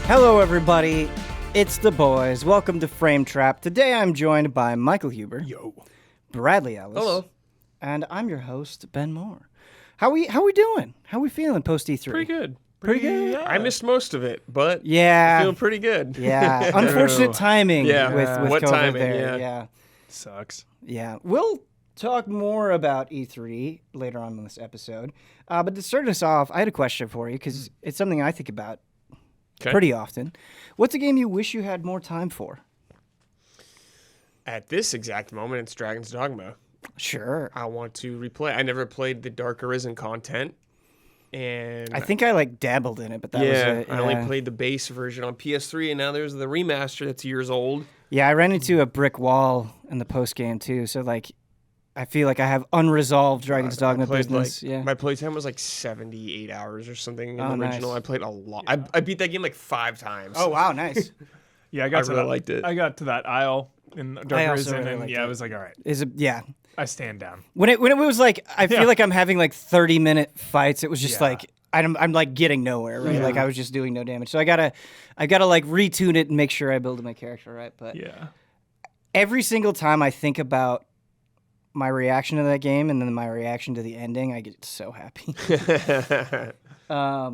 Hello, everybody. It's the boys. Welcome to Frame Trap. Today, I'm joined by Michael Huber. Yo. Bradley Ellis. Hello. And I'm your host, Ben Moore. How we doing? How we feeling post E3? Pretty good. Pretty good? Yeah. I missed most of it, but Yeah. I feel pretty good. Yeah. Unfortunate timing Yeah. with What COVID timing, there. yeah. Sucks. Yeah. We'll talk more about E3 later on in this episode. But to start us off, I had a question for you because it's something I think about pretty often. What's a game you wish you had more time for? At this exact moment, it's Dragon's Dogma. Sure. I want to replay. I never played the Dark Arisen content. And I think I dabbled in it, but that was it. I only played the base version on PS3, and now there's the remaster that's years old. Yeah, I ran into a brick wall in the post game too. So I feel like I have unresolved Dragon's Dogma business. My playtime was 78 hours or something in the original. Nice. I played a lot. I beat that game 5 times. Oh wow, nice. Yeah, I really liked it. I got to that aisle in Dark I also Arisen, really and liked I it. was like, all right, Is it? Yeah. I stand down. When it was I feel like I'm having 30-minute fights. It was just Yeah. I'm getting nowhere, right? Yeah. I was just doing no damage. So I gotta retune it and make sure I build my character right. But Yeah. every single time I think about my reaction to that game and then my reaction to the ending, I get so happy. How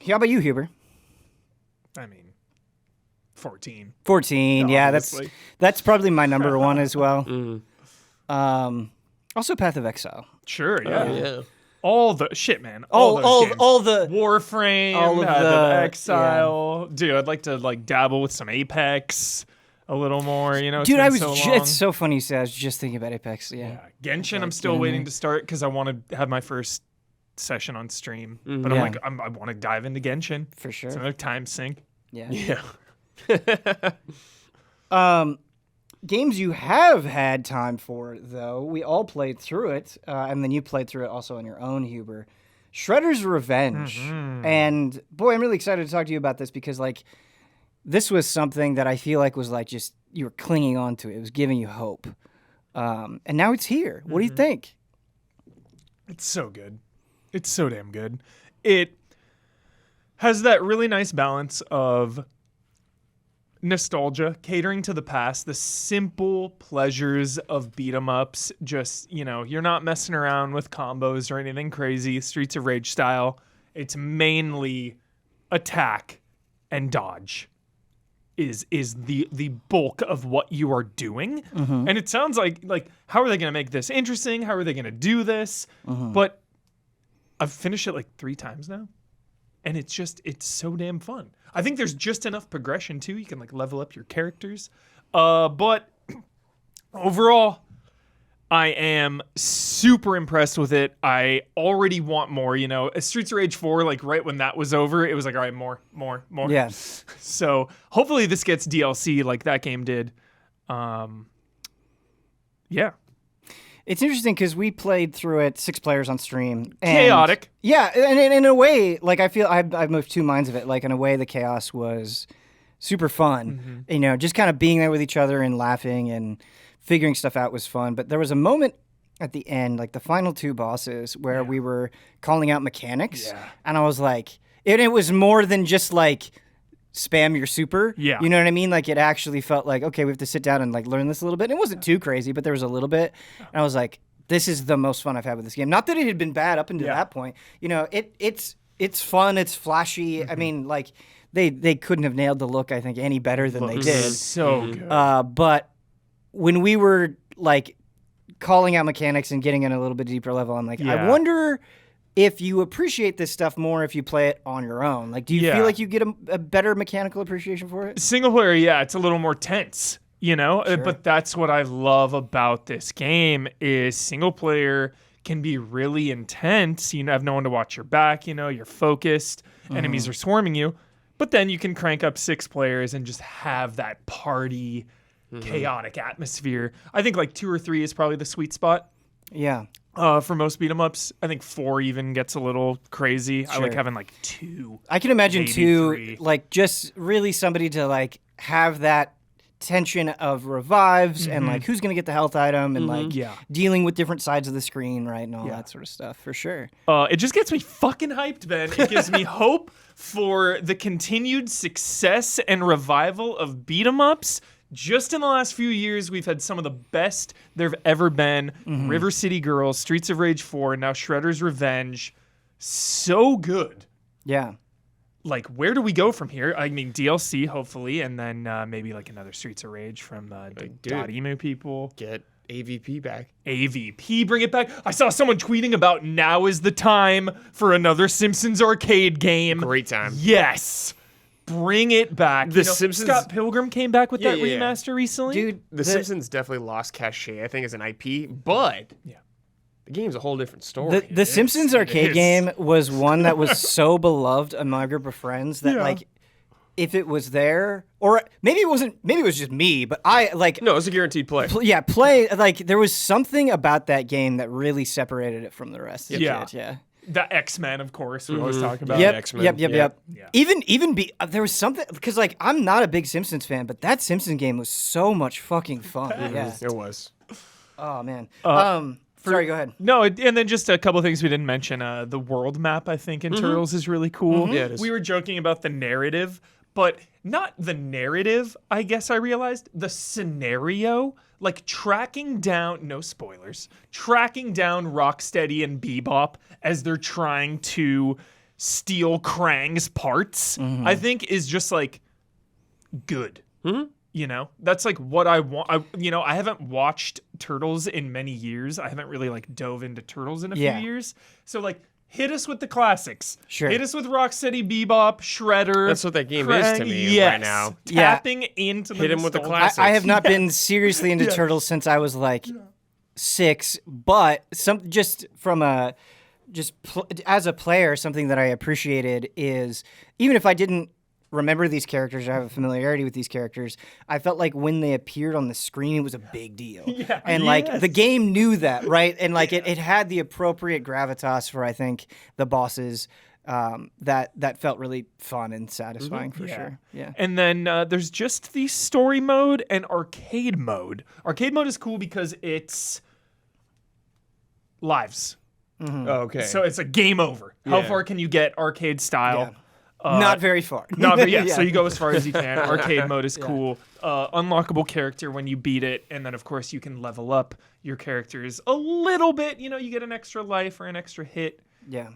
about you, Huber? I mean, 14. 14. Yeah, Obviously. that's probably my number one as well. Mhm. Also Path of Exile. Sure, yeah. Oh, yeah. All the shit, man. All the Warframe, all of Path the- of Exile. Dude, I'd like to dabble with some Apex a little more. It's dude. been I was. so long. It's so funny you say. I was just thinking about Apex. Yeah. Yeah, Genshin. Like, I'm still get in waiting there. to start because I want to have my first session on stream. Mhm. But Yeah. I want to dive into Genshin. For sure. It's another time sink. Yeah. Yeah. Games you have had time for, though. We all played through it, and then you played through it also on your own, Huber. Shredder's Revenge. And boy, I'm really excited to talk to you about this because this was something that I feel like was just you were clinging on to it. It was giving you hope. And now it's here. What do you think? It's so good. It's so damn good. It has that really nice balance of nostalgia, catering to the past, the simple pleasures of beat 'em ups. Just, you're not messing around with combos or anything crazy, Streets of Rage style. It's mainly attack and dodge is the bulk of what you are doing. And it sounds like how are they going to make this interesting? How are they going to do this? But I've finished it 3 times now. And it's so damn fun. I think there's just enough progression too. You can level up your characters. But overall, I am super impressed with it. I already want more, Streets of Rage 4, right when that was over, it was all right, more. Yeah. So hopefully this gets DLC like that game did. Yeah. It's interesting because we played through it 6 players on stream. And Chaotic. Yeah, and in a way, I feel I've moved 2 minds of it. In a way, the chaos was super fun. Just kind of being there with each other and laughing and figuring stuff out was fun. But there was a moment at the end, the final 2 bosses, where we were calling out mechanics. Yeah. And I was it was more than just spam your super. Yeah. You know what I mean? It actually felt okay, we have to sit down and learn this a little bit. And it wasn't too crazy, but there was a little bit. And I was this is the most fun I've had with this game. Not that it had been bad up until that point. It's fun, it's flashy. I mean, they couldn't have nailed the look, I think, any better than they did. So good. But when we were calling out mechanics and getting in a little bit deeper level, I'm I wonder if you appreciate this stuff more if you play it on your own. Do you feel like you get a better mechanical appreciation for it? Single player, yeah, it's a little more tense, Sure. But that's what I love about this game is single player can be really intense. You have no one to watch your back, you're focused, enemies are swarming you. But then you can crank up 6 players and just have that party, chaotic atmosphere. I think 2 or 3 is probably the sweet spot. Yeah. For most beat 'em ups. I think 4 even gets a little crazy. I like Sure. having 2. I can imagine maybe too, 3. just really somebody to have that tension of revives and like who's gonna get the health item and like dealing with different sides of the screen, right, and all that sort of stuff for sure. It just gets me fucking hyped, Ben. It gives me hope for the continued success and revival of beat 'em ups. Just in the last few years, we've had some of the best there've ever been. River City Girls, Streets of Rage 4, and now Shredder's Revenge. So good. Yeah. Like, where do we go from here? I mean, DLC, hopefully, and then maybe like another Streets of Rage from the .emu people. Get AVP back. AVP, bring it back. I saw someone tweeting about now is the time for another Simpsons arcade game. Great time. Yes. Bring it back. The Simpsons... Scott Pilgrim came back with that remaster recently. Dude, The Simpsons definitely lost cachet, I think, as an IP, but the game's a whole different story. The Simpsons arcade game was one that was so beloved among my group of friends that like if it was there, or maybe it wasn't, maybe it was just me, but I like No, it's a guaranteed play. play like there was something about that game that really separated it from the rest of the Yeah. kid. Yeah. The X-Men, of course, we always talk about. Yep, X-Men. yep. Yeah. Even there was something because like I'm not a big Simpsons fan, but that Simpsons game was so much fucking fun. Yeah. It was. Oh man. Sorry, go ahead. No, and then just a couple of things we didn't mention. The world map, I think, in Turtles is really cool. Yeah, it is. We were joking about the narrative, but not the narrative, I guess I realized. The scenario, like tracking down, no spoilers, tracking down Rocksteady and Bebop as they're trying to steal Krang's parts, I think is just like good. You know, that's like what I want. I haven't watched Turtles in many years. I haven't really like dove into Turtles in a few years. So like, hit us with the classics. Sure. Hit us with Rocksteady, Bebop, Shredder. That's what that game is to me yes. right now. Tapping into the Hit him with the nostalgia. classics. I have not been seriously into Turtles since I was like 6, but as a player, something that I appreciated is even if I didn't remember these characters or have a familiarity with these characters, I felt like when they appeared on the screen, it was a big deal. And like the game knew that, right? And like it had the appropriate gravitas for, I think, the bosses that felt really fun and satisfying for sure. Yeah. And then there's just the story mode and arcade mode. Arcade mode is cool because it's lives. Oh, okay. So it's a game over. How far can you get arcade style? Not very far. Not very, so you go as far as you can. Arcade mode is cool. Unlockable character when you beat it, and then of course you can level up your characters a little bit. You know, you get an extra life or an extra hit,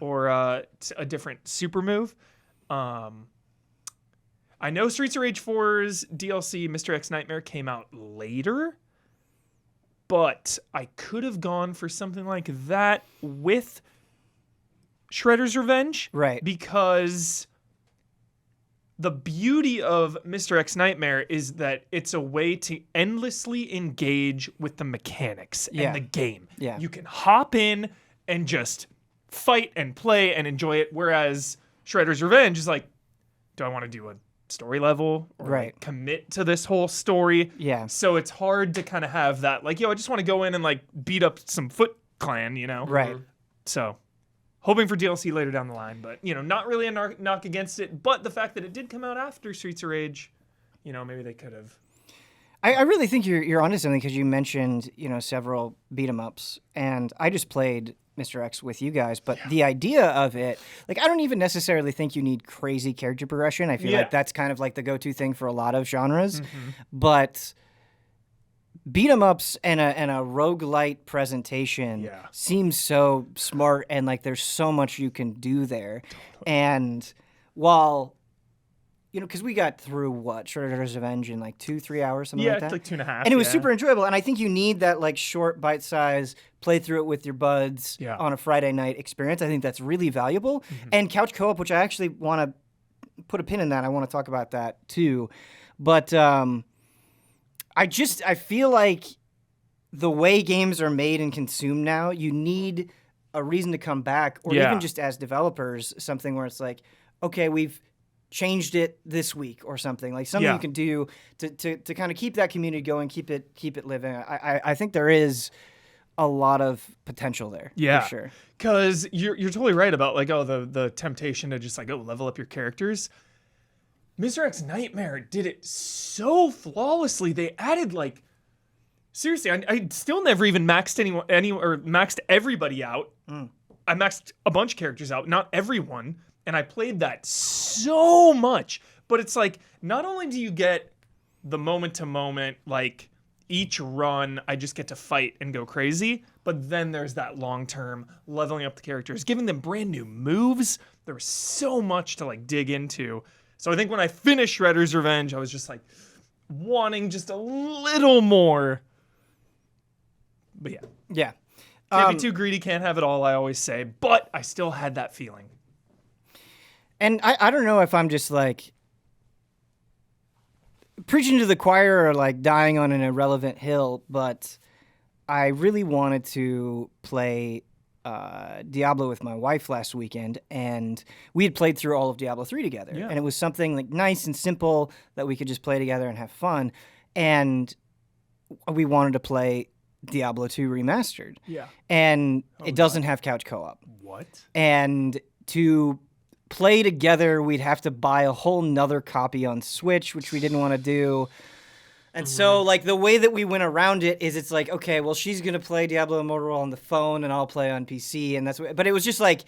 or a different super move. I know Streets of Rage 4's DLC, Mr. X Nightmare, came out later, but I could have gone for something like that with Shredder's Revenge, Right. Because the beauty of Mr. X Nightmare is that it's a way to endlessly engage with the mechanics and the game. Yeah. You can hop in and just fight and play and enjoy it, whereas Shredder's Revenge is like, do I want to do a story level or like commit to this whole story? Yeah. So it's hard to kind of have that, like, I just want to go in and like beat up some Foot Clan, you know? Right. So hoping for DLC later down the line, but, not really a knock against it. But the fact that it did come out after Streets of Rage, maybe they could have. I really think you're onto something because you mentioned, several beat 'em ups, and I just played Mr. X with you guys, but the idea of it, like, I don't even necessarily think you need crazy character progression. I feel like that's kind of like the go-to thing for a lot of genres, but beat 'em ups and a roguelite presentation seems so smart, and like there's so much you can do there. And while because we got through Shredder's Revenge in like 2-3 hours, something like that. Yeah, like 2.5. And it was super enjoyable. And I think you need that like short bite size, play through it with your buds on a Friday night experience. I think that's really valuable. And couch co-op, which I actually want to put a pin in that. I want to talk about that too. But I feel like the way games are made and consumed now, you need a reason to come back, or even just as developers, something where it's like, okay, we've changed it this week or something, like something you can do to kind of keep that community going, keep it living. I think there is a lot of potential there. Yeah, for sure. Because you're totally right about like the temptation to just like level up your characters. Mr. X Nightmare did it so flawlessly. They added like, seriously, I still never even maxed or maxed everybody out. I maxed a bunch of characters out, not everyone, and I played that so much. But it's like, not only do you get the moment to moment, like each run, I just get to fight and go crazy, but then there's that long term leveling up the characters, giving them brand new moves. There was so much to like dig into. So I think when I finished Shredder's Revenge, I was just like wanting just a little more. But yeah. Yeah. Can't be too greedy, can't have it all, I always say. But I still had that feeling. And I don't know if I'm just like preaching to the choir or like dying on an irrelevant hill, but I really wanted to play Diablo with my wife last weekend, and we had played through all of Diablo 3 together. Yeah. And it was something like nice and simple that we could just play together and have fun. And we wanted to play Diablo 2 Remastered. Yeah. And it doesn't have couch co-op. What? And to play together, we'd have to buy a whole nother copy on Switch, which we didn't want to do. And so, like, the way that we went around it is it's like, okay, well, she's going to play Diablo Immortal on the phone and I'll play on PC. And that's what, but it was just like,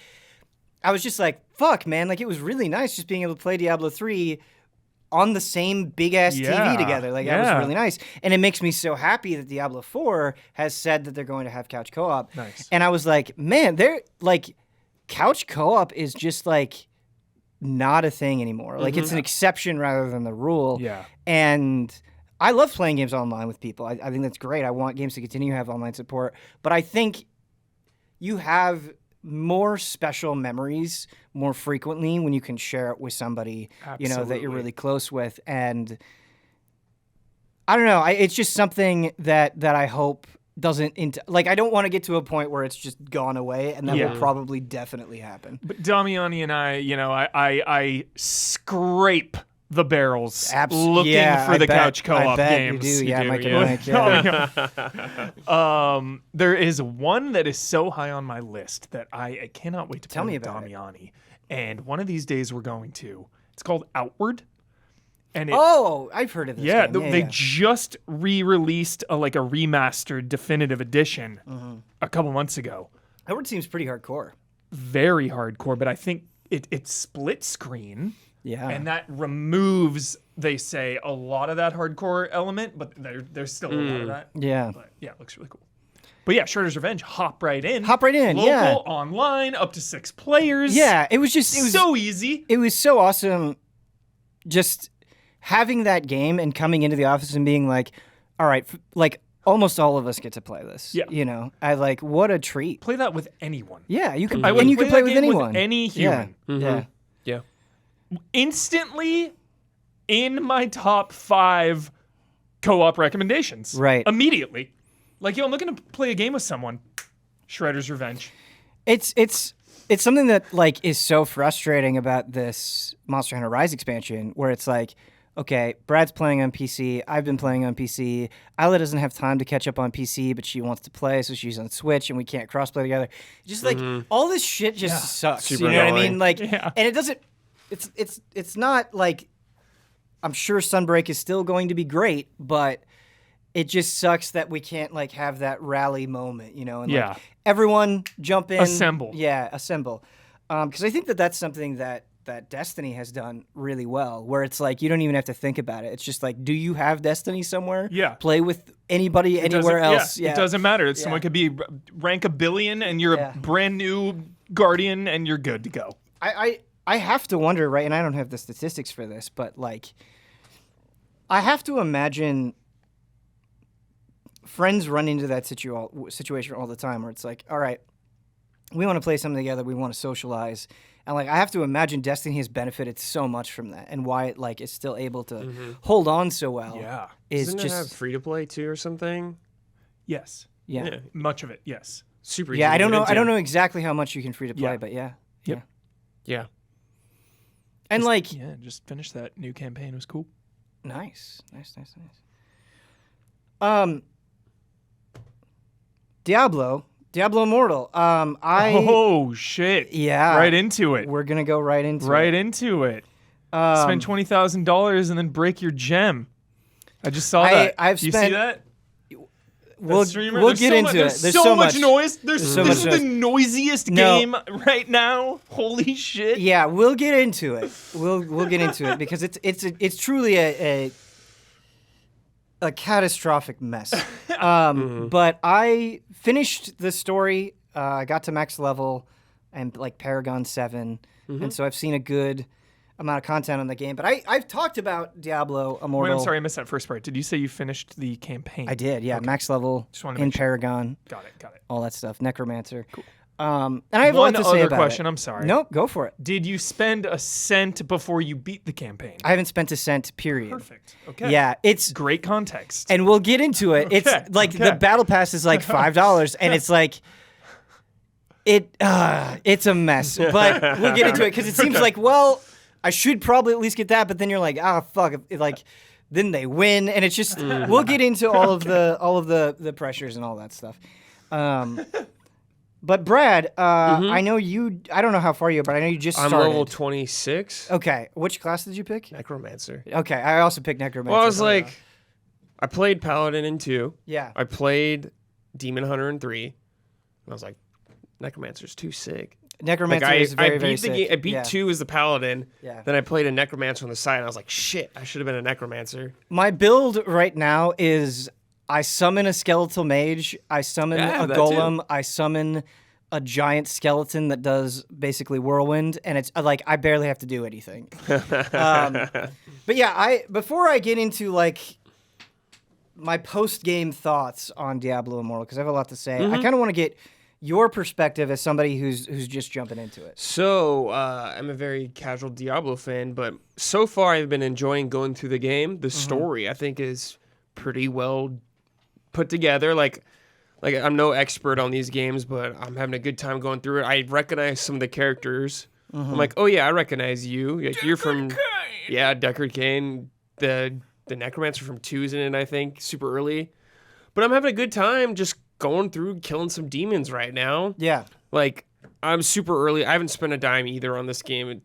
I was just like, fuck, man. Like, it was really nice just being able to play Diablo 3 on the same big-ass TV together. Like, that was really nice. And it makes me so happy that Diablo 4 has said that they're going to have couch co-op. Nice. And I was like, man, they're, like, couch co-op is just, like, not a thing anymore. Like, it's an exception rather than the rule. Yeah. And I love playing games online with people. I think that's great. I want games to continue to have online support. But I think you have more special memories more frequently when you can share it with somebody, you know, that you're really close with. And I don't know. It's just something that I hope doesn't I don't want to get to a point where it's just gone away, and that will probably definitely happen. But Damiani and I, you know, I scrape the barrels looking for the couch co-op games. You do, yeah, Mike and Mike. Yeah. There is one that is so high on my list that I cannot wait to Tell play me with about it. Damiani. And one of these days we're going to. It's called Outward. And I've heard of this game. They just re-released a remastered definitive edition a couple months ago. Outward seems pretty hardcore. Very hardcore, but I think it's split screen. Yeah. And that removes, they say, a lot of that hardcore element, but there's still a lot of that. Yeah. But yeah, it looks really cool. But yeah, Shredder's Revenge, hop right in. Local, online, up to 6 players. Yeah, it was so easy. It was so awesome just having that game and coming into the office and being like, all right, like almost all of us get to play this. Yeah. You know, what a treat. Play that with anyone. Yeah, you can, and you can play with anyone. With any human. Yeah. Yeah. Instantly in my top 5 co-op recommendations. Right. Immediately. Like, yo, I'm looking to play a game with someone. Shredder's Revenge. It's something that like is so frustrating about this Monster Hunter Rise expansion, where it's like, okay, Brad's playing on PC, I've been playing on PC, Isla doesn't have time to catch up on PC, but she wants to play, so she's on Switch, and we can't crossplay together. Just like all this shit just sucks. Super you know what I annoying. mean? Like, and it doesn't. It's not like, I'm sure Sunbreak is still going to be great, but it just sucks that we can't like have that rally moment, you know, and like everyone jump in, assemble. Yeah, assemble. Because I think that's something that Destiny has done really well, where it's like you don't even have to think about it. It's just like, do you have Destiny somewhere? Yeah. Play with anybody anywhere else. Yeah. It doesn't matter. Someone could be rank 1 billion and you're a brand new Guardian and you're good to go. I have to wonder, right, and I don't have the statistics for this, but like I have to imagine friends run into that situation all the time where it's like, all right, we want to play something together, we want to socialize. And like I have to imagine Destiny has benefited so much from that, and why it like is still able to hold on so well. Yeah. Is Doesn't just it have free to play too or something? Yes. yeah. Much of it, yes. Super Yeah, easy I to don't get know. into. I don't know exactly how much you can free to play, Yeah. but yeah. Yep. Yeah. And like, Yeah, just finished that new campaign. It was cool. nice. Diablo Immortal. Oh shit! Yeah. Right into it. We're gonna go right into Right it. into it. Spend $20,000 and then break your gem. I just saw that. I've you spent. see that? We'll There's get into it. There's There's so much noise. This so is much the noisiest game right now. Holy shit! Yeah, we'll get into it. We'll get into it because it's truly a catastrophic mess. But I finished the story. I got to max level and like Paragon 7, and so I've seen a good amount of content on the game. But I've talked about Diablo Immortal. Wait, I'm sorry, I missed that first part. Did you say you finished the campaign? I did, yeah. Okay. Max level in Paragon. Got it. All that stuff. Necromancer. Cool. And I have a lot to say about question. it. I'm sorry. No, go for it. Did you spend a cent before you beat the campaign? I haven't spent a cent, period. Perfect. Okay. Yeah, it's great context. and we'll get into it. It's like the battle pass is like $5, and it's like it's a mess. But we'll get into it because it seems like, well, I should probably at least get that, but then you're like, fuck, like then they win, and it's just we'll get into all of the pressures and all that stuff. But Brad, I know you. I don't know how far you are, but I know you just started. I'm level 26. Okay, which class did you pick? Necromancer. Okay, I also picked Necromancer. Well, I was like, I played Paladin in 2. Yeah. I played Demon Hunter in 3. And I was like, Necromancer's too sick. Necromancer is very, very sick. I beat 2 as the Paladin. Yeah. Then I played a Necromancer on the side, and I was like, shit, I should have been a Necromancer. My build right now is I summon a skeletal mage, I summon a golem, I summon a giant skeleton that does basically whirlwind, and it's like I barely have to do anything. But yeah, before I get into like my post-game thoughts on Diablo Immortal, because I have a lot to say, I kind of want to get your perspective as somebody who's just jumping into it. So, I'm a very casual Diablo fan, but so far I've been enjoying going through the game. The story, I think, is pretty well put together. Like I'm no expert on these games, but I'm having a good time going through it. I recognize some of the characters. I'm like, oh yeah, I recognize you. Like, you're from Deckard Cain. The Necromancer from 2 is in it, I think, super early. But I'm having a good time just going through killing some demons right now. Yeah. Like, I'm super early. I haven't spent a dime either on this game.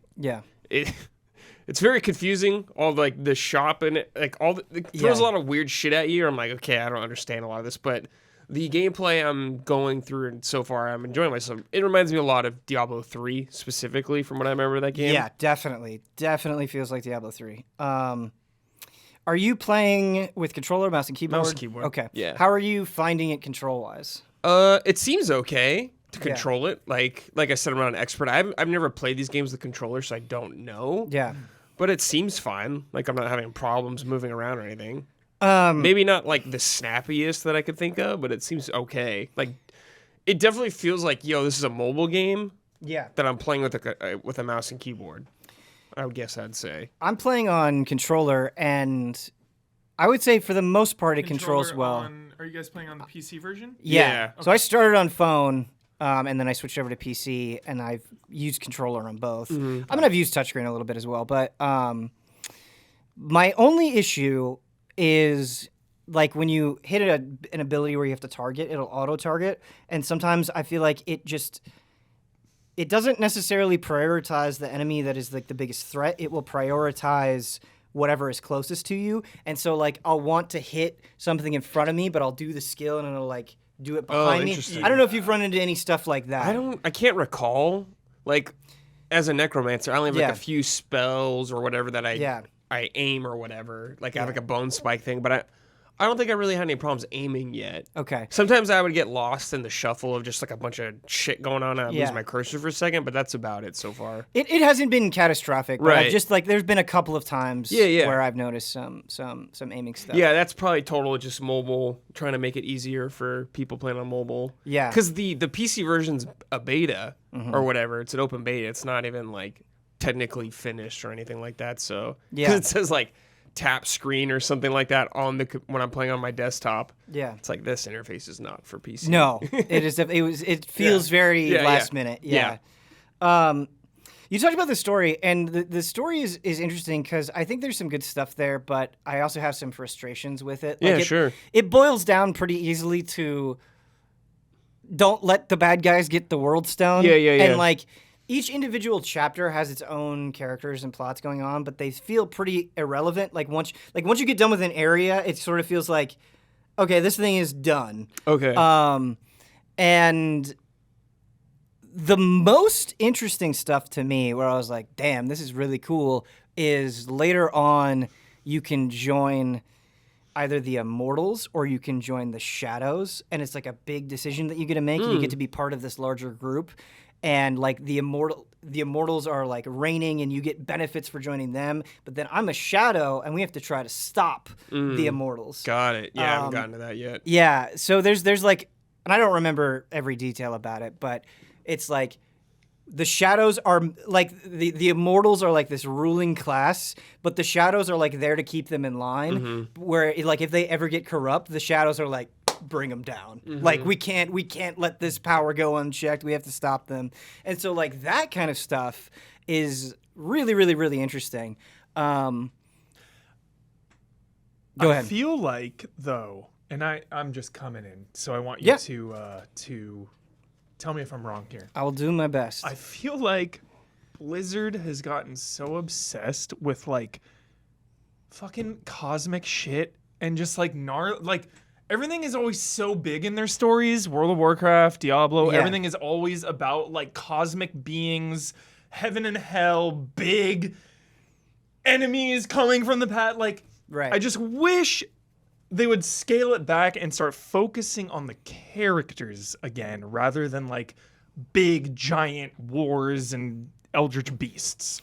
It's very confusing. All like the shop and it throws a lot of weird shit at you. I'm like, okay, I don't understand a lot of this, but the gameplay I'm going through and so far I'm enjoying myself. It reminds me a lot of Diablo 3 specifically from what I remember of that game. Yeah, definitely feels like Diablo 3. Are you playing with controller, mouse and keyboard? Mouse and keyboard. Okay. Yeah. How are you finding it control-wise? It seems okay to control it. Like I said, I'm not an expert. I've never played these games with controller, so I don't know. Yeah. But it seems fine. Like I'm not having problems moving around or anything. Maybe not like the snappiest that I could think of, but it seems okay. Like it definitely feels like, this is a mobile game. Yeah. That I'm playing with a mouse and keyboard. I would guess I'd say. I'm playing on controller, and I would say for the most part it controls well. Are you guys playing on the PC version? Yeah. So I started on phone, and then I switched over to PC, and I've used controller on both. I mean, I've used touchscreen a little bit as well, but my only issue is like when you hit an ability where you have to target, it'll auto-target, and sometimes I feel like it doesn't necessarily prioritize the enemy that is like the biggest threat. It will prioritize whatever is closest to you. And so like I'll want to hit something in front of me, but I'll do the skill and it'll like do it behind me. I don't know if you've run into any stuff like that. I can't recall. Like as a necromancer, I only have like a few spells or whatever that I aim or whatever. Like I have like a bone spike thing, but I don't think I really had any problems aiming yet. Okay. Sometimes I would get lost in the shuffle of just like a bunch of shit going on and I'd lose my cursor for a second, but that's about it so far. It hasn't been catastrophic, but I've just like there's been a couple of times where I've noticed some aiming stuff. Yeah, that's probably total just mobile, trying to make it easier for people playing on mobile. Yeah. Because the PC version's a beta or whatever. It's an open beta. It's not even like technically finished or anything like that. So because it says like tap screen or something like that on when I'm playing on my desktop. Yeah, it's like this interface is not for PC. No, it is. It feels very last minute. Yeah. You talked about the story, and the story is interesting because I think there's some good stuff there, but I also have some frustrations with it. Like sure. It boils down pretty easily to don't let the bad guys get the world stone. Yeah. And like each individual chapter has its own characters and plots going on, but they feel pretty irrelevant. Like once you get done with an area, it sort of feels like, okay, this thing is done. Okay. And the most interesting stuff to me, where I was like, damn, this is really cool, is later on you can join either the Immortals or you can join the Shadows, and it's like a big decision that you get to make, and you get to be part of this larger group. And like the Immortals are like reigning, and you get benefits for joining them. But then I'm a Shadow, and we have to try to stop the Immortals. Got it. Yeah, I haven't gotten to that yet. Yeah. So there's like, and I don't remember every detail about it, but it's like the Shadows are like the Immortals are like this ruling class, but the Shadows are like there to keep them in line. Where like if they ever get corrupt, the Shadows are like, bring them down. Like we can't let this power go unchecked. We have to stop them. And so like that kind of stuff is really, really, really interesting. Go ahead. I feel like though, and I'm just coming in, so I want you to tell me if I'm wrong here. I'll do my best. I feel like Blizzard has gotten so obsessed with like fucking cosmic shit and just like everything is always so big in their stories. World of Warcraft, Diablo, everything is always about like cosmic beings, heaven and hell, big enemies coming from the past. Like, I just wish they would scale it back and start focusing on the characters again, rather than like big giant wars and eldritch beasts.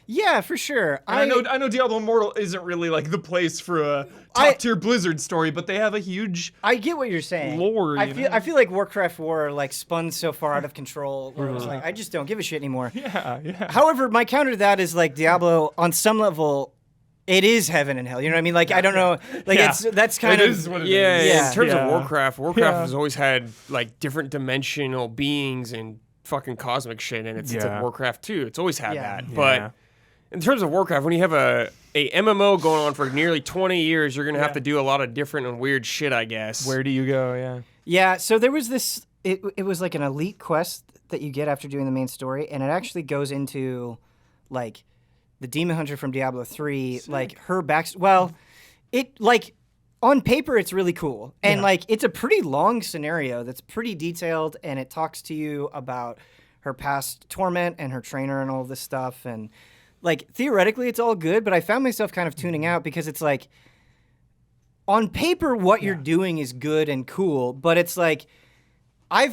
Yeah, for sure. I know Diablo Immortal isn't really like the place for a top tier Blizzard story, but they have a huge I get what you're saying. Lore. I feel like Warcraft 4 like spun so far out of control where it was like, I just don't give a shit anymore. Yeah. However, my counter to that is like Diablo on some level, it is heaven and hell. You know what I mean? Like I don't know. Like that's kind it of is what it Yeah, is. in terms of Warcraft has always had like different dimensional beings and fucking cosmic shit, and it's like Warcraft 2. It's always had that. But in terms of Warcraft, when you have a MMO going on for nearly 20 years, you're going to have to do a lot of different and weird shit, I guess. Where do you go? Yeah. Yeah, so there was this it was like an elite quest that you get after doing the main story, and it actually goes into like the Demon Hunter from Diablo 3, Sick. like her it like on paper it's really cool. And like it's a pretty long scenario that's pretty detailed, and it talks to you about her past torment and her trainer and all this stuff, and like theoretically it's all good, but I found myself kind of tuning out because it's like on paper what you're doing is good and cool, but it's like I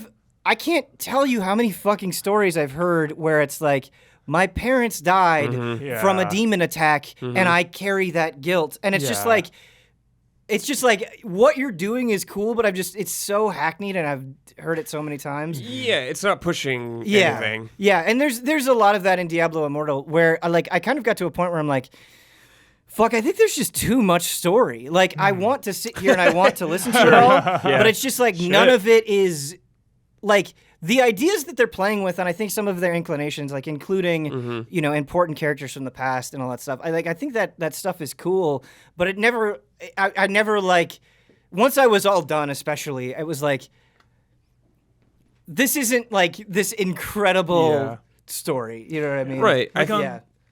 can't tell you how many fucking stories I've heard where it's like my parents died from a demon attack and I carry that guilt, and it's just like what you're doing is cool, but it's so hackneyed, and I've heard it so many times. Yeah, it's not pushing anything. Yeah, and there's a lot of that in Diablo Immortal where I kind of got to a point where I'm like, fuck, I think there's just too much story. Like I want to sit here and I want to listen to it all, but it's just like none of it is like the ideas that they're playing with, and I think some of their inclinations, like including important characters from the past and all that stuff. I think that stuff is cool, but it never. I never like. Once I was all done, especially, it was like, this isn't like this incredible story. You know what I mean? Right. Like,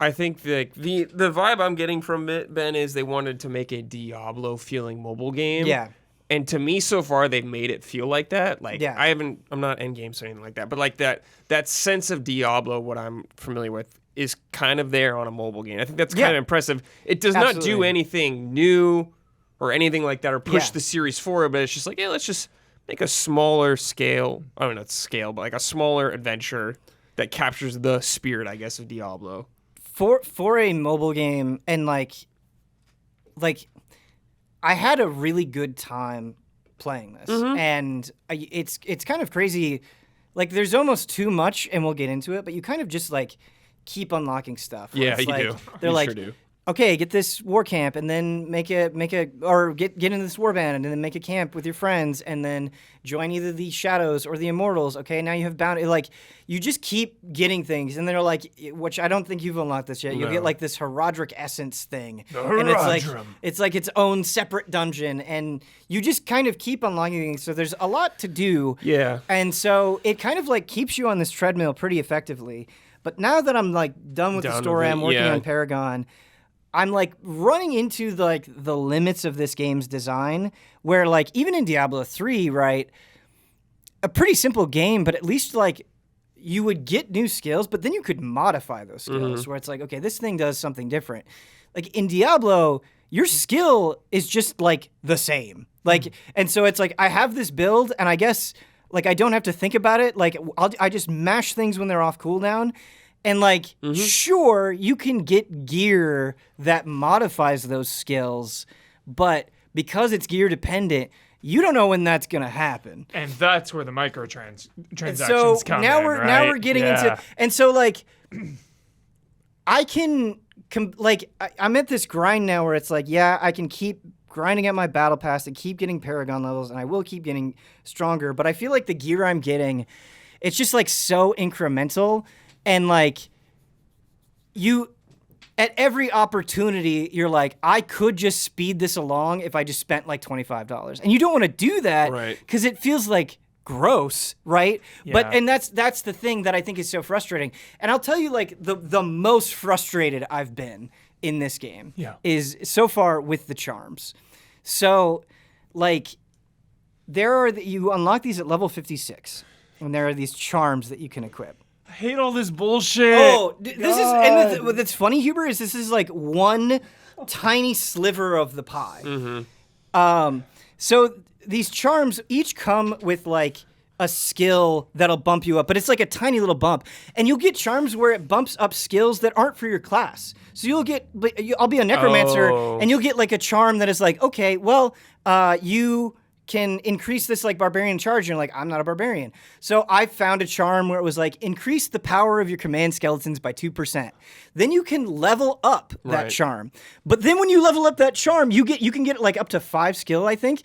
I think the vibe I'm getting from it, Ben, is they wanted to make a Diablo feeling mobile game. Yeah. And to me, so far, they've made it feel like that. Like, Yeah. I'm not endgames or anything like that, but like that sense of Diablo, what I'm familiar with, is kind of there on a mobile game. I think that's kind of impressive. It does not do anything new or anything like that or push the series forward, but it's just like, let's just make a smaller scale. I don't know, not scale, but like a smaller adventure that captures the spirit, I guess, of Diablo. For a mobile game, and like I had a really good time playing this, and it's kind of crazy. Like there's almost too much, and we'll get into it, but you kind of just like keep unlocking stuff. Yeah, you do. They're You like, sure do. okay, get this war camp and then make a or get into this war band and then make a camp with your friends and then join either the Shadows or the Immortals. Okay, now you have bounty. Like, you just keep getting things, and they're like, which I don't think you've unlocked this yet. You'll get like this Herodric essence thing, and it's like its own separate dungeon, and you just kind of keep unlocking things. So there's a lot to do. Yeah, and so it kind of like keeps you on this treadmill pretty effectively. But now that I'm like done with the story, I'm working on Paragon. I'm like running into the limits of this game's design, where like even in Diablo 3, right, a pretty simple game, but at least like you would get new skills, but then you could modify those skills where it's like, okay, this thing does something different. Like in Diablo, your skill is just like the same. Like, and so it's like, I have this build and I guess like I don't have to think about it. Like I just mash things when they're off cooldown. And like, sure, you can get gear that modifies those skills, but because it's gear dependent, you don't know when that's gonna happen. And that's where the microtransactions so come now in, we're right? now we're getting into, and so like, I can I'm at this grind now where it's like, yeah, I can keep grinding at my battle pass and keep getting Paragon levels, and I will keep getting stronger. But I feel like the gear I'm getting, it's just like so incremental. And like, you, at every opportunity, you're like, I could just speed this along if I just spent like $25. And you don't want to do that because it feels like gross, right? Yeah. But and that's the thing that I think is so frustrating. And I'll tell you, like, the most frustrated I've been in this game is so far with the charms. So, like, you unlock these at level 56, and there are these charms that you can equip. I hate all this bullshit. Oh, this is, and what's funny, Huber, is this is like one tiny sliver of the pie. So these charms each come with like a skill that'll bump you up, but it's like a tiny little bump. And you'll get charms where it bumps up skills that aren't for your class. So I'll be a necromancer, and you'll get like a charm that is like, okay, well, you can increase this like barbarian charge, and you're like, I'm not a barbarian. So I found a charm where it was like, increase the power of your command skeletons by 2%. Then you can level up that charm. But then when you level up that charm, you can get like up to 5 skill, I think.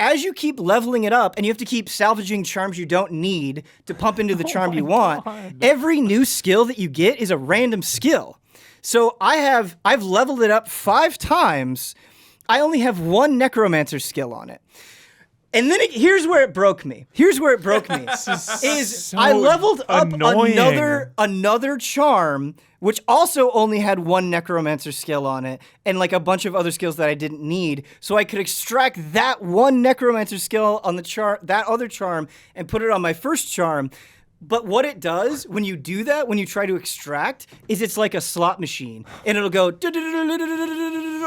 As you keep leveling it up, and you have to keep salvaging charms you don't need to pump into the charm you want, every new skill that you get is a random skill. So I've leveled it up 5 times. I only have 1 necromancer skill on it. And then here's where it broke me. I leveled up another charm, which also only had 1 necromancer skill on it, and like a bunch of other skills that I didn't need. So I could extract that 1 necromancer skill on that other charm, and put it on my first charm. But what it does when you do that, when you try to extract, is it's like a slot machine. And it'll go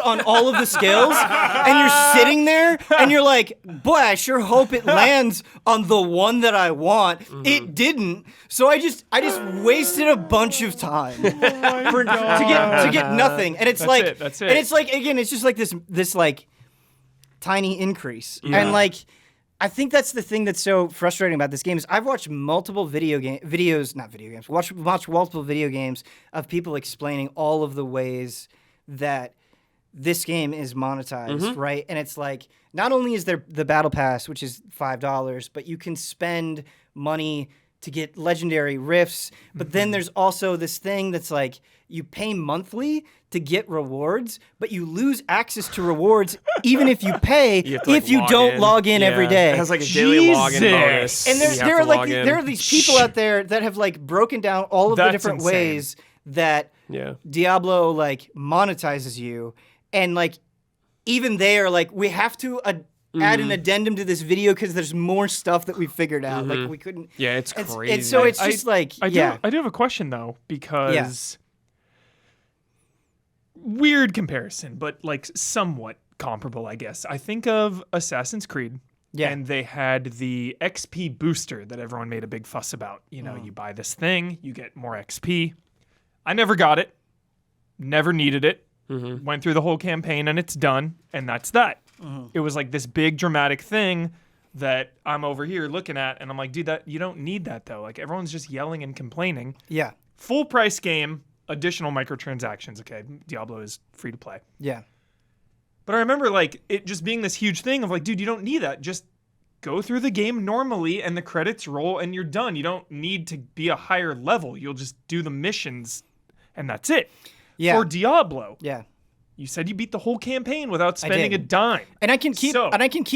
on all of the skills. And you're sitting there and you're like, boy, I sure hope it lands on the one that I want. It didn't. So I just wasted a bunch of time to get nothing. And it's That's it. And it's like, again, it's just like this like tiny increase. And like, I think that's the thing that's so frustrating about this game is I've watched multiple watched multiple video games of people explaining all of the ways that this game is monetized, right? And it's like, not only is there the battle pass, which is $5, but you can spend money to get legendary rifts, but then there's also this thing that's like, you pay monthly to get rewards, but you lose access to rewards even if you pay if you don't log in every day. It has like a daily login bonus. And there are these people out there that have like broken down all of the different ways that Diablo like monetizes you, and like even they are like, we have to add an addendum to this video because there's more stuff that we figured out. Like we couldn't. Yeah, it's crazy. And so it's just like I do have a question though, because weird comparison, but like somewhat comparable, I guess. I think of Assassin's Creed. Yeah. And they had the XP booster that everyone made a big fuss about. You know, you buy this thing, you get more XP. I never got it. Never needed it. Went through the whole campaign and it's done. And that's that. It was like this big dramatic thing that I'm over here looking at. And I'm like, dude, you don't need that though. Like everyone's just yelling and complaining. Yeah. Full price game. additional microtransactions. Okay, Diablo is free to play. Yeah. But I remember like it just being this huge thing of like, dude, you don't need that. Just go through the game normally and the credits roll and you're done. You don't need to be a higher level. You'll just do the missions and that's it. Yeah. For Diablo, Yeah. you said you beat the whole campaign without spending a dime. And I can keep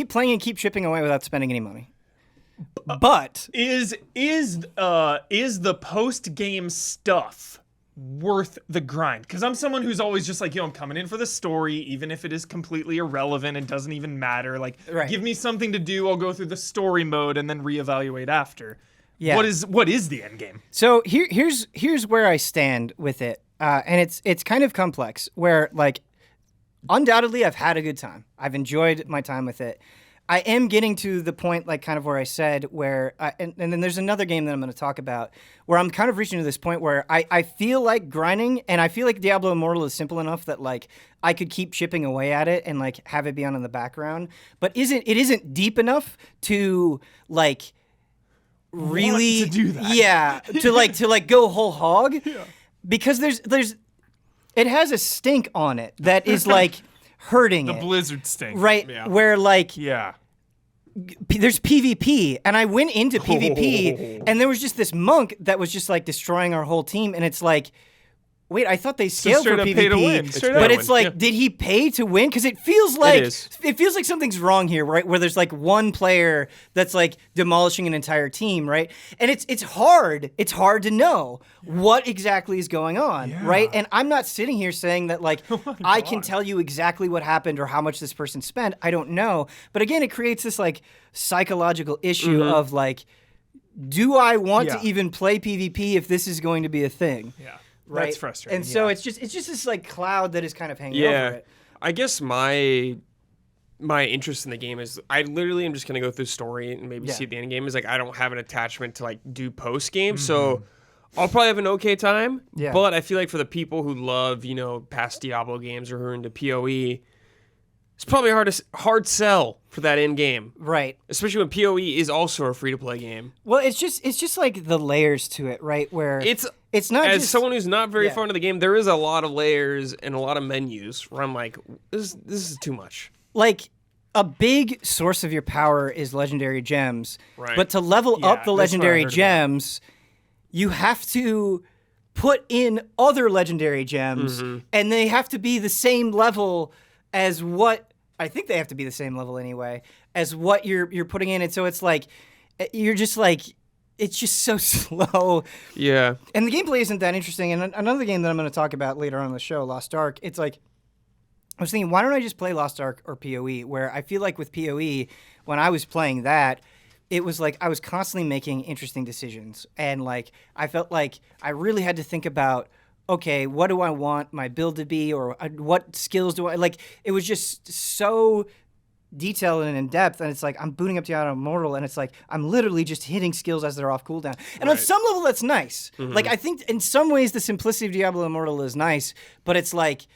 playing and keep chipping away without spending any money. But is the post game stuff worth the grind? Because I'm someone who's always just like, I'm coming in for the story, even if it is completely irrelevant and doesn't even matter. Like, give me something to do. I'll go through the story mode and then reevaluate after. Yeah. What is the end game? So here's where I stand with it, and it's kind of complex. Where like, undoubtedly, I've had a good time. I've enjoyed my time with it. I am getting to the point, like, kind of where I said, where, and then there's another game that I'm going to talk about, where I'm kind of reaching to this point where I feel like grinding, and I feel like Diablo Immortal is simple enough that, like, I could keep chipping away at it and, like, have it be on in the background, but it isn't deep enough to, like, really want to do that. Yeah, to go whole hog, because there's it has a stink on it that is, like, hurting the it. Blizzard stink. Right, where, like, there's PvP, and I went into PvP, and there was just this monk that was just, like, destroying our whole team, and it's like, wait, I thought they scaled for PvP, pay to win. but it's like, did he pay to win? Because it feels like something's wrong here, right? Where there's like one player that's like demolishing an entire team, right? And it's hard to know what exactly is going on, right? And I'm not sitting here saying that like I can tell you exactly what happened or how much this person spent. I don't know, but again, it creates this like psychological issue of like, do I want to even play PvP if this is going to be a thing? Yeah. Right? That's frustrating. And so it's just this like cloud that is kind of hanging over it. I guess my interest in the game is I literally am just gonna go through story and maybe see the end game. Is like I don't have an attachment to like do post game, so I'll probably have an okay time. Yeah. But I feel like for the people who love past Diablo games or who are into PoE, it's probably a hard sell for that end game. Right. Especially when PoE is also a free to play game. Well, it's just like the layers to it, right? Where it's not as just someone who's not very far into the game, there is a lot of layers and a lot of menus where I'm like, this is too much. Like a big source of your power is legendary gems. Right. But to level up the legendary gems, you have to put in other legendary gems, and they have to be the same level as what I think they have to be the same level anyway as what you're putting in. And so it's like you're just like it's just so slow. Yeah. And the gameplay isn't that interesting. And another game that I'm going to talk about later on in the show, Lost Ark, it's like I was thinking, why don't I just play Lost Ark or PoE? Where I feel like with PoE, when I was playing that, it was like I was constantly making interesting decisions. And like I felt like I really had to think about, okay, what do I want my build to be, or what skills do I like? It was just so detailed and in depth, and it's like I'm booting up Diablo Immortal, and it's like I'm literally just hitting skills as they're off cooldown. And on some level, that's nice. Like I think in some ways the simplicity of Diablo Immortal is nice, but it's like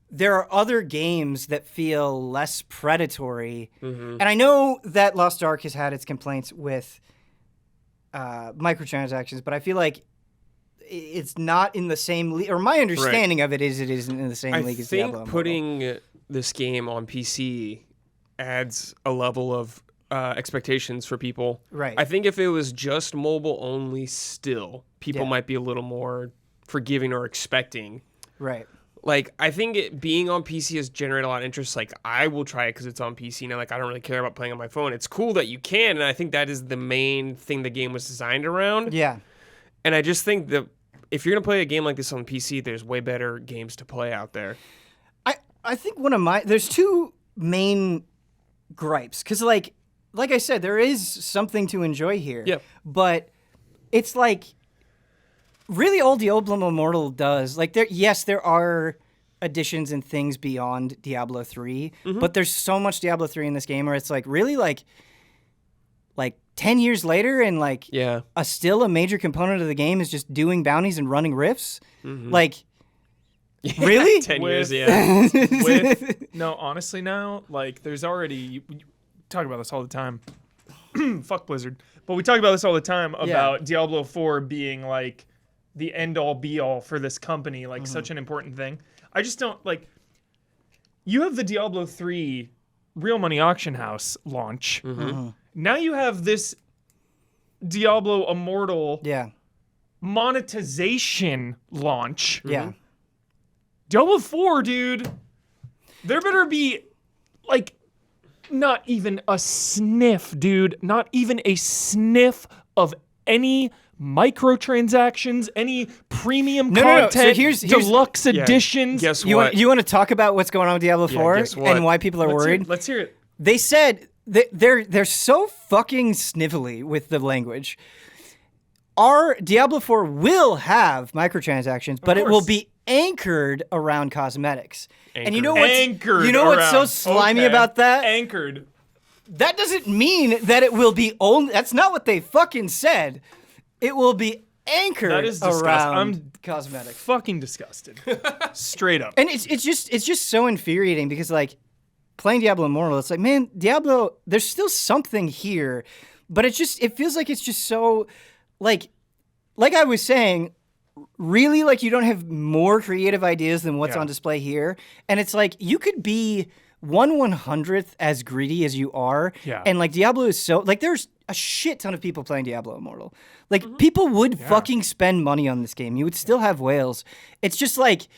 there are other games that feel less predatory. And I know that Lost Ark has had its complaints with microtransactions, but I feel like it's not in the same league, or my understanding of it is it isn't in the same league as Diablo Immortal. I think putting this game on PC adds a level of expectations for people. Right. I think if it was just mobile only still, people might be a little more forgiving or expecting. Right. Like, I think it being on PC has generated a lot of interest. Like, I will try it because it's on PC now. Like, I don't really care about playing on my phone. It's cool that you can, and I think that is the main thing the game was designed around. Yeah. And I just think that if you're going to play a game like this on PC, there's way better games to play out there. I think there's two main gripes, because like I said, there is something to enjoy here. Yeah. But it's like really all Diablo Immortal does, like there are additions and things beyond Diablo 3, but there's so much Diablo 3 in this game where it's like really like 10 years later, and like still a major component of the game is just doing bounties and running rifts. Like, really? 10 years, No, honestly now, like, there's already... You talk about this all the time. Fuck Blizzard. But we talk about this all the time about Diablo 4 being, like, the end all be all for this company, like such an important thing. I just don't like. You have the Diablo 3 Real Money Auction House launch. Now you have this Diablo Immortal monetization launch. Yeah. Diablo 4, dude. There better be, like, not even a sniff, dude. Not even a sniff of any microtransactions, any premium content, So here's deluxe editions. Guess You what? want to talk about what's going on with Diablo 4 guess what? and why people are worried? Let's hear it. They said that they're so fucking snivelly with the language. Our Diablo 4 will have microtransactions, but it will be anchored around cosmetics. And you know what's so slimy about that? Anchored. That doesn't mean that it will be only. That's not what they fucking said. It will be anchored That is disgusting. around I'm cosmetics. fucking disgusted. Straight up. And it's just so infuriating because like playing Diablo Immortal, it's like, man, Diablo, there's still something here, but it feels like it's just so like I was saying, really like you don't have more creative ideas than what's on display here. And it's like you could be 1/100th as greedy as you are. Yeah. And like Diablo is so like there's a shit ton of people playing Diablo Immortal. Like people would fucking spend money on this game. You would still have whales. It's just like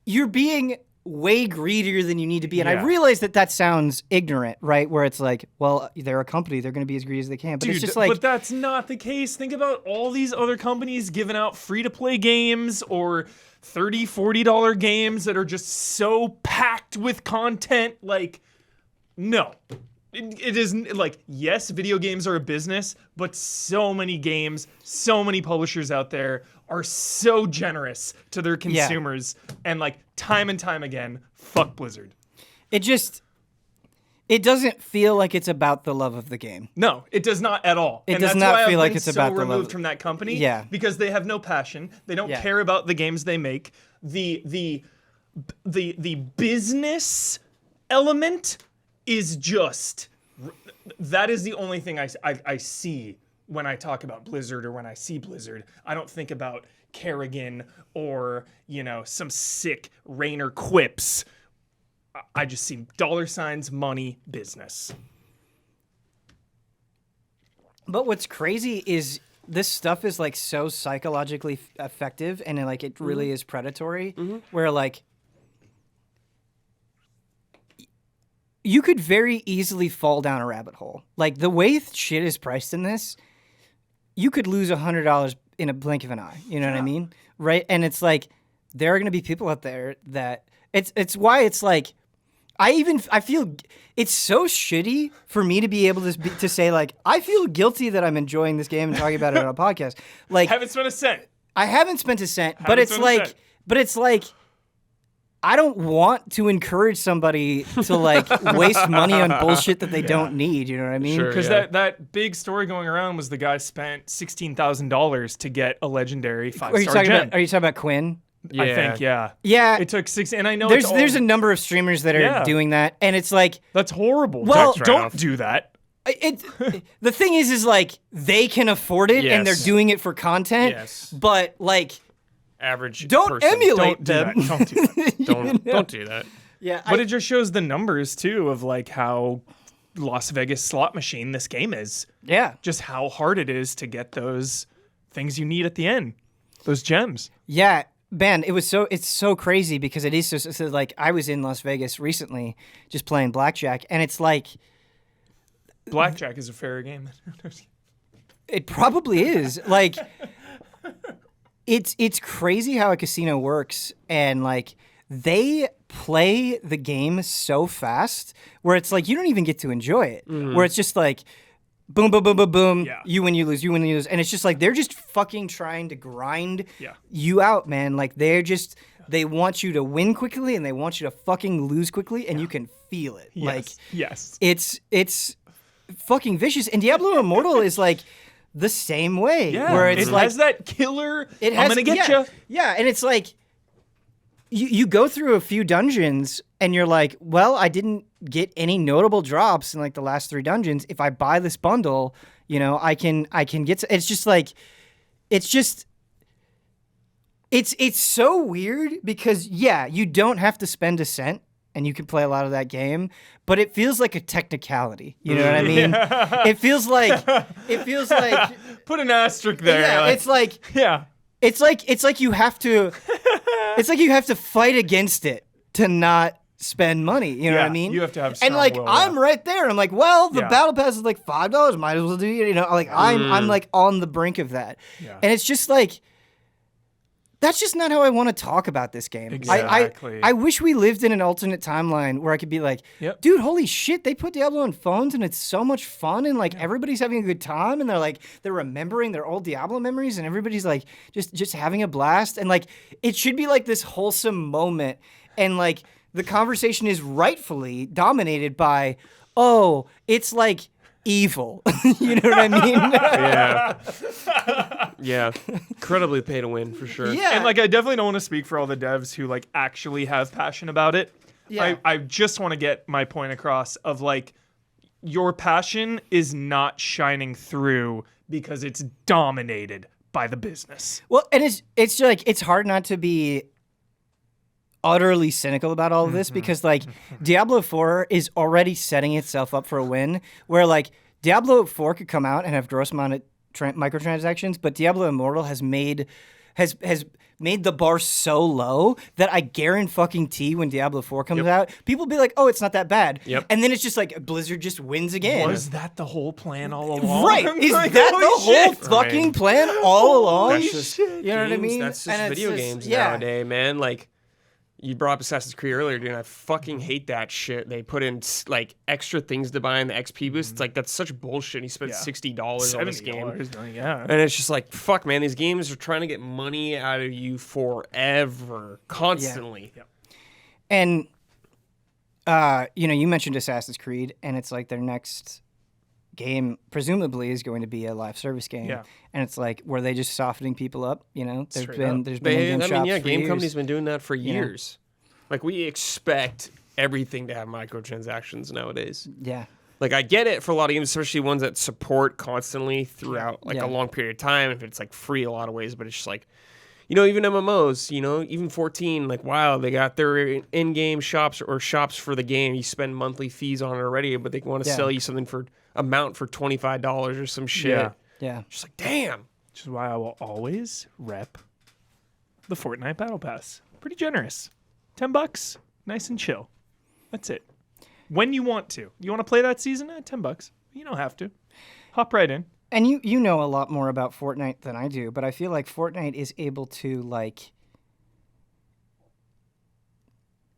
you're being way greedier than you need to be. And I realize that sounds ignorant, right? Where it's like, well, they're a company. They're going to be as greedy as they can. But Dude, it's just like... But that's not the case. Think about all these other companies giving out free-to-play games or $30, $40 games that are just so packed with content. Like, no. It isn't, like, yes, video games are a business, but so many games, so many publishers out there are so generous to their consumers. And, like, time and time again, fuck Blizzard. It doesn't feel like it's about the love of the game. No, it does not at all. It and does that's not why feel I've like been it's so about the love removed of- from that company. Yeah. Because they have no passion. They don't care about the games they make. The business element is just... That is the only thing I see when I talk about Blizzard or when I see Blizzard. I don't think about Kerrigan or, some sick Rainer quips. I just see $, money, business. But what's crazy is this stuff is like so psychologically effective and it really is predatory where like you could very easily fall down a rabbit hole. Like the way shit is priced in this, you could lose $100 in a blink of an eye. You know what I mean? Right? And it's like there are going to be people out there that it's why it's like I feel it's so shitty for me to be able to say like I feel guilty that I'm enjoying this game and talking about it on a podcast. Like Haven't spent a cent. I haven't spent a cent, but it's like I don't want to encourage somebody to like waste money on bullshit that they don't need. You know what I mean? Sure. Because Yeah. that big story going around was the guy spent $16,000 to get a legendary 5-star gem. Are you talking about Quinn? I think, yeah. Yeah. It took 6, and I know There's a number of streamers that are doing that, and it's like that's horrible. Well- Don't do that. the thing is like they can afford it and they're Yes. doing it for content. Yes. But like Average don't person. emulate Don't do them. that. Don't do that. Don't do that. Yeah. But it just shows the numbers too of like how Las Vegas slot machine this game is. yeah. Just how hard it is to get those things you need at the end. Those gems. Yeah, man, it's so crazy because it is so like I was in Las Vegas recently just playing blackjack and it's like Blackjack is a fair game. it probably is. Like it's crazy how a casino works and like they play the game so fast where it's like you don't even get to enjoy it. Where it's just like boom, boom, boom, boom, boom. Yeah. You win, you lose, you win, you lose. And it's just like they're just fucking trying to grind Yeah. you out, man. Like they want you to win quickly and they want you to fucking lose quickly and you can feel it. Like yes. it's fucking vicious. And Diablo Immortal is like the same way. Yeah. Where it's it like has that killer. it I'm gonna get you. Yeah, and it's like you go through a few dungeons and you're like, well, I didn't get any notable drops in like the last 3 dungeons. If I buy this bundle, I can get. It's just like, it's just It's so weird because you don't have to spend a cent and you can play a lot of that game, but it feels like a technicality. You know what I mean? It feels like Put an asterisk there. Yeah, it's like you have to fight against it to not spend money. You know what I mean? You have to have and strong like will, I'm right there. I'm like, well, the Yeah. battle pass is like $5. Might as well do it. You know, like I'm like on the brink of that. Yeah. And it's just like that's just not how I want to talk about this game. Exactly. I wish we lived in an alternate timeline where I could be like, Yep. dude, holy shit, they put Diablo on phones and it's so much fun and like everybody's having a good time and they're remembering their old Diablo memories and everybody's like just having a blast and like it should be like this wholesome moment and like the conversation is rightfully dominated by, oh, it's like evil. You know what I mean? Yeah. Incredibly pay to win for sure. Yeah. And like I definitely don't want to speak for all the devs who like actually have passion about it. Yeah. I just want to get my point across of like your passion is not shining through because it's dominated by the business. Well, and it's like it's hard not to be utterly cynical about all of this because like Diablo 4 is already setting itself up for a win where like Diablo 4 could come out and have gross amount of microtransactions, but Diablo Immortal has made the bar so low that I guarantee when Diablo 4 comes out, people be like, oh, it's not that bad. Yep. And then it's just like Blizzard just wins again. Was that the whole plan all along? Right. Is Like, that the holy whole shit. fucking plan all along? That's just You know what I mean? That's just And it's video games yeah. nowadays, man. Like, you brought up Assassin's Creed earlier, dude, and I fucking hate that shit. They put in, like, extra things to buy in the XP boost. It's like, that's such bullshit. You spent $60 on this game. Yeah. And it's just like, fuck, man, these games are trying to get money out of you forever, constantly. Yeah. And, you mentioned Assassin's Creed, and it's like their next game presumably is going to be a live service game. Yeah. And it's like, were they just softening people up? You know, there's Straight been up. in-game shops for game years. companies been doing that for years. Like, we expect everything to have microtransactions nowadays. Yeah. Like, I get it for a lot of games, especially ones that support constantly throughout, like, Yeah. a long period of time, if it's, like, free a lot of ways, but it's just like, even MMOs, even 14, like, wow, they got their in-game shops or shops for the game. You spend monthly fees on it already, but they want to sell you something for $25 or some shit. Yeah. Yeah. Just like, damn. Which is why I will always rep the Fortnite Battle Pass. Pretty generous. $10, nice and chill. That's it. When you want to. You want to play that season? $10. You don't have to. Hop right in. And you know a lot more about Fortnite than I do, but I feel like Fortnite is able to, like,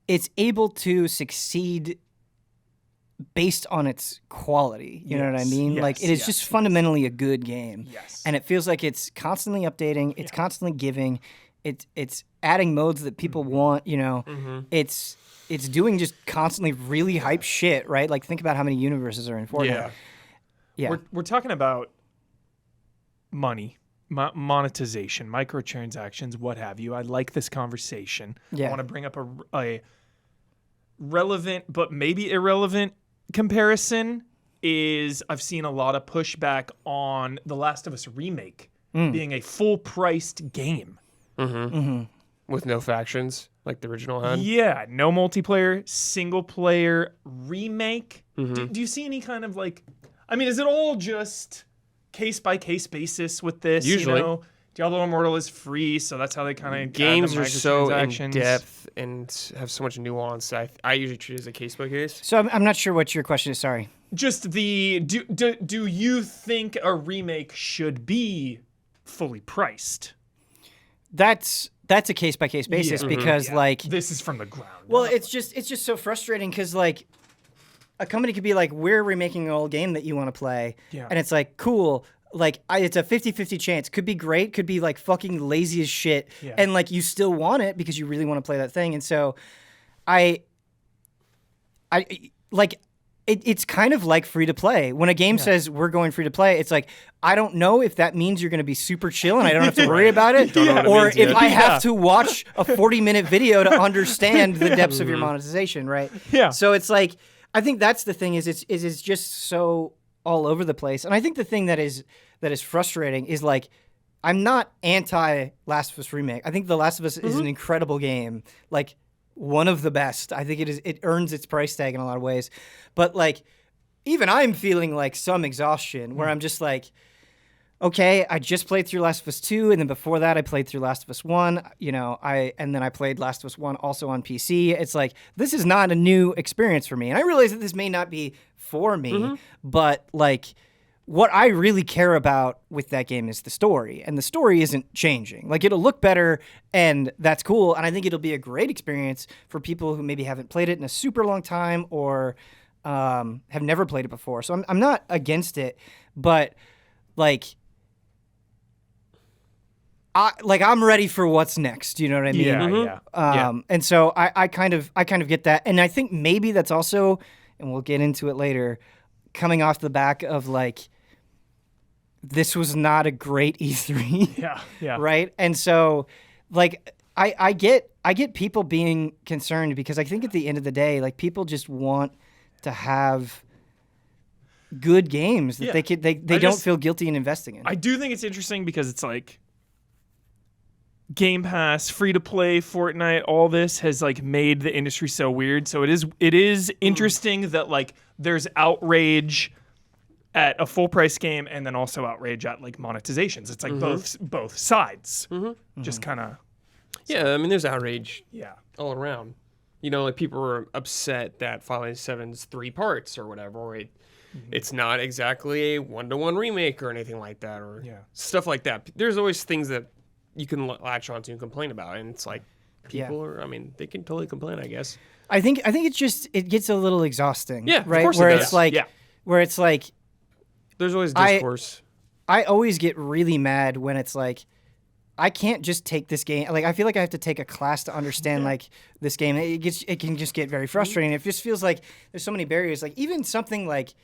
it's able to succeed based on its quality. You know what I mean? Like, it is just fundamentally a good game. Yes. And it feels like it's constantly updating. It's constantly giving. It's adding modes that people want. It's doing just constantly really hype shit. Right? Like, think about how many universes are in Fortnite. Yeah. We're talking about money, monetization, microtransactions, what have you. I like this conversation. Yeah. I want to bring up a relevant but maybe irrelevant comparison. Is I've seen a lot of pushback on The Last of Us remake being a full-priced game. With no factions, like the original had. Yeah, no multiplayer, single-player remake. Do you see any kind of like... I mean, is it all just case-by-case basis with this? Usually. Diablo Immortal is free, so that's how they kind of Games are so in depth and have so much nuance. I usually treat it as a case by case. So I'm not sure what your question is. Sorry. Just do you think a remake should be fully priced? That's a case by case basis because like This is from the ground. well up. it's just so frustrating because like a company could be like, we're remaking an old game that you want to play, and it's like, cool, like it's a 50-50 chance. Could be great, could be like fucking lazy as shit, and like you still want it because you really want to play that thing. And so I like it's kind of like free to play. When a game says we're going free to play, it's like, I don't know if that means you're going to be super chill and I don't have to worry about it, or if I have to watch a 40-minute video to understand the depths of your monetization, right? Yeah. So it's like, I think that's the thing is it's just so all over the place. And I think the thing that is frustrating is like, I'm not anti Last of Us Remake. I think The Last of Us is an incredible game. Like, one of the best. I think it earns its price tag in a lot of ways. But like, even I'm feeling like some exhaustion where I'm just like, okay, I just played through Last of Us 2, and then before that I played through Last of Us 1, and then I played Last of Us 1 also on PC. It's like, this is not a new experience for me. And I realize that this may not be for me, but like, what I really care about with that game is the story, and the story isn't changing. Like, it'll look better, and that's cool, and I think it'll be a great experience for people who maybe haven't played it in a super long time or have never played it before. So I'm not against it, but like, I'm ready for what's next. You know what I mean? Yeah. And so I kind of get that, and I think maybe that's also, and we'll get into it later, coming off the back of like, this was not a great E3. Yeah. Right? And so like I get people being concerned because I think at the end of the day, like, people just want to have good games that they don't feel guilty in investing in. I do think it's interesting because it's like Game Pass, free to play, Fortnite, all this has like made the industry so weird. So it is interesting that like there's outrage at a full price game and then also outrage at like monetizations. It's like both sides. Just kind of. Yeah, I mean, there's outrage Yeah. all around. You know, like, people were upset that Final Fantasy VII's 3 parts or whatever, or it's not exactly a 1-to-1 remake or anything like that, or stuff like that. There's always things that you can latch onto and complain about, and it's like, people are, I mean, they can totally complain, I guess. I think it gets a little exhausting. Yeah, right. Of course where it does. it's like, where it's like, there's always discourse. I always get really mad when it's like, I can't just take this game. Like, I feel like I have to take a class to understand like this game. It can just get very frustrating. It just feels like there's so many barriers. Like, even something like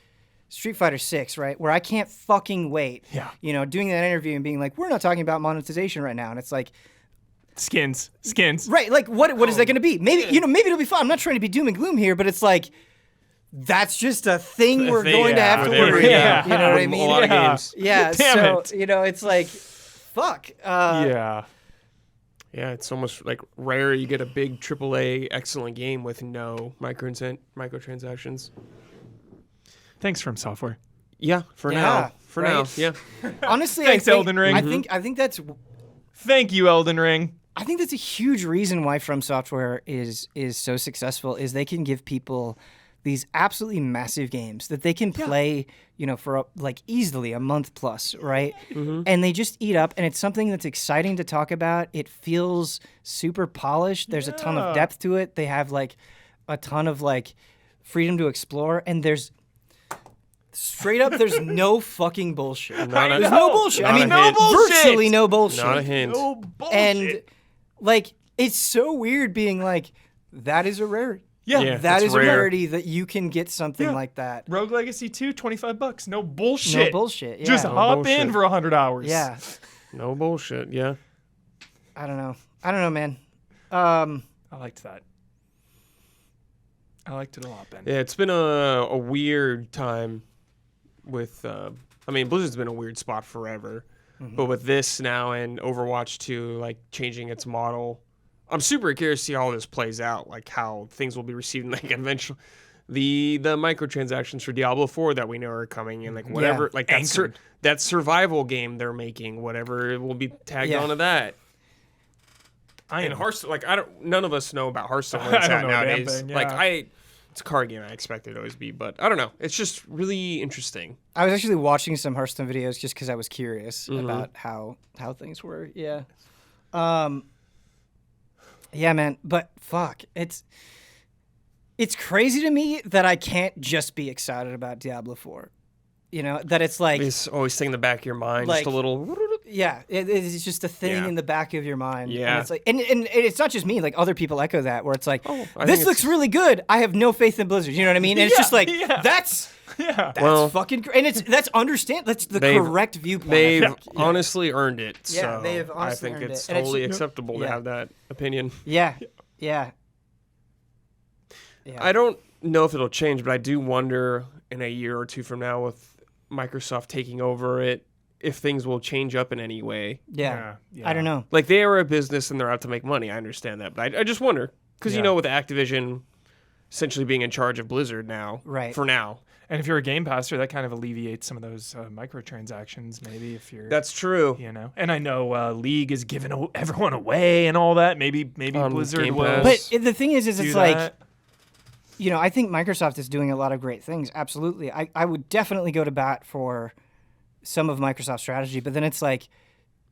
Street Fighter 6, right, where I can't fucking wait. Yeah. You know, doing that interview and being like, we're not talking about monetization right now, and it's like, Skins. right? Like, what is that going to be? Maybe maybe it'll be fun. I'm not trying to be doom and gloom here, but it's like, that's just a thing we're going to have to worry about. You know what I mean? A lot of games. Yeah. Damn it. You know, it's like, fuck. Yeah, it's almost like rare you get a big AAA excellent game with no microtransactions. Thanks, From Software. Yeah, for Yeah, now. right? Yeah. Honestly, Thanks, Elden Ring. I think that's Thank you, Elden Ring. I think that's a huge reason why From Software is so successful, is they can give people these absolutely massive games that they can play, you know, for like easily a month plus, right? And they just eat up, and it's something that's exciting to talk about. It feels super polished. There's a ton of depth to it. They have like a ton of like freedom to explore, and there's straight up, there's no fucking bullshit. There's no bullshit. I mean, virtually no bullshit. Not a hint. No bullshit. And like, it's so weird being like, that is a rarity. Yeah, That is rare. a rarity that you can get something like that. Rogue Legacy 2, $25. No bullshit. No bullshit. Yeah. Just hop bullshit. in for 100 hours. Yeah. No bullshit. Yeah. I don't know, man. I liked that. I liked it a lot, Ben. Yeah, it's been a weird time with, I mean, Blizzard's been a weird spot forever. But with this now and Overwatch 2, like, changing its model, I'm super curious to see how all this plays out, like how things will be received, like eventually the microtransactions for Diablo 4 that we know are coming, and like whatever, like that survival game they're making, whatever will be tagged onto that. And Hearthstone, like, none of us know about Hearthstone where it's at nowadays. Like, it's a card game, I expect it to always be, but I don't know. It's just really interesting. I was actually watching some Hearthstone videos just because I was curious about how things were. Yeah. Yeah, man. But fuck, it's crazy to me that I can't just be excited about Diablo 4. You know, that it's like, It's always thing in the back of your mind, like, just a little. yeah, it's just a thing Yeah. in the back of your mind. Yeah. And it's like, and it's not just me, like other people echo that, where it's like, I this think looks really good. I have no faith in Blizzard. You know what I mean? And it's just like, that's fucking, and that's the correct viewpoint. They've honestly earned it. Yeah, so they have honestly I think earned it's it. And totally it's- acceptable to have that opinion. Yeah. I don't know if it'll change, but I do wonder in a year or two from now with Microsoft taking over it, if things will change up in any way. Yeah. Yeah. I don't know. Like, they are a business and they're out to make money. I understand that. But I just wonder, because, Yeah. with Activision essentially being in charge of Blizzard now, Right. for now. And if you're a Game Passer, that kind of alleviates some of those microtransactions, maybe, if you're... That's true. And I know League is giving everyone away and all that. Maybe Blizzard Game will... Pass. But the thing is do it's that. like, I think Microsoft is doing a lot of great things. Absolutely. I would definitely go to bat for some of Microsoft's strategy, but then it's like,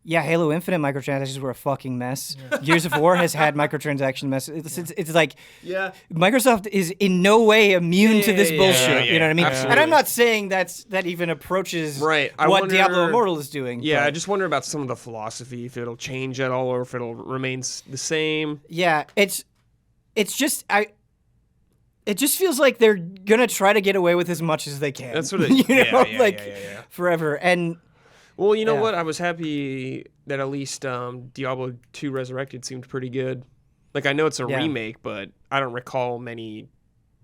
yeah, Halo Infinite microtransactions were a fucking mess. Gears of War has had microtransaction messes. It's like Yeah. Microsoft is in no way immune to this bullshit. yeah, You know what I mean? absolutely. And I'm not saying that even approaches Right. I what wonder- Diablo Immortal is doing. Yeah, but I just wonder about some of the philosophy, if it'll change at all or if it'll remain the same. yeah, it's just it just feels like they're gonna try to get away with as much as they can. That's what it yeah. forever. And Well, you know Yeah. what? I was happy that at least Diablo 2 Resurrected seemed pretty good. Like, I know it's a Yeah. remake, but I don't recall many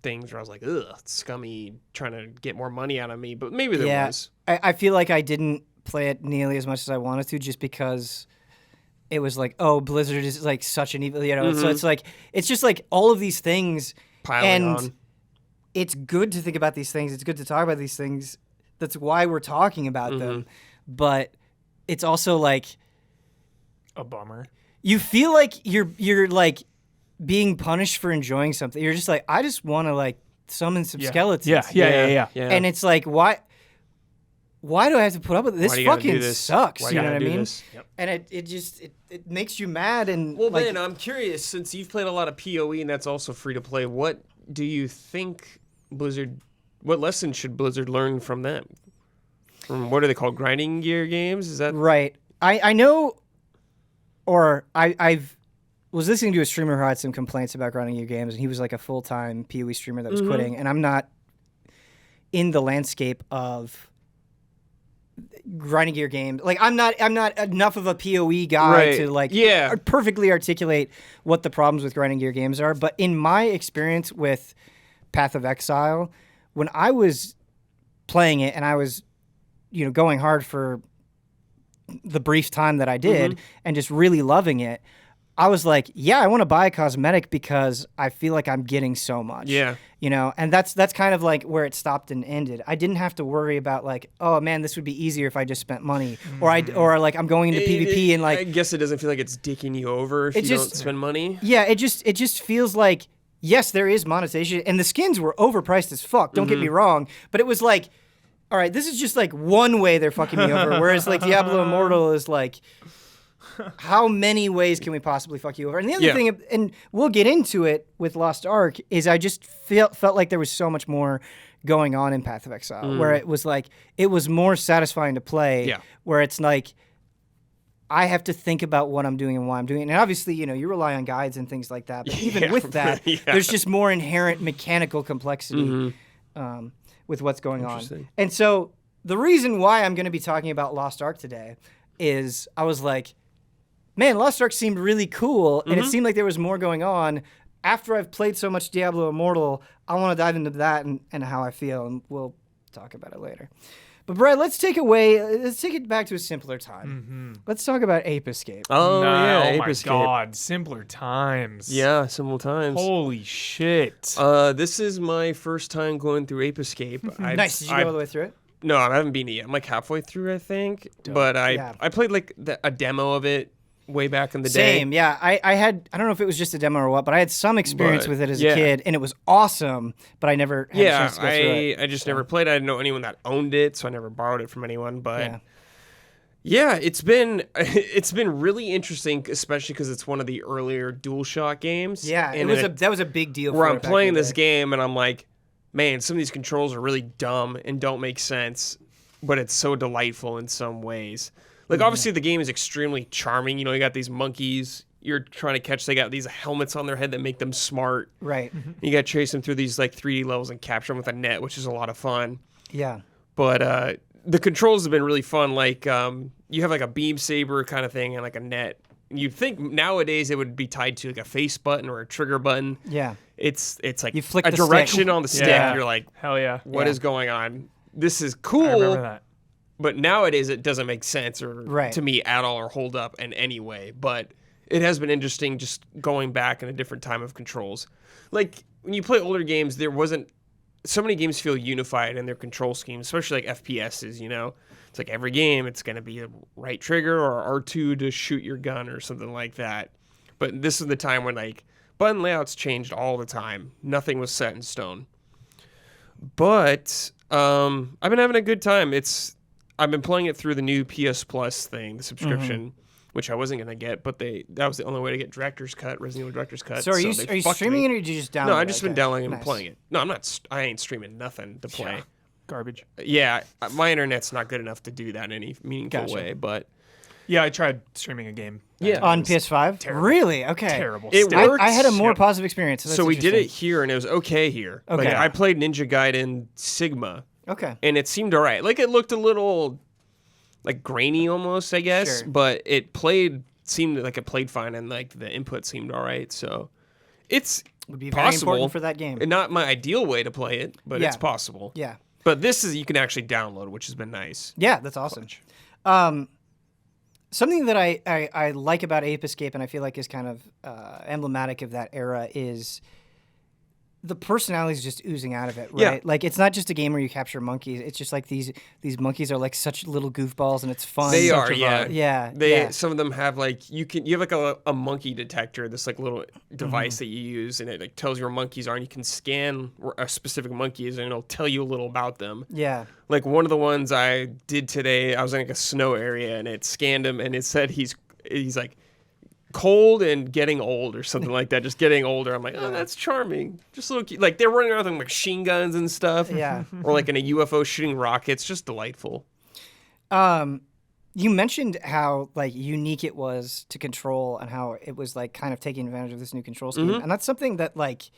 things where I was like, ugh, scummy, trying to get more money out of me. But maybe there yeah, was. I feel like I didn't play it nearly as much as I wanted to, just because it was like, oh, Blizzard is like such an evil, So it's like it's just like all of these things, Piling and on. it's good to think about these things. It's good to talk about these things. That's why we're talking about them. But it's also like A bummer. you feel like you're like being punished for enjoying something. You're just like, I just want to like summon some skeletons. Yeah. And it's like, why do I have to put up with this? Why do you gotta do Fucking this? sucks. Why You you know what I gotta do mean? this? Yep. And it makes you mad. And Well, like, Ben, I'm curious, since you've played a lot of PoE and that's also free to play, what do you think what lessons should Blizzard learn from them? From what are they called? Grinding gear games? Is that right. I know, or I've was listening to a streamer who had some complaints about grinding gear games, and he was like a full-time PoE streamer that was quitting, and I'm not in the landscape of grinding gear games. Like, I'm not enough of a PoE guy Right. to like Yeah. perfectly articulate what the problems with grinding gear games are. But in my experience with Path of Exile, when I was playing it and I was, going hard for the brief time that I did and just really loving it, I was like, yeah, I want to buy a cosmetic because I feel like I'm getting so much. Yeah. And that's kind of like where it stopped and ended. I didn't have to worry about like, oh man, this would be easier if I just spent money, or like I'm going into PvP and like, I guess it doesn't feel like it's dicking you over if you don't spend money. yeah, it just feels like, yes, there is monetization, and the skins were overpriced as fuck. Don't get me wrong, but it was like, all right, this is just like one way they're fucking me over. Whereas like Diablo Immortal is like, how many ways can we possibly fuck you over? And the other thing, and we'll get into it with Lost Ark, is I just felt like there was so much more going on in Path of Exile, where it was like, it was more satisfying to play, where it's like, I have to think about what I'm doing and why I'm doing it. And obviously, you rely on guides and things like that. But even with that, there's just more inherent mechanical complexity with what's going on. And so the reason why I'm going to be talking about Lost Ark today is I was like, man, Lost Ark seemed really cool, and it seemed like there was more going on. After I've played so much Diablo Immortal, I want to dive into that and how I feel, and we'll talk about it later. But Brad, let's take it back to a simpler time. Let's talk about Ape Escape. Oh, yeah. Oh Ape my Escape. God, simpler times. Yeah, several times. Holy shit. This is my first time going through Ape Escape. Nice. Did you go all the way through it? No, I haven't beaten it yet. I'm like halfway through, I think. But I played like a demo of it way back in the day. Same, yeah. I don't know if it was just a demo or what, but I had some experience with it as a kid, and it was awesome, but I never had a chance to go through it. I just never played. I didn't know anyone that owned it, so I never borrowed it from anyone. But yeah, it's been really interesting, especially because it's one of the earlier DualShock games. Yeah, and that was a big deal. Where for I'm it back playing in the this day. game and I'm like, man, some of these controls are really dumb and don't make sense, but it's so delightful in some ways. Like, obviously, the game is extremely charming. You got these monkeys you're trying to catch. They got these helmets on their head that make them smart. Right. You got to chase them through these, like, 3D levels and capture them with a net, which is a lot of fun. Yeah. But the controls have been really fun. Like, you have, like, a beam saber kind of thing and, like, a net. You'd think nowadays it would be tied to, like, a face button or a trigger button. Yeah. It's like You flick a the direction stick. on the stick. Yeah. You're like, Hell yeah. what is going on? This is cool. I remember that. But nowadays it doesn't make sense or Right. to me at all or hold up in any way. But it has been interesting just going back in a different time of controls. Like when you play older games, there wasn't so many games feel unified in their control scheme, especially like FPSs, you know? It's like every game it's going to be a right trigger or R2 to shoot your gun or something like that. But this is the time when like button layouts changed all the time. Nothing was set in stone. But I've been having a good time. I've been playing it through the new PS Plus thing, the subscription, which I wasn't gonna get, but that was the only way to get Director's Cut, Resident Evil Director's Cut. So are you streaming it or did you just download it? No, I've just been downloading Nice. and playing it. No, I'm not. I ain't streaming nothing to play. Garbage. Yeah, my internet's not good enough to do that in any meaningful Gotcha. way. But Yeah, I tried streaming a game. Yeah. On PS5? terrible. Really? Okay. Terrible. It stuff. works. I had a more Yep. positive experience. So, so that's we did it interesting. here, and it was okay here. Okay. Like I played Ninja Gaiden Sigma, Okay. and it seemed alright. Like it looked a little like grainy almost, I guess, Sure. but seemed like it played fine, and like the input seemed alright. So it's Would be very possible important for that game. And not my ideal way to play it, but Yeah. it's possible. Yeah. But this is you can actually download, which has been nice. Yeah, that's awesome. Something that I like about Ape Escape, and I feel like is kind of emblematic of that era, is the personality is just oozing out of it, right? Yeah. Like it's not just a game where you capture monkeys. It's just like these monkeys are like such little goofballs, and it's fun. They Such are, a yeah. vibe. Yeah. They some of them have like you have like a monkey detector, this like little device Mm-hmm. that you use, and it like tells you where monkeys are, and you can scan where a specific monkey is, and it'll tell you a little about them. Yeah. Like one of the ones I did today, I was in like a snow area, and it scanned him, and it said he's like cold and getting old or something like that, just getting older. I'm like, oh, that's charming. Just a little cute. Like they're running around with machine guns and stuff. Yeah. Or like in a UFO shooting rockets, just delightful. You mentioned how like unique it was to control and how it was like kind of taking advantage of this new control scheme. Mm-hmm. And that's something that like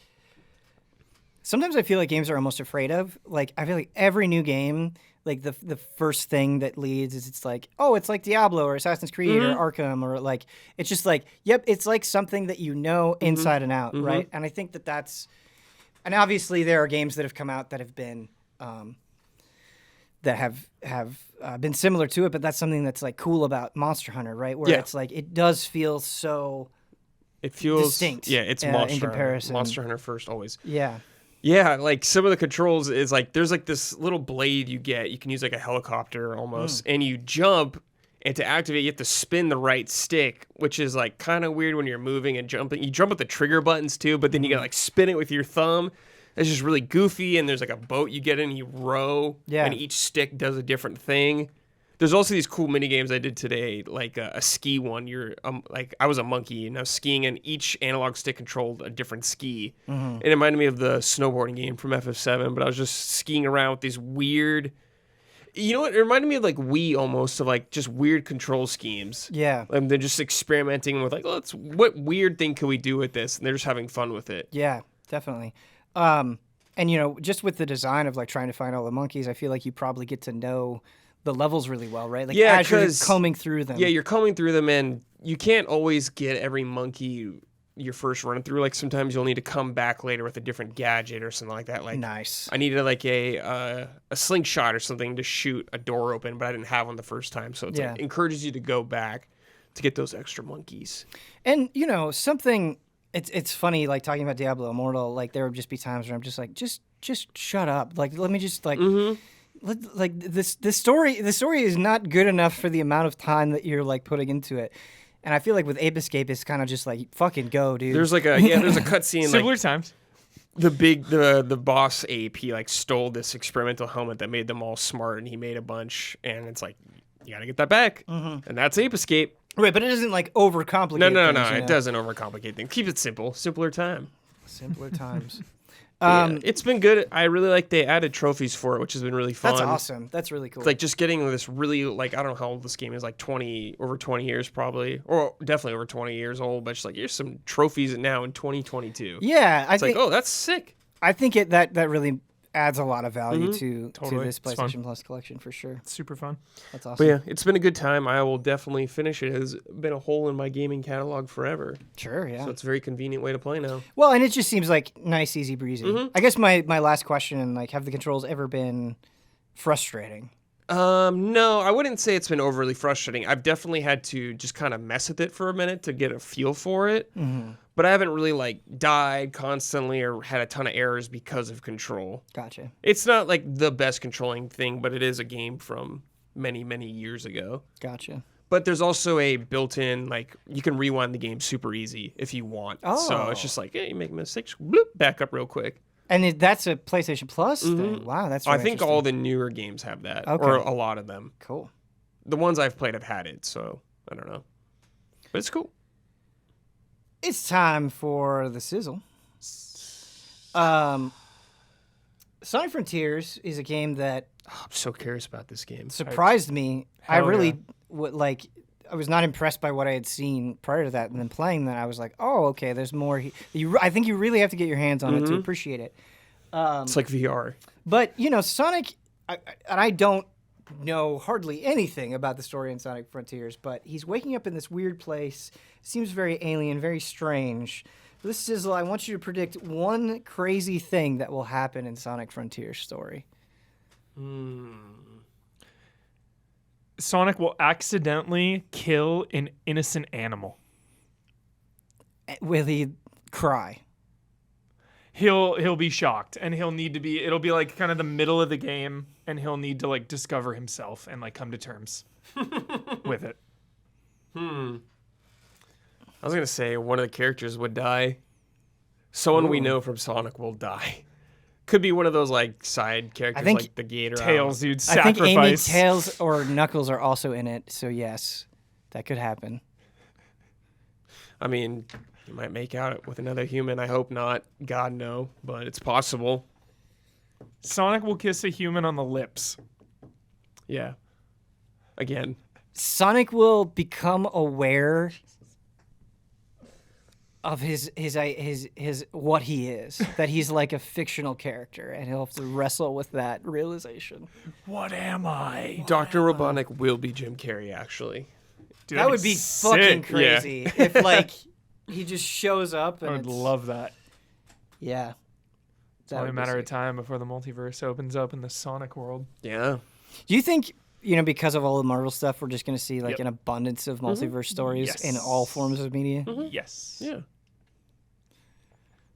sometimes I feel like games are almost afraid of. Like I feel like every new game, like the first thing that leads is it's like, oh, it's like Diablo or Assassin's Creed or Arkham or like it's just like, yep, it's like something that you know inside and out, right? And I think that that's, and obviously there are games that have come out that have been that have been similar to it, but that's something that's like cool about Monster Hunter, right? Where Yeah. it's like it does feel so It feels distinct, Yeah, it's in Monster Hunter. comparison. Monster Hunter first always. yeah. Yeah, like some of the controls is like there's like this little blade you get. You can use like a helicopter almost, and you jump. And to activate, you have to spin the right stick, which is like kind of weird when you're moving and jumping. You jump with the trigger buttons too, but then you gotta like spin it with your thumb. It's just really goofy. And there's like a boat you get in, you row, Yeah. and each stick does a different thing. There's also these cool mini games I did today, like a ski one. You're like I was a monkey and I was skiing, and each analog stick controlled a different ski. It reminded me of the snowboarding game from FF7, but I was just skiing around with these weird. You know what? It reminded me of like Wii almost, of like just weird control schemes. Yeah. And they're just experimenting with like, what weird thing can we do with this? And they're just having fun with it. Yeah, definitely. And you know, just with the design of like trying to find all the monkeys, I feel like you probably get to know the levels really well, right? Like Yeah, as you're 'cause- combing through them. Yeah, you're combing through them, and you can't always get every monkey your first run through. Like sometimes you'll need to come back later with a different gadget or something like that. Like Nice. I needed like a slingshot or something to shoot a door open, but I didn't have one the first time. So it's Yeah. like encourages you to go back to get those extra monkeys. And you know, something it's funny like talking about Diablo Immortal, like there would just be times where I'm just like just shut up. Like let me just like like this story is not good enough for the amount of time that you're like putting into it. And I feel like with Ape Escape it's kind of just like fucking go, dude. There's like there's a cutscene Similar like times. the boss ape, he like stole this experimental helmet that made them all smart, and he made a bunch, and it's like you gotta get that back, and that's Ape Escape. Right, but it doesn't like overcomplicate No, things, you it know? doesn't overcomplicate things. Keep it simple, simpler time. Simpler times. Yeah, it's been good. I really like they added trophies for it, which has been really fun. That's awesome. That's really cool. Like just getting this really like I don't know how old this game is, like over 20 years probably, or definitely over 20 years old. But just like here's some trophies now in 2022. yeah, I It's think like oh that's sick. I think that really adds a lot of value to Totally. this It's fun. PlayStation Plus collection for sure. Super fun. That's But awesome. yeah, it's been a good time. I will definitely finish it. It has been a hole in my gaming catalog forever. Sure, yeah. So it's a very convenient way to play now. Well, and it just seems like nice, easy breezy. I guess my last question, like, have the controls ever been frustrating? No, I wouldn't say it's been overly frustrating. I've definitely had to just kind of mess with it for a minute to get a feel for it. Mm-hmm. But I haven't really like died constantly or had a ton of errors because of control. Gotcha. It's not like the best controlling thing, but it is a game from many, many years ago. Gotcha. But there's also a built-in, like, you can rewind the game super easy if you want. So it's just like, hey, you make mistakes, bloop, back up real quick. And that's a PlayStation Plus thing. Wow, that's really I think all the newer games have that, or a lot of them. Cool. The ones I've played have had it, so I don't know. But it's cool. It's time for the sizzle. Sonic Frontiers is a game that I'm so curious about this game. surprised me. I Hell really I was not impressed by what I had seen prior to that, and then playing that, I was like, "Oh, okay. There's more." I think you really have to get your hands on it to appreciate it. It's like VR. But Sonic, and I don't know hardly anything about the story in Sonic Frontiers, but he's waking up in this weird place. Seems very alien, very strange. For this sizzle, I want you to predict one crazy thing that will happen in Sonic Frontiers story. Sonic will accidentally kill an innocent animal. Will he cry? He'll be shocked, and he'll need to be. It'll be like kind of the middle of the game, and he'll need to like discover himself and like come to terms with it. I was going to say one of the characters would die. Someone we know from Sonic will die. Could be one of those like side characters like the Gator. Tails, you'd I think sacrifice. Amy, Tails, or Knuckles are also in it, so yes, that could happen. I mean, you might make out with another human. I hope not. God, no. But it's possible. Sonic will kiss a human on the lips. Yeah. Again. Sonic will become aware of his what he is, that he's like a fictional character, and he'll have to wrestle with that realization. What am I? Dr. Robotnik will be Jim Carrey, actually. Dude, That would be fucking sick. crazy if like he just shows up and I would love that. Yeah. It's only a matter of time before the multiverse opens up in the Sonic world. Yeah. Do you think, because of all the Marvel stuff, we're just going to see like an abundance of multiverse stories in all forms of media? Yes. Yeah.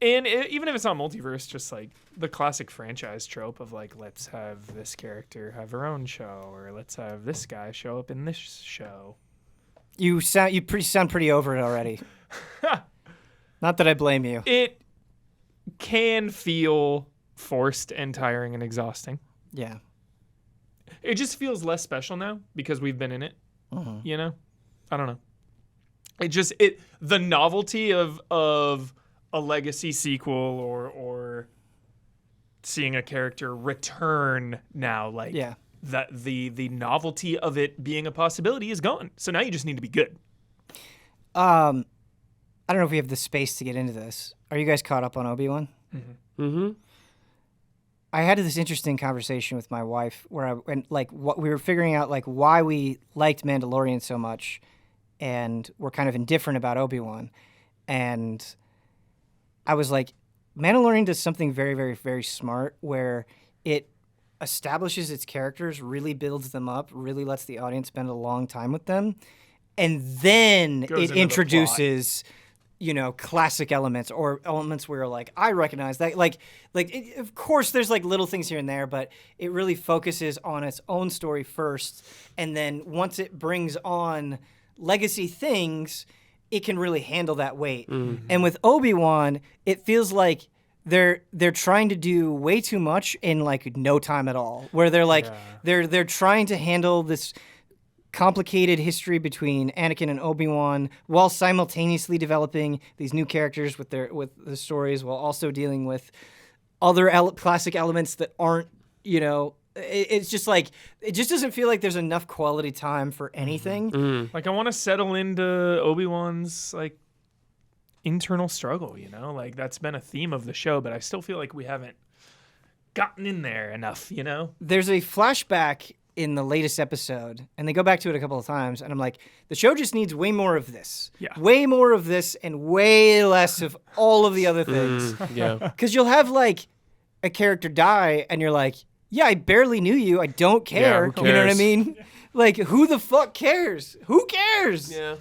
And even if it's not multiverse, just like the classic franchise trope of like, let's have this character have her own show, or let's have this guy show up in this show. You sound pretty over it already. Not that I blame you. It can feel forced and tiring and exhausting. Yeah. It just feels less special now because we've been in it. I don't know. The novelty of a legacy sequel or seeing a character return now, like that the novelty of it being a possibility is gone. So now you just need to be good. I don't know if we have the space to get into this. Are you guys caught up on Obi-Wan? I had this interesting conversation with my wife where what we were figuring out like why we liked Mandalorian so much, and we're kind of indifferent about Obi-Wan, and I was like, Mandalorian does something very, very, very smart where it establishes its characters, really builds them up, really lets the audience spend a long time with them, and then it introduces, classic elements or elements where like I recognize that, of course there's like little things here and there, but it really focuses on its own story first, and then once it brings on legacy things, it can really handle that weight. And with Obi-Wan, it feels like they're trying to do way too much in like no time at all. Where they're like they're trying to handle this complicated history between Anakin and Obi-Wan while simultaneously developing these new characters with the stories, while also dealing with other classic elements that aren't, it's just like it just doesn't feel like there's enough quality time for anything. Like I want to settle into Obi-Wan's like internal struggle, like that's been a theme of the show, but I still feel like we haven't gotten in there enough, There's a flashback in the latest episode, and they go back to it a couple of times, and I'm like, the show just needs way more of this. Yeah. Way more of this and way less of all of the other things. Yeah. Because you'll have like a character die, and you're like, yeah, I barely knew you. I don't care. who You know what I cares? mean? Like, who the fuck cares? Who cares? Yeah.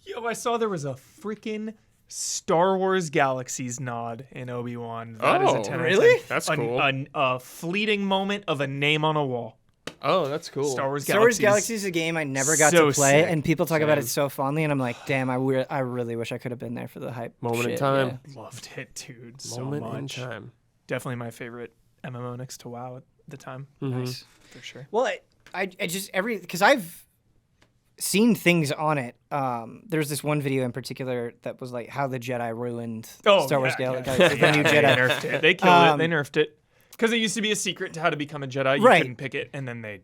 Yo, I saw there was a freaking Star Wars Galaxies nod in Obi-Wan. That is a 10 out of 10. really? That's cool. A fleeting moment of a name on a wall. Oh, that's cool. Star Wars Star Wars Galaxies. Galaxies is a game I never got So to play, sick. and people talk about it Same. so fondly, and I'm like, damn, I really wish I could have been there for the hype. Moment in shit, time. yeah. Loved it, dude. So Moment in much. time. Definitely my favorite MMO next to WoW at the time. Nice. For sure. Well, I just because I've seen things on it. There's this one video in particular that was like how the Jedi ruined Star Wars Galaxies, the new They Jedi. nerfed it. They killed it. They nerfed it. Because it used to be a secret to how to become a Jedi. You Right. couldn't pick it, and then they...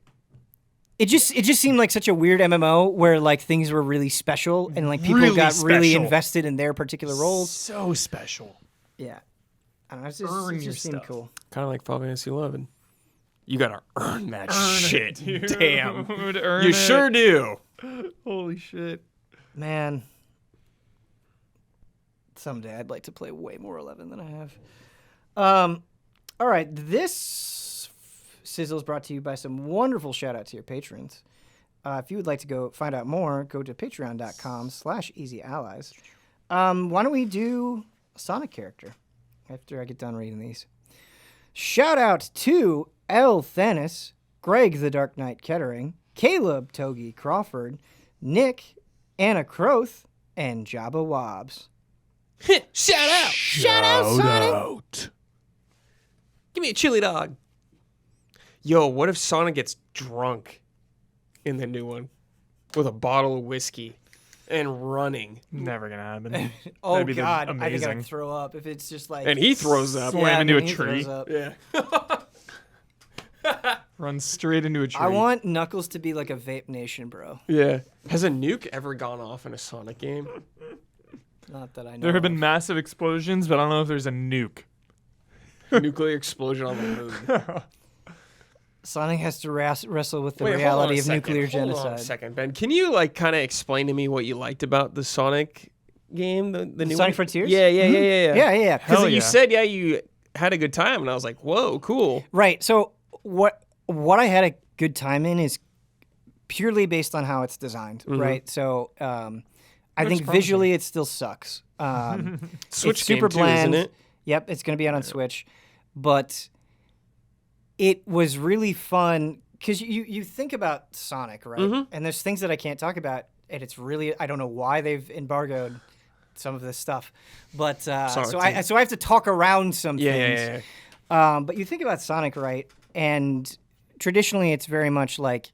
It just seemed like such a weird MMO where like things were really special and like people Really got really special. invested in their particular roles. So special. Yeah, I don't know. Earn It your just seemed stuff. cool. Kind of like Final Fantasy 11. You gotta earn that shit. Dude, Damn. earn You it. sure do. Holy shit. Man, someday I'd like to play way more 11 than I have. All right, this Sizzle is brought to you by some wonderful shout out to your patrons. If you would like to go find out more, go to patreon.com/easyallies. Why don't we do a Sonic character after I get done reading these? Shout out to Elthanas, Greg TheDarkKnight Kettering, Caleb Togi Crawford, Nick Anacrothe, and Jabbawabs. Shout out. Shout out, Sonic! Give me a chili dog. Yo, what if Sonic gets drunk in the new one with a bottle of whiskey and running? Never gonna happen. Oh That'd be God, I think amazing. I'd throw up if it's just like And he throws up. Slam into then a he tree. throws up. Yeah. Run straight into a tree. I want Knuckles to be like a Vape Nation, bro. Yeah. Has a nuke ever gone off in a Sonic game? Not that I know. There have been of. massive explosions, but I don't know if there's a nuke. Nuclear explosion on the moon. Sonic has to wrestle with the Wait, hold on reality a of second. nuclear Hold on a genocide. second, Ben. Can you like kind of explain to me what you liked about the Sonic game, the new Sonic one? Frontiers? Yeah. Yeah. Because Hell you yeah. said you had a good time, and I was like, whoa, cool. Right. So what I had a good time in is purely based on how it's designed. Right. So I think promising. visually it still sucks. Switch it's super game too, bland. isn't it? Yep, it's going to be out on Switch, but it was really fun because you think about Sonic, right? And there's things that I can't talk about, and it's really I don't know why they've embargoed some of this stuff, but so I have to talk around some things. Yeah. But you think about Sonic, right? And traditionally, it's very much like,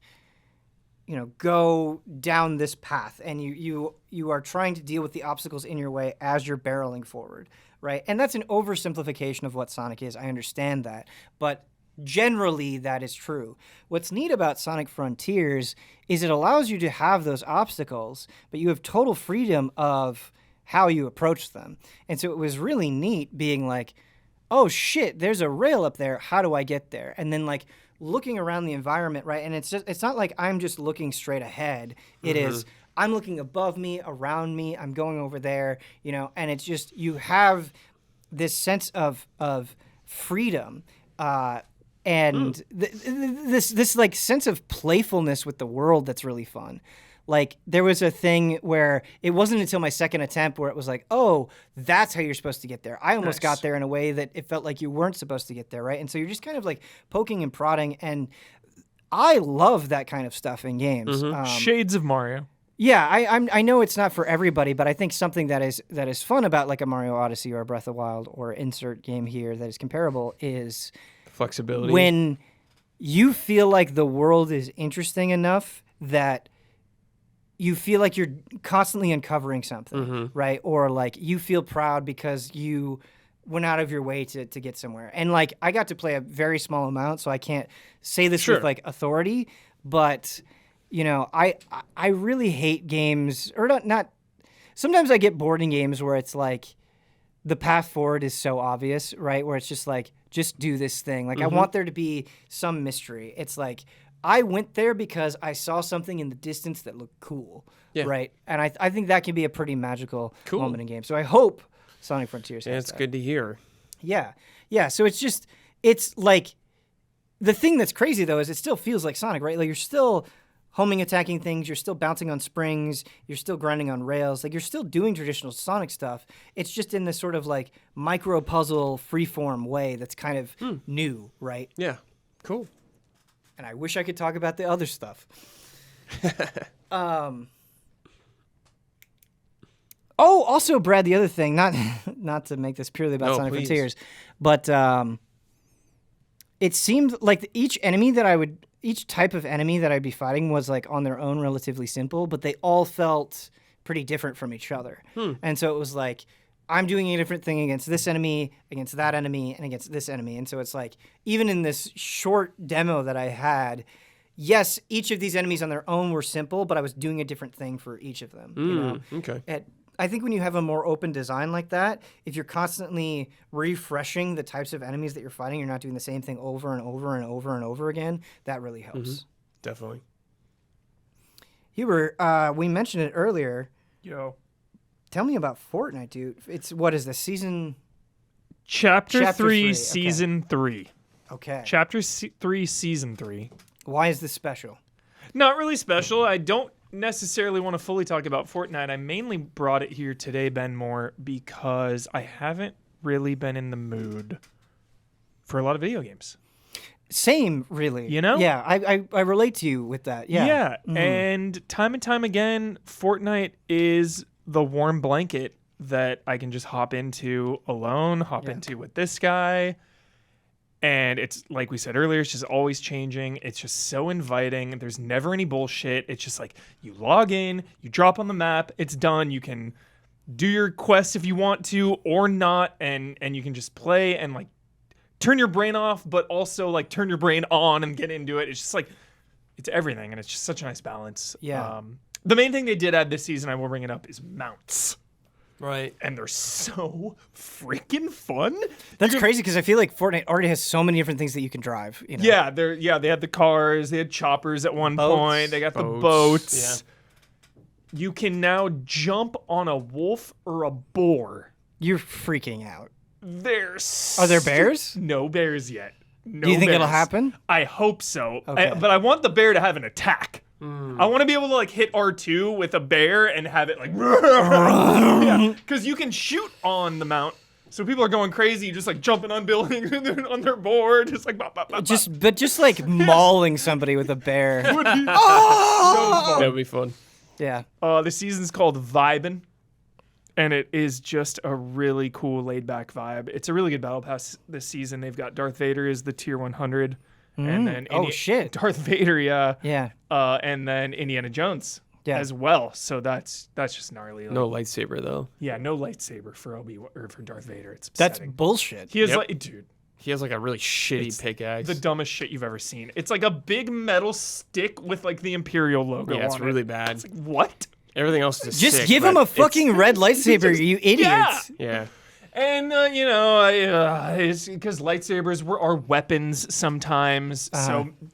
go down this path, and you are trying to deal with the obstacles in your way as you're barreling forward, right? And that's an oversimplification of what Sonic is. I understand that, but generally that is true. What's neat about Sonic Frontiers is it allows you to have those obstacles, but you have total freedom of how you approach them. And so it was really neat being like, oh shit, there's a rail up there. How do I get there? And then like looking around the environment, right? And it's not like I'm just looking straight ahead. It is I'm looking above me, around me, I'm going over there, and it's just you have this sense of freedom and this like sense of playfulness with the world that's really fun. Like there was a thing where it wasn't until my second attempt where it was like, oh, that's how you're supposed to get there. I almost got there in a way that it felt like you weren't supposed to get there, right? And so you're just kind of like poking and prodding, and I love that kind of stuff in games. Shades of Mario. Yeah, I know it's not for everybody, but I think something that is fun about like a Mario Odyssey or a Breath of the Wild or insert game here that is comparable is Flexibility. when you feel like the world is interesting enough that you feel like you're constantly uncovering something, right? Or like you feel proud because you went out of your way to get somewhere. And like I got to play a very small amount, so I can't say this with like authority, but I really hate games, or not. Sometimes I get bored in games where it's like the path forward is so obvious, right? Where it's just like, just do this thing. Like I want there to be some mystery. It's like I went there because I saw something in the distance that looked cool, right? And I think that can be a pretty magical moment in games. So I hope Sonic Frontiers has Yeah, it's that. good to hear. Yeah. So it's just it's like the thing that's crazy though is it still feels like Sonic, right? Like you're still homing attacking things, you're still bouncing on springs, you're still grinding on rails, like you're still doing traditional Sonic stuff. It's just in this sort of like micro puzzle freeform way that's kind of new, right? Yeah. Cool. And I wish I could talk about the other stuff. Oh, also, Brad, the other thing, not to make this purely about Sonic Frontiers, but it seemed like each type of enemy that I'd be fighting was like on their own relatively simple, but they all felt pretty different from each other. And so it was like, I'm doing a different thing against this enemy, against that enemy, and against this enemy. And so it's like, even in this short demo that I had, yes, each of these enemies on their own were simple, but I was doing a different thing for each of them. You know? Okay. I think when you have a more open design like that, if you're constantly refreshing the types of enemies that you're fighting, you're not doing the same thing over and over and over and over again, that really helps. Definitely. Huber, we mentioned it earlier. Yo. Tell me about Fortnite, dude. It's, what is this, season? Chapter 3, okay. Season 3. Okay. Chapter 3, Season 3. Why is this special? Not really special. I don't necessarily want to fully talk about Fortnite. I mainly brought it here today, Ben, more because I haven't really been in the mood for a lot of video games. Same, really. You know? Yeah, I relate to you with that. Yeah. Yeah, and time again, Fortnite is the warm blanket that I can just hop into alone, hop into with this guy. And it's like we said earlier, it's just always changing. It's just so inviting. There's never any bullshit. It's just like you log in, you drop on the map, it's done. You can do your quests if you want to or not, and you can just play and like turn your brain off, but also like turn your brain on and get into it. It's just like it's everything, and it's just such a nice balance. Yeah. The main thing they did add this season, I will bring it up, is mounts. Right. And they're so freaking fun. That's crazy because I feel like Fortnite already has so many different things that you can drive. You know? Yeah, they had the cars, they had choppers at one point, they got the boats. Yeah. You can now jump on a wolf or a boar. You're freaking out. Are there bears? No bears yet. No Do you think bears. it'll happen? I hope so. Okay. But I want the bear to have an attack. I want to be able to like hit R2 with a bear and have it like because you can shoot on the mount, so people are going crazy, just like jumping on buildings on their board, just like bop, bop, bop, just like mauling somebody with a bear. That would be so fun. That would be fun. Yeah. The season's called Vibin', and it is just a really cool laid back vibe. It's a really good battle pass this season. They've got Darth Vader is the tier 100. And then shit, Darth Vader, yeah. And then Indiana Jones as well. So that's just gnarly. Like, No lightsaber though. Yeah, no lightsaber for for Darth Vader. It's that's upsetting. bullshit. He is like, dude. He has like a really shitty pickaxe. The dumbest shit you've ever seen. It's like a big metal stick with like the Imperial logo. Yeah, it's on really it. bad. It's like, what? Everything else is Just sick, give him but a fucking red lightsaber, you idiots. Yeah. And it's because lightsabers are weapons sometimes.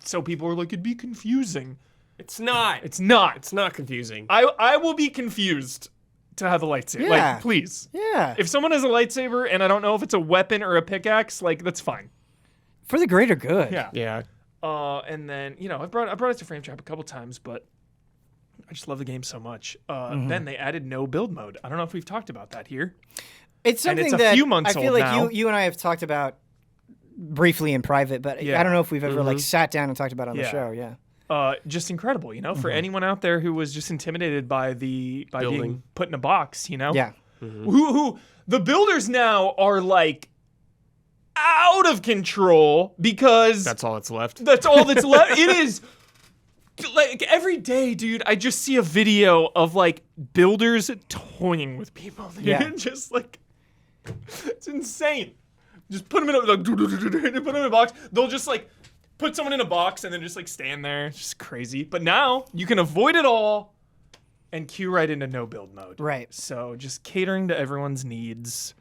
So people are like, it'd be confusing. It's not. It's not. It's not confusing. I will be confused to have a lightsaber. Yeah. Like, please. Yeah. If someone has a lightsaber and I don't know if it's a weapon or a pickaxe, like that's fine. For the greater good. Yeah. Yeah. And then I brought it to Frame Trap a couple times, but I just love the game so much. Then they added no build mode. I don't know if we've talked about that here. It's something it's a that few months I feel old like now. you and I have talked about briefly in private, but I don't know if we've ever like sat down and talked about it on the show. Yeah. Just incredible, for anyone out there who was just intimidated by being put in a box, Yeah. Who the builders now are like out of control because That's all that's left. that's all that's left. It is like every day, dude, I just see a video of like builders toying with people. Dude. Yeah. Just like it's insane. Just put them in a box. They'll just like put someone in a box and then just like stand there. It's just crazy. But now you can avoid it all and queue right into no build mode. Right. So just catering to everyone's needs.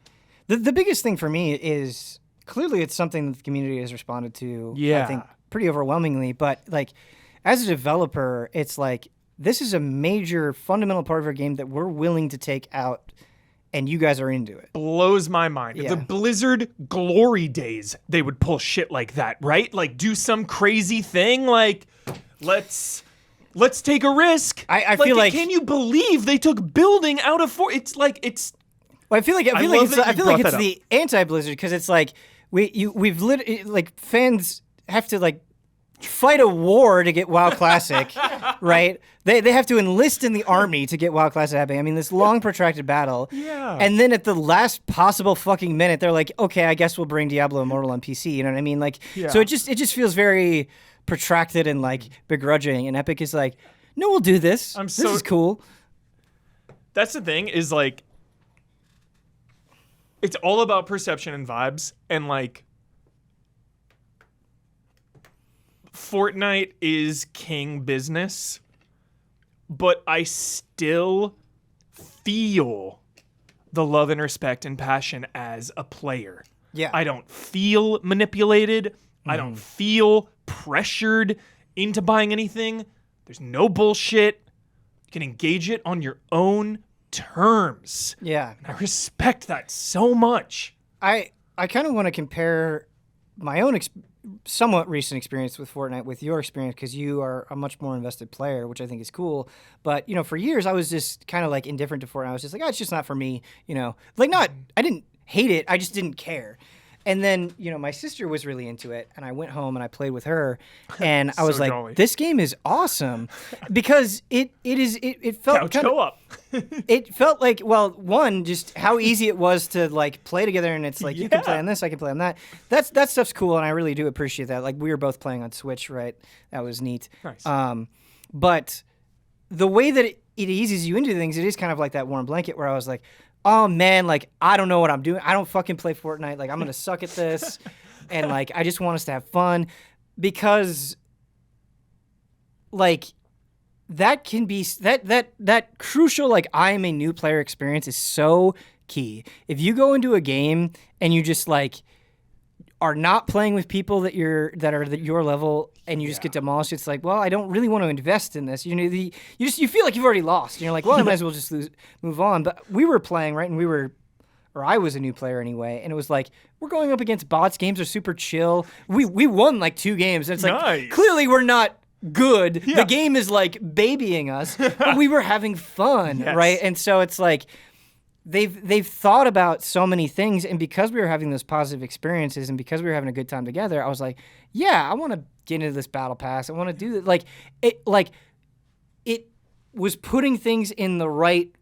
The biggest thing for me is clearly it's something that the community has responded to. I think pretty overwhelmingly. But like as a developer, it's like this is a major fundamental part of our game that we're willing to take out and you guys are into it. Blows my mind. Yeah. The Blizzard glory days, they would pull shit like that, right? Like do some crazy thing, like let's take a risk. I feel like can you believe they took building out of It's like it's. Well, I feel like that it's up. the anti-Blizzard because it's like we've like fans have to like fight a war to get WoW Classic, right? They have to enlist in the army to get WoW Classic happening. I mean, this long protracted battle. Yeah. And then at the last possible fucking minute, they're like, okay, I guess we'll bring Diablo Immortal on PC. You know what I mean? Like, so it just feels very protracted and like begrudging. And Epic is like, no, we'll do this. This is cool. That's the thing is like, it's all about perception and vibes, and like Fortnite is king business, but I still feel the love and respect and passion as a player. Yeah. I don't feel manipulated. I don't feel pressured into buying anything. There's no bullshit. You can engage it on your own terms. Yeah. I respect that so much. I kind of want to compare my own somewhat recent experience with Fortnite with your experience because you are a much more invested player, which I think is cool. But, you know, for years I was just kind of like indifferent to Fortnite. I was just like, oh, it's just not for me, you know. Like I didn't hate it, I just didn't care. And then, you know, my sister was really into it, and I went home and I played with her, and I was like, jolly. this game is awesome because it felt Couch kind of, co-op. it felt like, well, one, just how easy it was to like play together, and it's like you can play on this, I can play on that. That stuff's cool, and I really do appreciate that. Like we were both playing on Switch, right? That was neat. Nice. But the way that it eases you into things, it is kind of like that warm blanket where I was like, oh man, like I don't know what I'm doing. I don't fucking play Fortnite. Like I'm gonna suck at this, and like I just want us to have fun because, like, that can be that crucial. Like I am a new player experience is so key. If you go into a game and you just like are not playing with people that are at your level and you just get demolished, it's like, well, I don't really want to invest in this. You know, you feel like you've already lost. And you're like, well, I might as well just move on. But we were playing, right? And I was a new player anyway, and it was like, we're going up against bots. Games are super chill. We won like 2 games. And it's like, clearly we're not good. Yeah. The game is like babying us, but we were having fun, right? And so it's like, They've thought about so many things, and because we were having those positive experiences and because we were having a good time together, I was like, yeah, I want to get into this battle pass. I want to do that. It was putting things in the right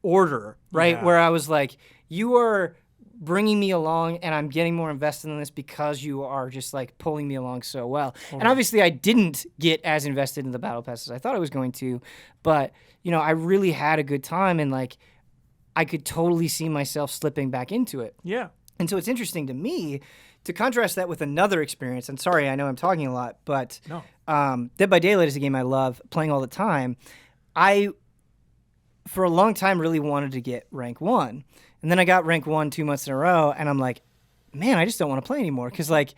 order, right? Yeah. Where I was like, you are bringing me along and I'm getting more invested in this because you are just like pulling me along so well. And obviously I didn't get as invested in the battle pass as I thought I was going to, but you know, I really had a good time, and like I could totally see myself slipping back into it. Yeah. And so it's interesting to me to contrast that with another experience. And sorry, I know I'm talking a lot, but Dead by Daylight is a game I love playing all the time. I, for a long time, really wanted to get rank 1. And then I got rank 1 2 months in a row, and I'm like, man, I just don't want to play anymore because, like,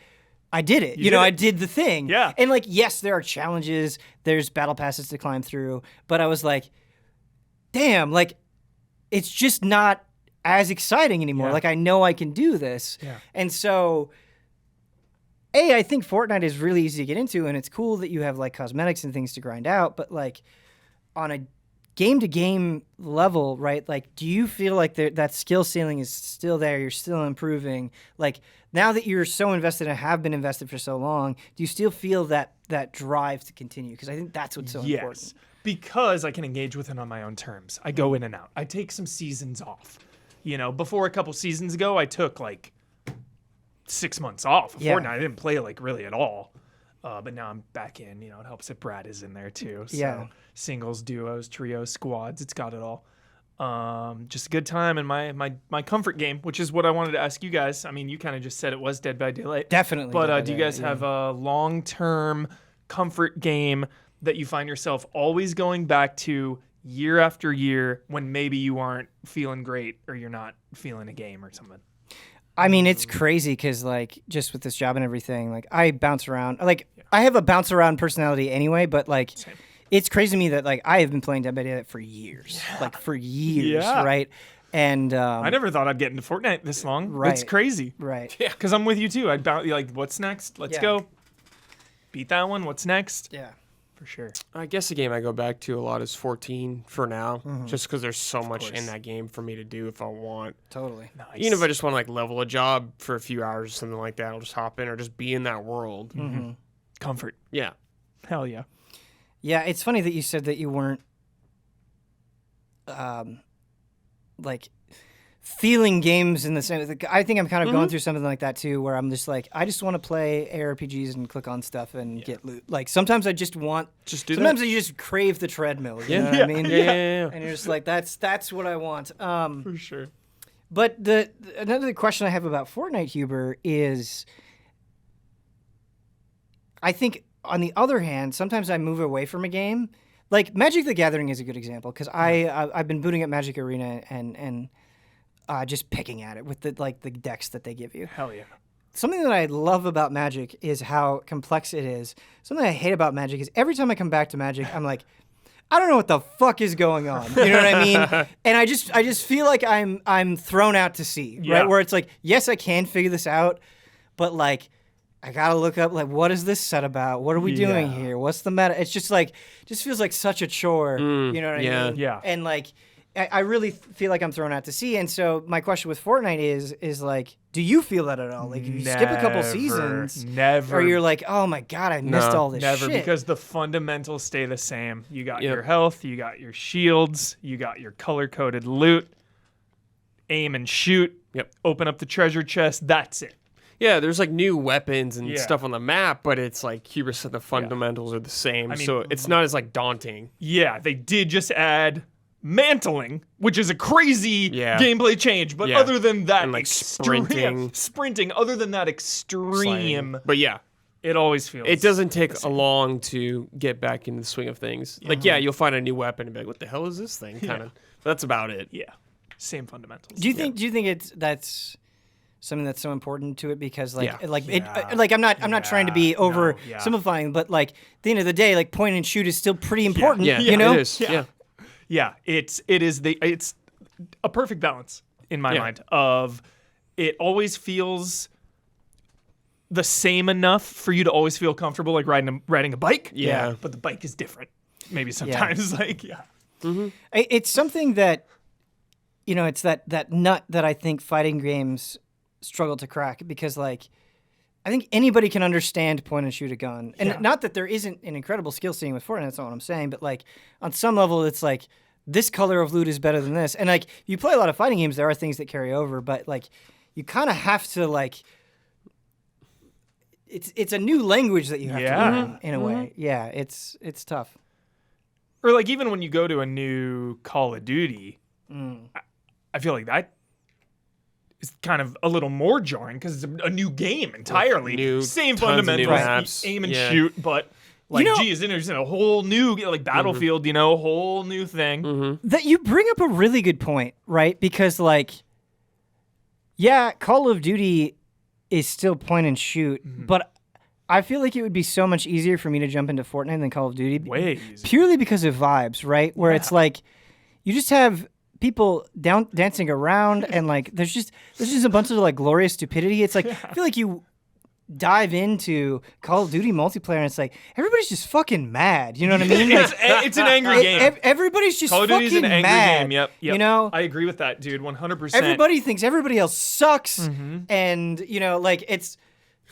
I did it. You know, I did the thing. Yeah. And, like, yes, there are challenges. There's battle passes to climb through. But I was like, damn, like, it's just not as exciting anymore. Yeah. Like, I know I can do this. Yeah. And so, I think Fortnite is really easy to get into, and it's cool that you have, like, cosmetics and things to grind out. But, like, on a game-to-game level, right, like, do you feel like that skill ceiling is still there? You're still improving? Like, now that you're so invested and have been invested for so long, do you still feel that drive to continue? Because I think that's what's so important. Because I can engage with it on my own terms. I go in and out. I take some seasons off. You know, before a couple seasons ago, I took like 6 months off of Fortnite. I didn't play like really at all. But now I'm back in. You know, it helps that Brad is in there too. So singles, duos, trios, squads. It's got it all. Just a good time, and my comfort game, which is what I wanted to ask you guys. I mean, you kind of just said it was Dead by Daylight. Definitely. But do you guys have a long-term comfort game that you find yourself always going back to year after year when maybe you aren't feeling great or you're not feeling a game or something? I mean, it's crazy because, like, just with this job and everything, like, I bounce around. Like, I have a bounce around personality anyway, but, like, it's crazy to me that, like, I have been playing Dead by Daylight for years. Like, for years, right? And I never thought I'd get into Fortnite this long. It's Right. crazy. right. Yeah. Because I'm with you too. I'd like, what's next? Let's Yeah. go. Beat that one. What's next? Yeah. For sure. I guess the game I go back to a lot is 14 for now, just because there's so much course. in that game for me to do if I want. Totally. Nice. Even if I just want to like level a job for a few hours or something like that, I'll just hop in or just be in that world. Comfort. Yeah. Hell yeah. Yeah, it's funny that you said that you weren't like feeling games in the same. Like, I think I'm kind of going through something like that too, where I'm just like, I just want to play ARPGs and click on stuff and get loot. Like sometimes I just want, Just do sometimes that. I just crave the treadmill. You Yeah. know what I mean? Yeah. And you're just like, that's what I want. For sure. But another question I have about Fortnite, Huber, is I think on the other hand, sometimes I move away from a game. Like Magic the Gathering is a good example because I've been booting up Magic Arena and just picking at it with the decks that they give you. Hell yeah. Something that I love about Magic is how complex it is. Something I hate about Magic is every time I come back to Magic, I'm like, I don't know what the fuck is going on. You know what I mean? And I just feel like I'm thrown out to sea, Yeah. right? Where it's like, yes, I can figure this out, but like I gotta look up like what is this set about? What are we doing Yeah. here? What's the meta? It's just like feels like such a chore. You know what yeah. I mean? Yeah. And like I really feel like I'm thrown out to sea. And so my question with Fortnite is like, do you feel that at all? Like if you skip a couple seasons, Never. or you're like, oh my god, I missed all this Never, shit. because the fundamentals stay the same. You got Yep. your health, you got your shields, you got your color-coded loot, aim and shoot, Yep. open up the treasure chest, that's it. Yeah, there's like new weapons and Yeah. stuff on the map, but it's like Huber said the fundamentals are the same, I mean, so it's not as like daunting. Yeah, they did just add mantling, which is a crazy Yeah. gameplay change, but Yeah. other than that, And, like, sprinting, other than that extreme, But yeah, it always feels. it doesn't take long to get back into the swing of things. Like, yeah, you'll find a new weapon and be like, what the hell is this thing? Kind of. But that's about it. Yeah, same fundamentals. Do you think that's something that's so important to it because like Yeah. like I'm not trying to be over simplifying, but like at the end of the day, like point and shoot is still pretty important. Yeah, you know? it is. Yeah. Yeah, it's a perfect balance in my Yeah. mind of it always feels the same enough for you to always feel comfortable like riding a bike. Yeah. But the bike is different. Maybe sometimes It's something that it's that nut that I think fighting games struggle to crack because like I think anybody can understand point and shoot a gun. And not that there isn't an incredible skill ceiling with Fortnite, that's not what I'm saying, but like on some level it's like this color of loot is better than this. And like you play a lot of fighting games, there are things that carry over, but like you kind of have to like it's a new language that you have to learn in a way. Yeah, it's tough. Or like even when you go to a new Call of Duty, I feel like that is kind of a little more jarring because it's a new game entirely. Same tons of new fundamentals, maps. aim and Yeah. shoot, but like, You know- geez, there's a whole new like Battlefield, whole new thing. That you bring up a really good point, right? Because like, yeah, Call of Duty is still point and shoot, but I feel like it would be so much easier for me to jump into Fortnite than Call of Duty. Way easier. Purely because of vibes, right? Where it's like, you just have people dancing around and like, there's just a bunch of like glorious stupidity. It's like, I feel like you dive into Call of Duty multiplayer and it's like everybody's just fucking mad. You know what I mean? Like, It's an angry game. Everybody's just Call of Duty's fucking an angry mad. game. Yep. You know, I agree with that, dude. 100%. everybody thinks everybody else sucks, and like it's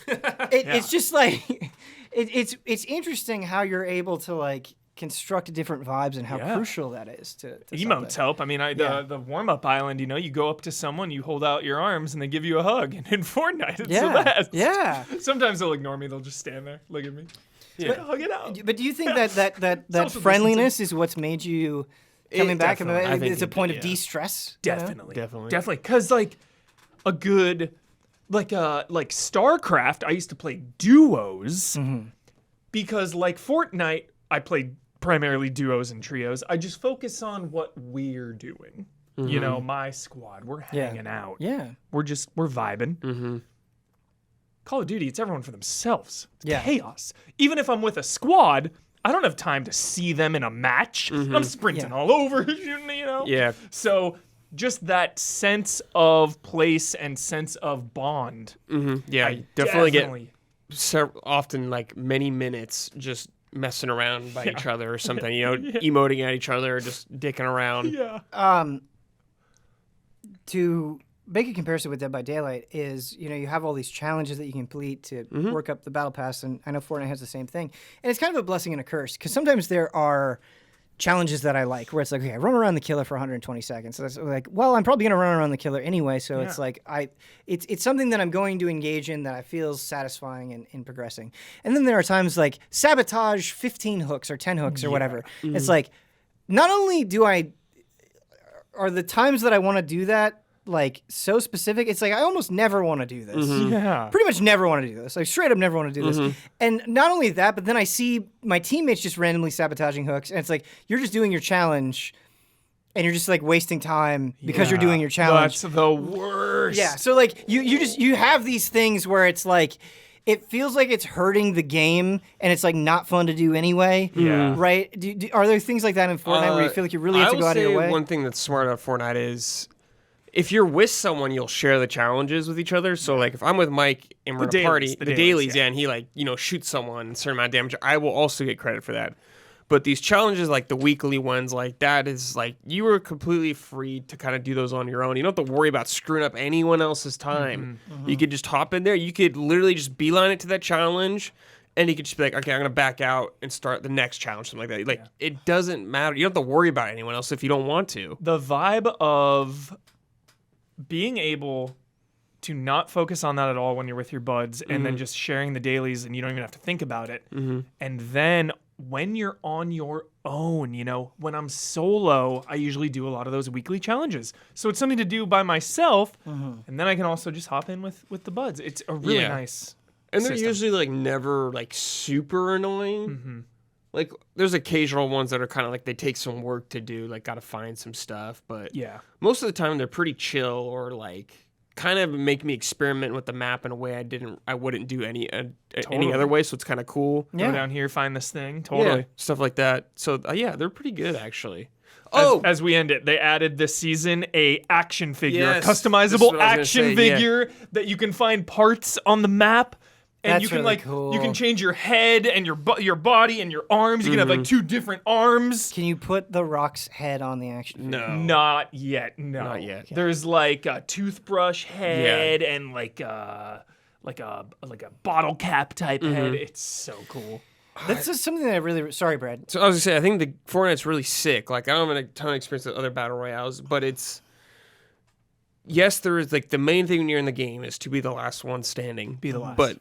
it's just like it's interesting how you're able to like construct different vibes and how crucial that is to Emotes something. help. I mean, the warm-up island, you go up to someone, you hold out your arms, and they give you a hug. And in Fortnite, it's the best. Yeah. Sometimes they'll ignore me. They'll just stand there, look at me. Yeah. Hug it out. But do you think that social friendliness is what's made you coming back? definitely. I think It's a it point did, of yeah. de-stress. Definitely. Definitely. Because like a good, like StarCraft, I used to play duos because like Fortnite, I played primarily duos and trios. I just focus on what we're doing. You know, my squad, we're hanging out. Yeah. We're vibing. Call of Duty, it's everyone for themselves. It's Yeah. chaos. Even if I'm with a squad, I don't have time to see them in a match. I'm sprinting all over, you know? Yeah. So just that sense of place and sense of bond. Yeah, I you definitely get often like many minutes just messing around by each other or something, emoting at each other or just dicking around. Yeah. To make a comparison with Dead by Daylight is, you have all these challenges that you can complete to work up the battle pass, and I know Fortnite has the same thing. And it's kind of a blessing and a curse, because sometimes there are challenges that I like, where it's like, okay, I run around the killer for 120 seconds. So it's like, well, I'm probably going to run around the killer anyway, so it's like, it's something that I'm going to engage in that I feel satisfying in progressing. And then there are times like sabotage 15 hooks or 10 hooks or whatever. It's like, not only are the times that I want to do that like so specific, it's like I almost never want to do this. Yeah. Pretty much never want to do this. Like straight up never want to do this. And not only that, but then I see my teammates just randomly sabotaging hooks, and it's like you're just doing your challenge and you're just like wasting time because you're doing your challenge. That's the worst. Yeah. So like you have these things where it's like it feels like it's hurting the game, and it's like not fun to do anyway. Yeah. Right? Are there things like that in Fortnite where you feel like you really have to go out of your way? One thing that's smart about Fortnite is if you're with someone, you'll share the challenges with each other. So, like, if I'm with Mike and we're in a party, the dailies, and he, like, shoots someone a certain amount of damage, I will also get credit for that. But these challenges, like the weekly ones, like, that is, like, you are completely free to kind of do those on your own. You don't have to worry about screwing up anyone else's time. You could just hop in there. You could literally just beeline it to that challenge, and you could just be like, okay, I'm going to back out and start the next challenge, something like that. Like, it doesn't matter. You don't have to worry about anyone else if you don't want to. The vibe of being able to not focus on that at all when you're with your buds, and then just sharing the dailies, and you don't even have to think about it. And then when you're on your own, when I'm solo, I usually do a lot of those weekly challenges. So it's something to do by myself, and then I can also just hop in with the buds. It's a really nice And they're system. usually like never like super annoying. Like there's occasional ones that are kind of like they take some work to do, like got to find some stuff, but most of the time they're pretty chill, or like kind of make me experiment with the map in a way I wouldn't do any other way. So it's kind of cool. Go down here, find this thing. Totally. Stuff like that. So they're pretty good actually. As we end it, they added this season a action figure, Yes, a this is customizable what I was action gonna say, figure that you can find parts on the map. And That's you can really cool. you can change your head and your body and your arms. You can have like 2 different arms. Can you put the Rock's head on the action figure? No. Not yet. No. Not yet. There's like a toothbrush head and like a bottle cap type head. It's so cool. That's just something that I really... Sorry, Brad. So I was gonna say, I think the Fortnite's really sick. Like I don't have a ton of experience with other battle royales, but it's there is like the main thing when you're in the game is to be the last one standing. Be the last. But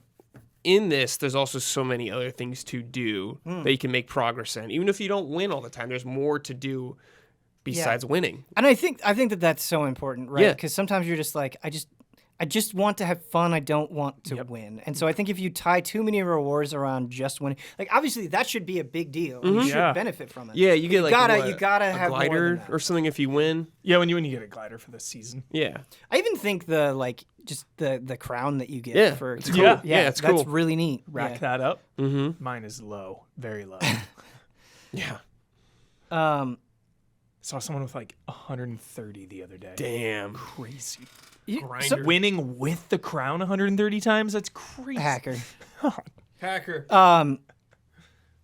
in this, there's also so many other things to do that you can make progress in. Even if you don't win all the time, there's more to do besides winning. And I think that that's so important, right? Yeah. Because sometimes you're just like, I just want to have fun. I don't want to win. And so I think if you tie too many rewards around just winning, like obviously that should be a big deal. You should benefit from it. Yeah, you get you gotta a have more glider than that. or something if you win. Yeah, when you get a glider for this season. Yeah. I even think the crown that you get for it's cool. Yeah, it's that's cool. really neat. Rack that up. Mine is low, very low. Yeah. Saw someone with like 130 the other day. Damn. Crazy. Grinder. Winning with the crown 130 times? That's crazy. Hacker. Hacker.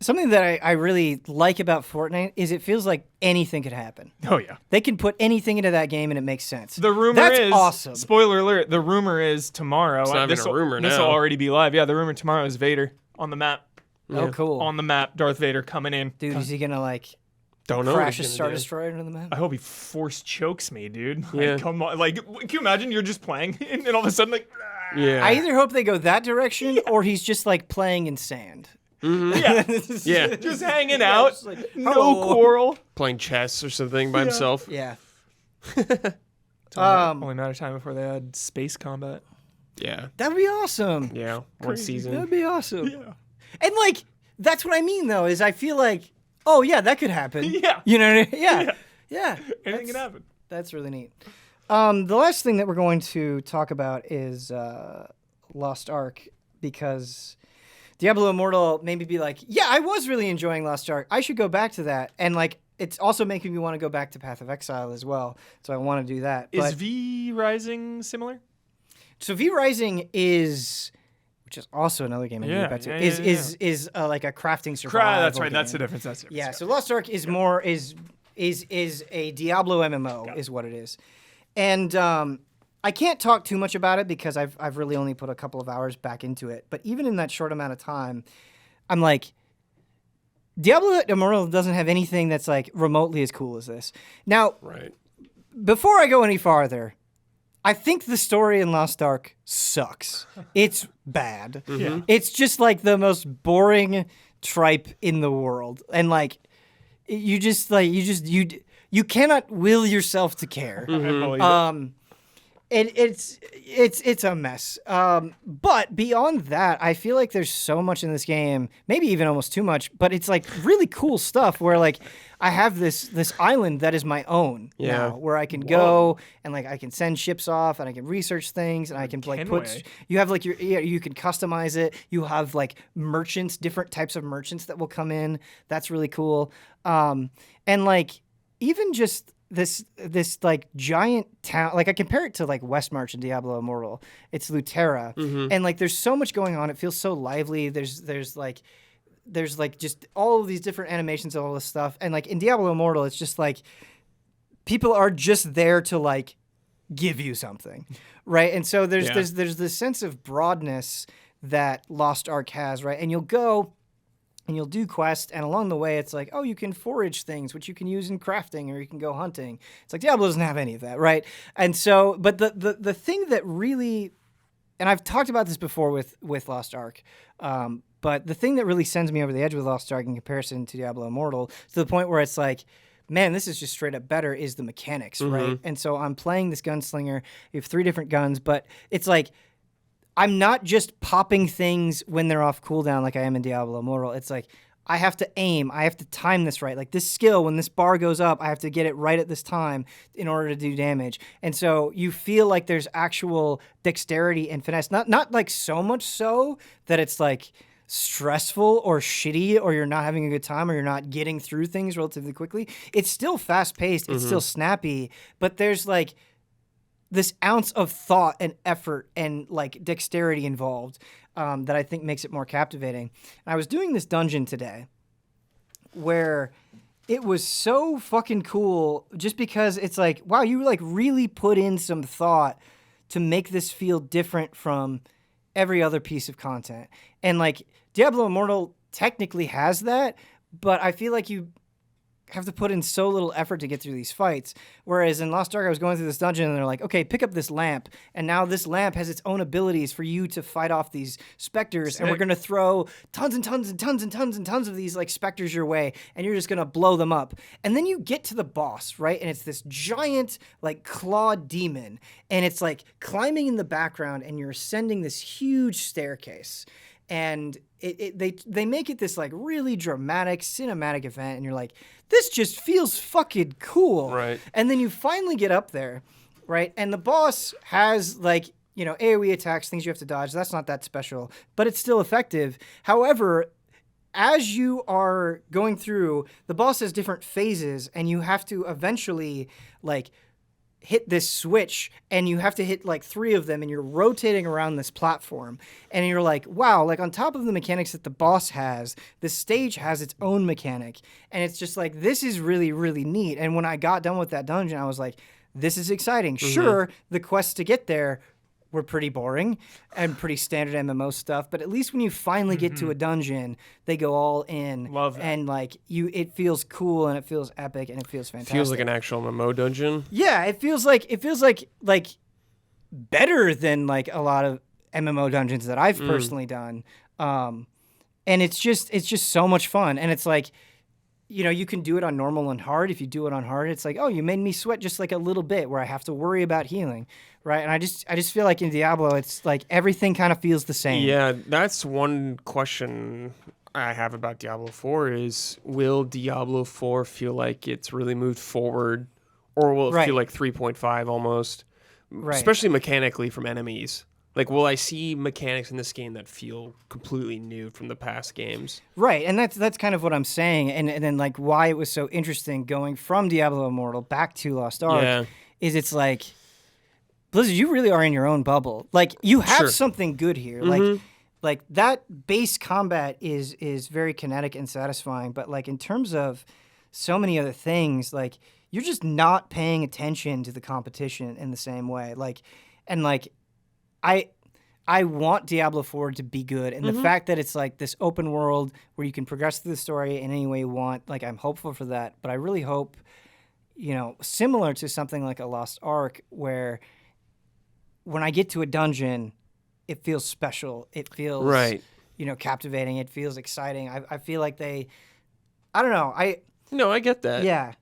Something that I really like about Fortnite is it feels like anything could happen. Oh, yeah. They can put anything into that game and it makes sense. The rumor That's is... awesome. Spoiler alert. The rumor is tomorrow... It's not even a rumor This now. will already be live. Yeah, the rumor tomorrow is Vader on the map. Oh, cool. On the map, Darth Vader coming in. Dude, is he going to like Don't know. crash a what he's Star gonna do. Destroyer into the map? I hope he force chokes me, dude. Like, Yeah. come on. Like, can you imagine you're just playing and all of a sudden, like... Yeah. I either hope they go that direction or he's just like playing in sand. Yeah. Yeah. Just hanging out. just like, no hello. quarrel. Playing chess or something by himself. Yeah. Only a matter of time before they had space combat. Yeah. That'd be awesome. Yeah. One season. That'd be awesome. Yeah. And like, that's what I mean though, is I feel like, oh yeah, that could happen. Yeah. You know what I mean? Yeah. Yeah. Anything can happen. That's really neat. The last thing that we're going to talk about is Lost Ark, because Diablo Immortal made me be like, yeah, I was really enjoying Lost Ark. I should go back to that. And like, it's also making me want to go back to Path of Exile as well. So I want to do that. Is V Rising similar? So V Rising is, which is also another game I need to get back to, is like a crafting survival. That's right. game. That's the difference. That's the difference. Yeah. So Lost Ark is more is a Diablo MMO is what it is, and I can't talk too much about it because I've really only put a couple of hours back into it. But even in that short amount of time, I'm like, Diablo Immortal doesn't have anything that's like remotely as cool as this. Now, before I go any farther, I think the story in Lost Ark sucks. It's bad. Yeah. It's just like the most boring tripe in the world, and like you cannot will yourself to care. It's a mess. But beyond that, I feel like there's so much in this game, maybe even almost too much, but it's like really cool stuff where like I have this island that is my own now, where I can go and like I can send ships off and I can research things and I can like you have like you can customize it. You have like merchants, different types of merchants that will come in. That's really cool. And like even just this like giant town, like I compare it to like Westmarch and Diablo Immortal. It's Lutera, and like there's so much going on. It feels so lively. There's like just all of these different animations and all this stuff. And like in Diablo Immortal, it's just like people are just there to like give you something, right? And so there's this sense of broadness that Lost Ark has, right? And you'll go and you'll do quests, and along the way, it's like, oh, you can forage things, which you can use in crafting, or you can go hunting. It's like Diablo doesn't have any of that, right? And so, but the thing that really, and I've talked about this before with Lost Ark, but the thing that really sends me over the edge with Lost Ark in comparison to Diablo Immortal, to the point where it's like, man, this is just straight up better, is the mechanics, right? And so I'm playing this gunslinger. You have 3 different guns, but it's like, I'm not just popping things when they're off cooldown like I am in Diablo Immortal. It's like I have to aim. I have to time this right. Like this skill, when this bar goes up, I have to get it right at this time in order to do damage. And so you feel like there's actual dexterity and finesse. Not like so much so that it's like stressful or shitty or you're not having a good time or you're not getting through things relatively quickly. It's still fast-paced. It's still snappy. But there's like this ounce of thought and effort and like dexterity involved that I think makes it more captivating. And I was doing this dungeon today where it was so fucking cool just because it's like, wow, you like really put in some thought to make this feel different from every other piece of content. And like Diablo Immortal technically has that, but I feel like you have to put in so little effort to get through these fights. Whereas in Lost Ark, I was going through this dungeon and they're like, okay, pick up this lamp. And now this lamp has its own abilities for you to fight off these specters. And we're going to throw tons and tons and tons and tons and tons of these like specters your way. And you're just going to blow them up. And then you get to the boss, right? And it's this giant like clawed demon. And it's like climbing in the background and you're ascending this huge staircase. And they make it this like really dramatic cinematic event, and you're like, this just feels fucking cool, right? And then you finally get up there, right? And the boss has like, you know, AoE attacks, things you have to dodge. That's not that special, but it's still effective. However, as you are going through, the boss has different phases, and you have to eventually like hit this switch, and you have to hit like 3 of them, and you're rotating around this platform, and you're like, wow, like on top of the mechanics that the boss has, the stage has its own mechanic, and it's just like, this is really, really neat. And when I got done with that dungeon, I was like, this is exciting. Sure, the quests to get there were pretty boring and pretty standard MMO stuff, but at least when you finally get to a dungeon, they go all in. Love that. And like it feels cool and it feels epic and it feels fantastic. Feels like an actual MMO dungeon. Yeah, it feels like better than like a lot of MMO dungeons that I've personally done. And it's just so much fun. And it's like, you know, you can do it on normal and hard. If you do it on hard, it's like, oh, you made me sweat just like a little bit where I have to worry about healing, right? And I just feel like in Diablo, it's like everything kind of feels the same. Yeah, that's one question I have about Diablo 4 is, will Diablo 4 feel like it's really moved forward, or will it feel like 3.5 almost? Right. Especially mechanically from enemies. Like, will I see mechanics in this game that feel completely new from the past games? Right, and that's kind of what I'm saying, and then like why it was so interesting going from Diablo Immortal back to Lost Ark is it's like Blizzard, you really are in your own bubble. Like you have something good here, like that base combat is very kinetic and satisfying, but like in terms of so many other things, like you're just not paying attention to the competition in the same way, like and like. I want Diablo 4 to be good, and the fact that it's like this open world where you can progress through the story in any way you want, like I'm hopeful for that. But I really hope, similar to something like a Lost Ark, where when I get to a dungeon, it feels special. It feels captivating. It feels exciting. I feel like I don't know. No, I get that. Yeah.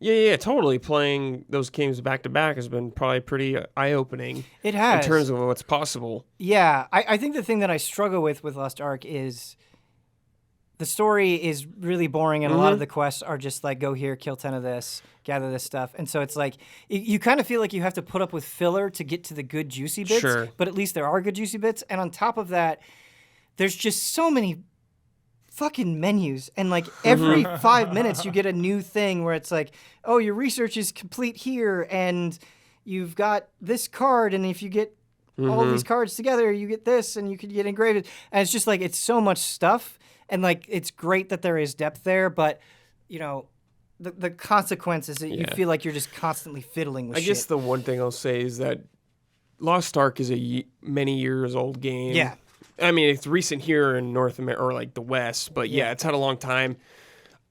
Yeah, totally. Playing those games back to back has been probably pretty eye-opening. It has. In terms of what's possible. Yeah, I think the thing that I struggle with Lost Ark is the story is really boring, and a lot of the quests are just like, go here, kill 10 of this, gather this stuff. And so it's like, you kind of feel like you have to put up with filler to get to the good juicy bits, but at least there are good juicy bits. And on top of that, there's just so many fucking menus, and like every 5 minutes you get a new thing where it's like, oh, your research is complete here, and you've got this card, and if you get all these cards together, you get this, and you could get engraved. And it's just like, it's so much stuff, and like it's great that there is depth there, but the consequence is that you feel like you're just constantly fiddling with shit. I guess the one thing I'll say is that Lost Ark is a many years old game. Yeah. I mean, it's recent here in North America, or like the West, but it's had a long time.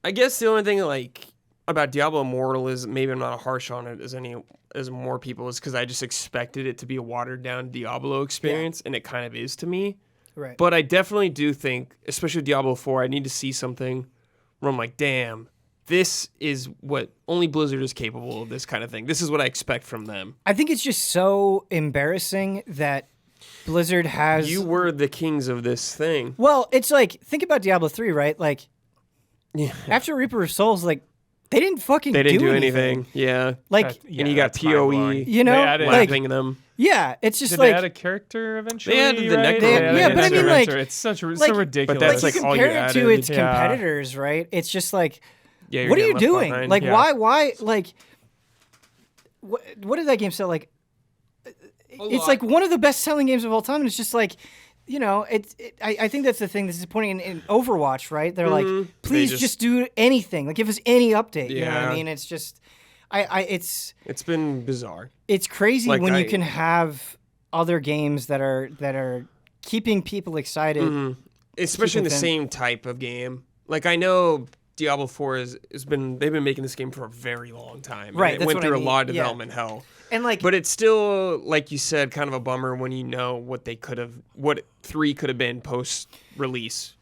I guess the only thing like about Diablo Immortal is maybe I'm not harsh on it as more people is because I just expected it to be a watered down Diablo experience, and it kind of is to me. Right. But I definitely do think, especially with Diablo 4, I need to see something where I'm like, damn, this is what only Blizzard is capable of, this kind of thing. This is what I expect from them. I think it's just so embarrassing that Blizzard has... You were the kings of this thing. Well, it's like, think about Diablo 3, right? Like, after Reaper of Souls, like, they didn't fucking do anything. Yeah. Like, and you got PoE, lapping them. Yeah, it's just Did like... they add a character eventually? They added the right? necro. But I mean, like... It's so ridiculous. But that's like, like you all compare it to its Yeah. competitors, right? It's just like, Yeah, what are you doing? behind. Like, why, like... What did that game sell? Like... It's like one of the best-selling games of all time, and it's just like, I think that's the thing that's disappointing in Overwatch, right? They're like, please just do anything, like give us any update. You know what I mean? It's just, it's been bizarre. It's crazy like when you can have other games that are keeping people excited, especially in the same type of game. Like I know Diablo 4 they've been making this game for a very long time. Right, it went through a lot of development hell. And like, but it's still, like you said, kind of a bummer when you know what 3 could have been post-release.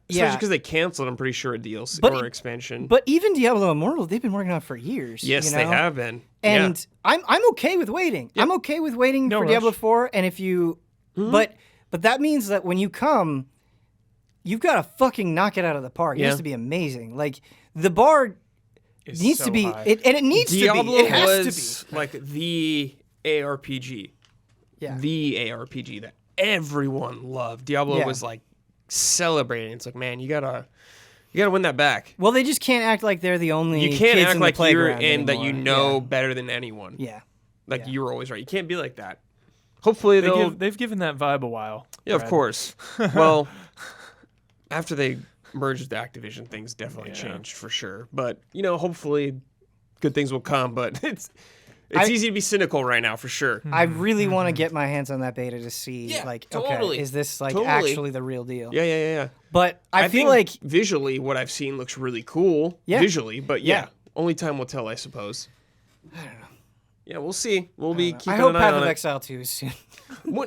Especially because they canceled, I'm pretty sure, a DLC or expansion. But even Diablo Immortal, they've been working on it for years. Yes, they have been. And I'm okay with waiting. Yep. I'm okay with waiting for Diablo 4. And if you, but that means that when you come, you've got to fucking knock it out of the park. It has to be amazing. Like the bar needs to be, and it needs Diablo to be. It has was to be. like the ARPG. Yeah. The ARPG that everyone loved. Diablo was like celebrating. It's like, man, you gotta win that back. Well, they just can't act like they're the only. You can't kids act in like the you're in that you know better than anyone. Yeah. Like you were always right. You can't be like that. Hopefully they've given that vibe a while. Yeah, Brad. Of course. Well, after they merged with Activision, things definitely changed for sure. But hopefully, good things will come. But it's easy to be cynical right now for sure. I really want to get my hands on that beta to see, okay, is this actually the real deal? Yeah. But I feel think like visually, what I've seen looks really cool. Yeah. Visually, but only time will tell, I suppose. I don't know. Yeah, we'll see. We'll be keeping I hope an eye Path on of it. Exile 2 is soon.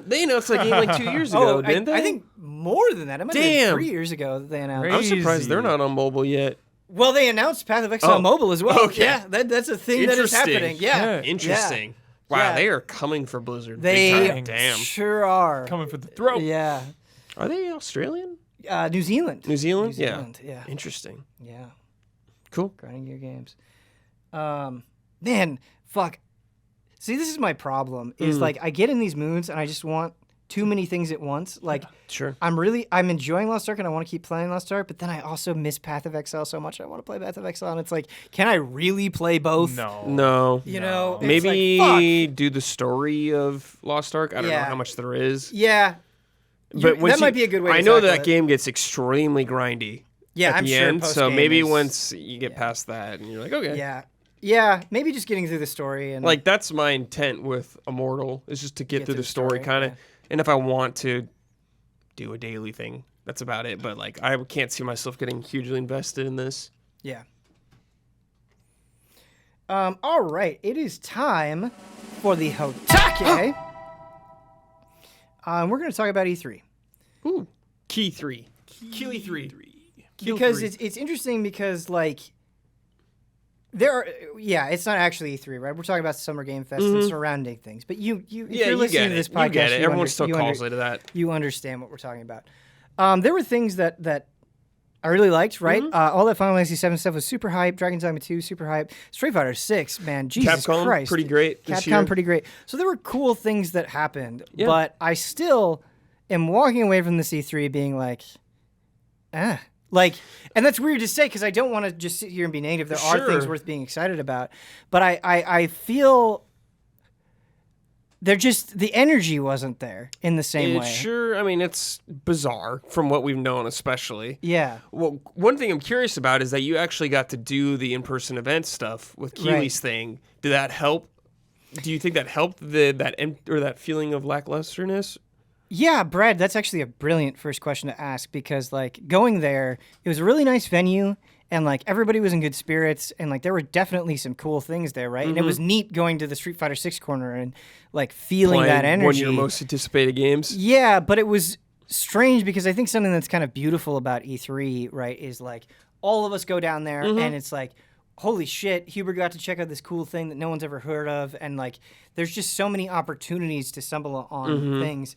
They announced that game like 2 years ago, didn't they? I think more than that. It might have been 3 years ago that they announced. I'm surprised they're not on mobile yet. Well, they announced Path of Exile mobile as well. Okay. Yeah, that's a thing that is happening. Yeah. Interesting. Yeah. Wow, they are coming for Blizzard. They big time. Damn. sure are. Coming for the throat. Yeah. Are they Australian? New Zealand. New Zealand? Yeah. Interesting. Yeah. Cool. Grinding Gear Games. Man, fuck. See, this is my problem. Is like I get in these moods and I just want too many things at once. Like, Sure. I'm enjoying Lost Ark and I want to keep playing Lost Ark, but then I also miss Path of Exile so much. I want to play Path of Exile, and it's like, can I really play both? No. You know, it's Maybe like, fuck. do the story of Lost Ark. I don't know how much there is. Yeah. But that might be a good way to I know tackle that it. game gets extremely grindy. Yeah, at I'm the sure end. So post-game maybe is- once you get past that and you're like, okay. Yeah, maybe just getting through the story and Like, that's my intent with Immortal, is just to get through the story, kind of. yeah. And if I want to do a daily thing, that's about it. But, like, I can't see myself getting hugely invested in this. Yeah. All right, it is time for the HOTTAKE. We're going to talk about E3. Ooh. Key 3. Keely 3. Because it's interesting because, like, it's not actually E3, right? We're talking about Summer Game Fest and surrounding things. But if you're listening to this podcast, you get it. Everyone still calls it that. You understand what we're talking about. There were things that I really liked, right? All that Final Fantasy 7 stuff was super hype. Dragon's Dogma 2, super hype. Street Fighter 6, man, Jesus Capcom, Christ. pretty great this year. Capcom, pretty great. So there were cool things that happened, Yeah. but I still am walking away from this E3 being like, Like, and that's weird to say because I don't want to just sit here and be negative. There are things worth being excited about. But I feel the energy wasn't there in the same way. Sure, I mean, it's bizarre from what we've known, especially. Yeah. Well, one thing I'm curious about is that you actually got to do the in-person event stuff with Keely's thing. Did that help? Do you think that helped that feeling of lacklusterness? Yeah, Brad, that's actually a brilliant first question to ask because, like, going there, it was a really nice venue and, like, everybody was in good spirits and, like, there were definitely some cool things there, right? And it was neat going to the Street Fighter 6 corner and, like, feeling that energy. One of your most anticipated games. Yeah, but it was strange because I think something that's kind of beautiful about E3, right, is, like, all of us go down there and it's like, holy shit, Hubert got to check out this cool thing that no one's ever heard of. And, like, there's just so many opportunities to stumble on things.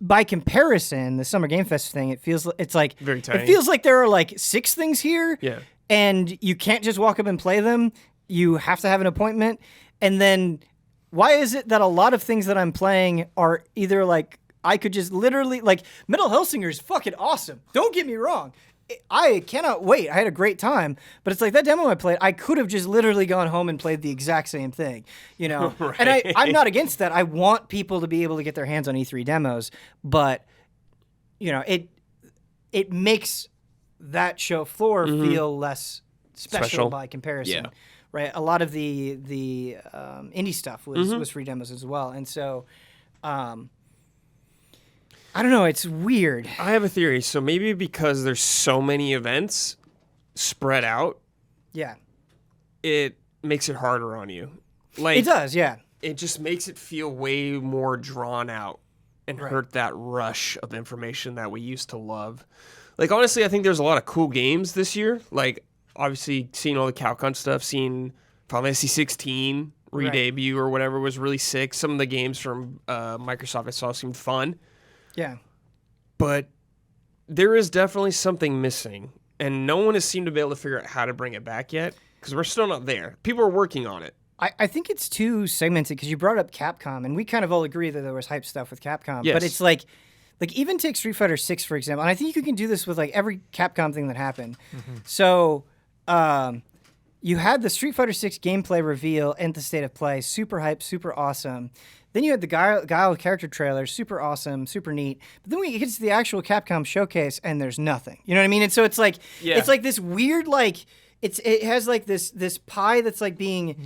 By comparison, the Summer Game Fest thing, it's like very tiny. It feels like there are like 6 things here, and you can't just walk up and play them. You have to have an appointment, and then why is it that a lot of things that I'm playing are either like I could just literally like Metal Hellsinger is fucking awesome. Don't get me wrong. I cannot wait. I had a great time, but it's like that demo I played, I could have just literally gone home and played the exact same thing, you know? Right. And I'm not against that. I want people to be able to get their hands on E3 demos, but, you know, it makes that show floor feel less special by comparison, right? A lot of the indie stuff was free demos as well. And so, I don't know. It's weird. I have a theory. So maybe because there's so many events spread out, it makes it harder on you. Like it does, yeah. It just makes it feel way more drawn out and hurt that rush of information that we used to love. Like, honestly, I think there's a lot of cool games this year. Like, obviously, seeing all the Capcom stuff, seeing Final Fantasy 16 re-debut or whatever was really sick. Some of the games from Microsoft I saw seemed fun. Yeah. But there is definitely something missing, and no one has seemed to be able to figure out how to bring it back yet, because we're still not there. People are working on it. I think it's too segmented, because you brought up Capcom, and we kind of all agree that there was hype stuff with Capcom. Yes. But it's like even take Street Fighter 6, for example, and I think you can do this with like every Capcom thing that happened. So you had the Street Fighter 6 gameplay reveal and the state of play, super hype, super awesome. Then you had the Guile character trailer, super awesome, super neat. But then we get to the actual Capcom showcase, and there's nothing. You know what I mean? And so it's like it's like this weird like it has like this pie that's like being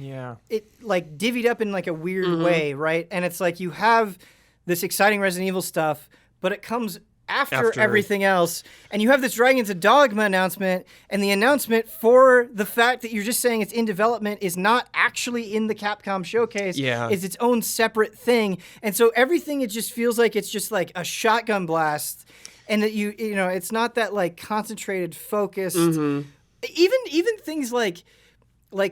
it like divvied up in like a weird way, right? And it's like you have this exciting Resident Evil stuff, but it comes after everything else, and you have this Dragon's Dogma announcement, and the announcement for the fact that you're just saying it's in development is not actually in the Capcom showcase. It's its own separate thing, and so everything, it just feels like it's just like a shotgun blast, and that you know it's not that like concentrated, focused. Even things like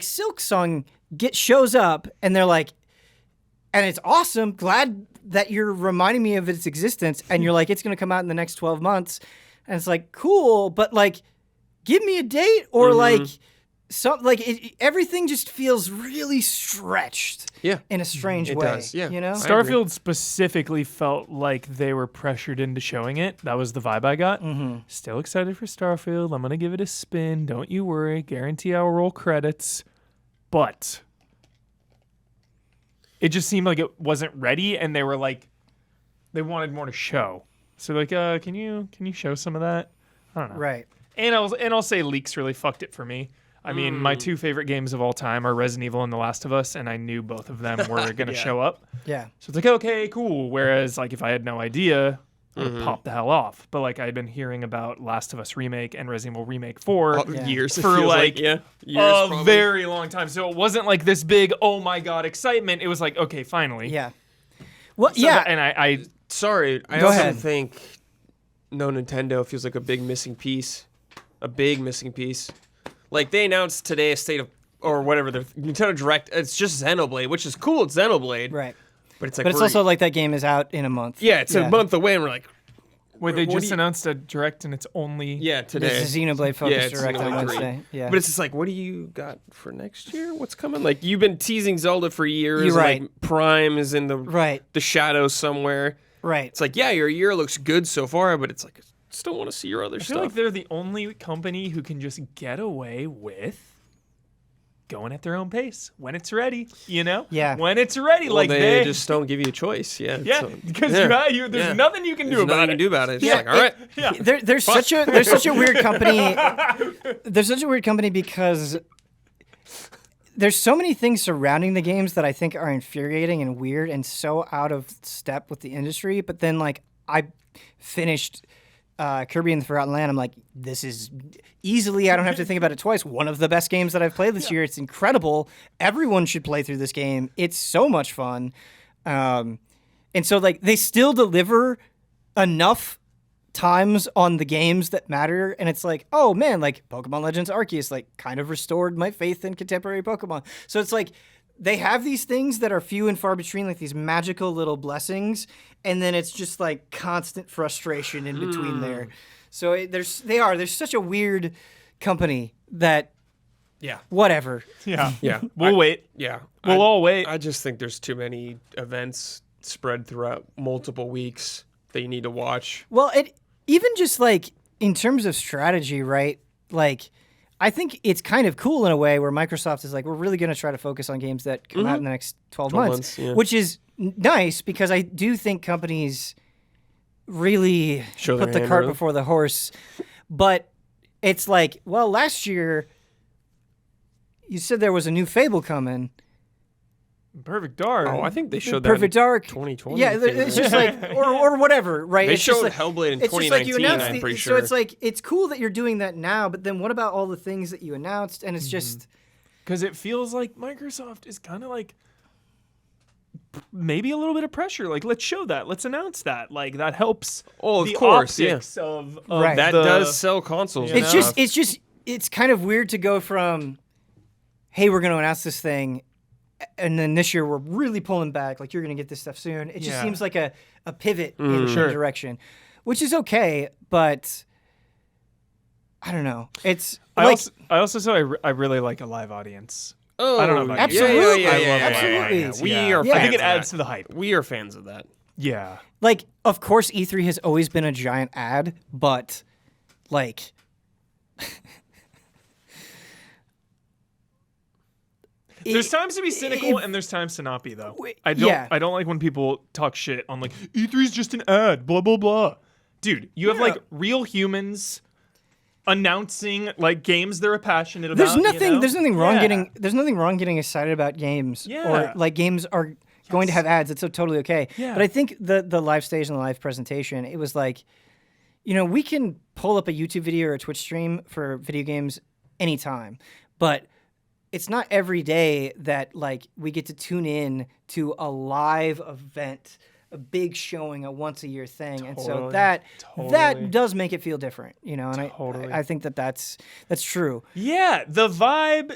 Silk Song shows up, and they're like, and it's awesome. Glad that you're reminding me of its existence, and you're like, it's going to come out in the next 12 months. And it's like, cool, but like, give me a date or like everything just feels really stretched. Yeah. In a strange It way. does, yeah. You know. Starfield specifically felt like they were pressured into showing it. That was the vibe I got. Still excited for Starfield. I'm going to give it a spin. Don't you worry. Guarantee I'll roll credits. But it just seemed like it wasn't ready, and they were like, they wanted more to show. So like, can you show some of that? I don't know. Right. And I'll say leaks really fucked it for me. I mean, my two favorite games of all time are Resident Evil and The Last of Us, and I knew both of them were going to show up. Yeah. So it's like, okay, cool. Whereas, like, if I had no idea, I would pop the hell off. But, like, I'd been hearing about Last of Us Remake and Resident Evil Remake 4 years for, like, years, a very long time. So it wasn't, like, this big, oh, my God, excitement. It was like, okay, finally. Yeah. Well, So yeah. and I Sorry, I Go also ahead. think no Nintendo feels like a big missing piece. A big missing piece. Like, they announced today a state of, or whatever, the Nintendo Direct, it's just Xenoblade, which is cool, it's Xenoblade. Right. But it's like, But it's also like that game is out in a month. yeah, it's a month away, and we're like, wait, they what just do you- announced a Direct, and it's only... yeah, today. This is Xenoblade Focus it's Direct on Xenoblade 3. Wednesday. Yeah. But it's just like, what do you got for next year? What's coming? Like, you've been teasing Zelda for years. You're and, right. Like, Prime is in Right. the shadows somewhere. Right. It's like, yeah, your year looks good so far, but it's like, I still want to see your other I feel stuff. like they're the only company who can just get away with going at their own pace when it's ready, you know? Yeah. When it's ready, Well, like they just don't give you a choice. Yeah. yeah, so- because yeah. there's nothing you can do There's nothing about you it. can do about it. It's Yeah, like, all right. Yeah. There's such a weird company. There's such a weird company because there's so many things surrounding the games that I think are infuriating and weird and so out of step with the industry. But then, like, I finished Kirby and the Forgotten Land. I'm like, this is easily, I don't have to think about it twice, one of the best games that I've played this year. It's incredible. Everyone should play through this game. It's so much fun. And so, like, they still deliver enough times on the games that matter, and it's like, oh man, like Pokemon Legends Arceus like kind of restored my faith in contemporary Pokemon. So it's like they have these things that are few and far between, like these magical little blessings, and then it's just like constant frustration in between there. So there's such a weird company that Yeah. whatever. Yeah. Yeah. We'll wait. Yeah. We'll all wait. I just think there's too many events spread throughout multiple weeks that you need to watch. Well, it even just like in terms of strategy, right? Like, I think it's kind of cool in a way where Microsoft is like, we're really going to try to focus on games that come out in the next 12 months, yeah. which is nice because I do think companies really Show put their the hand cart early. before the horse. But it's like, well, last year you said there was a new Fable coming. Perfect Dark. Oh, I think they showed Perfect that in Dark. 2020. Yeah, it's just like, or whatever, right? They It's just showed like, Hellblade in it's just like you 2019, announced I'm pretty So sure. it's like, it's cool that you're doing that now, but then what about all the things that you announced? And it's just, Because it feels like Microsoft is kind of like maybe a little bit of pressure. Like, let's show that. Let's announce that. Like, that helps. Oh, of the course, yeah. optics of Right. That the- does sell consoles. You and know? it's kind of weird to go from, hey, we're going to announce this thing, and then this year we're really pulling back. Like, you're going to get this stuff soon. It just Yeah. seems like a pivot in Sure. a direction, which is okay, but I don't know. It's like, I also say I really like a live audience. Oh, I don't know about you. Absolutely. Yeah, I love Absolutely. live We audience. are Yeah. I think fans it of adds that. to the hype. We are fans of that. Yeah. like, of course, E3 has always been a giant ad, but like, There's times to be cynical if- and there's times to not be though. Wait, I don't yeah. I don't like when people talk shit on like E3's just an ad, blah blah blah. Dude, you have like real humans announcing like games they're passionate about. there's you nothing. know? There's nothing wrong Yeah. getting. There's nothing wrong getting excited about games. Yeah. Or like games are going to have ads. It's so totally okay. Yeah. But I think the live stage and the live presentation, it was like, you know, we can pull up a YouTube video or a Twitch stream for video games anytime, but it's not every day that like we get to tune in to a live event, a big showing, a once a year thing, and so Totally. that Totally. does make it feel different, you know. And Totally. I think that's true. Yeah, the vibe,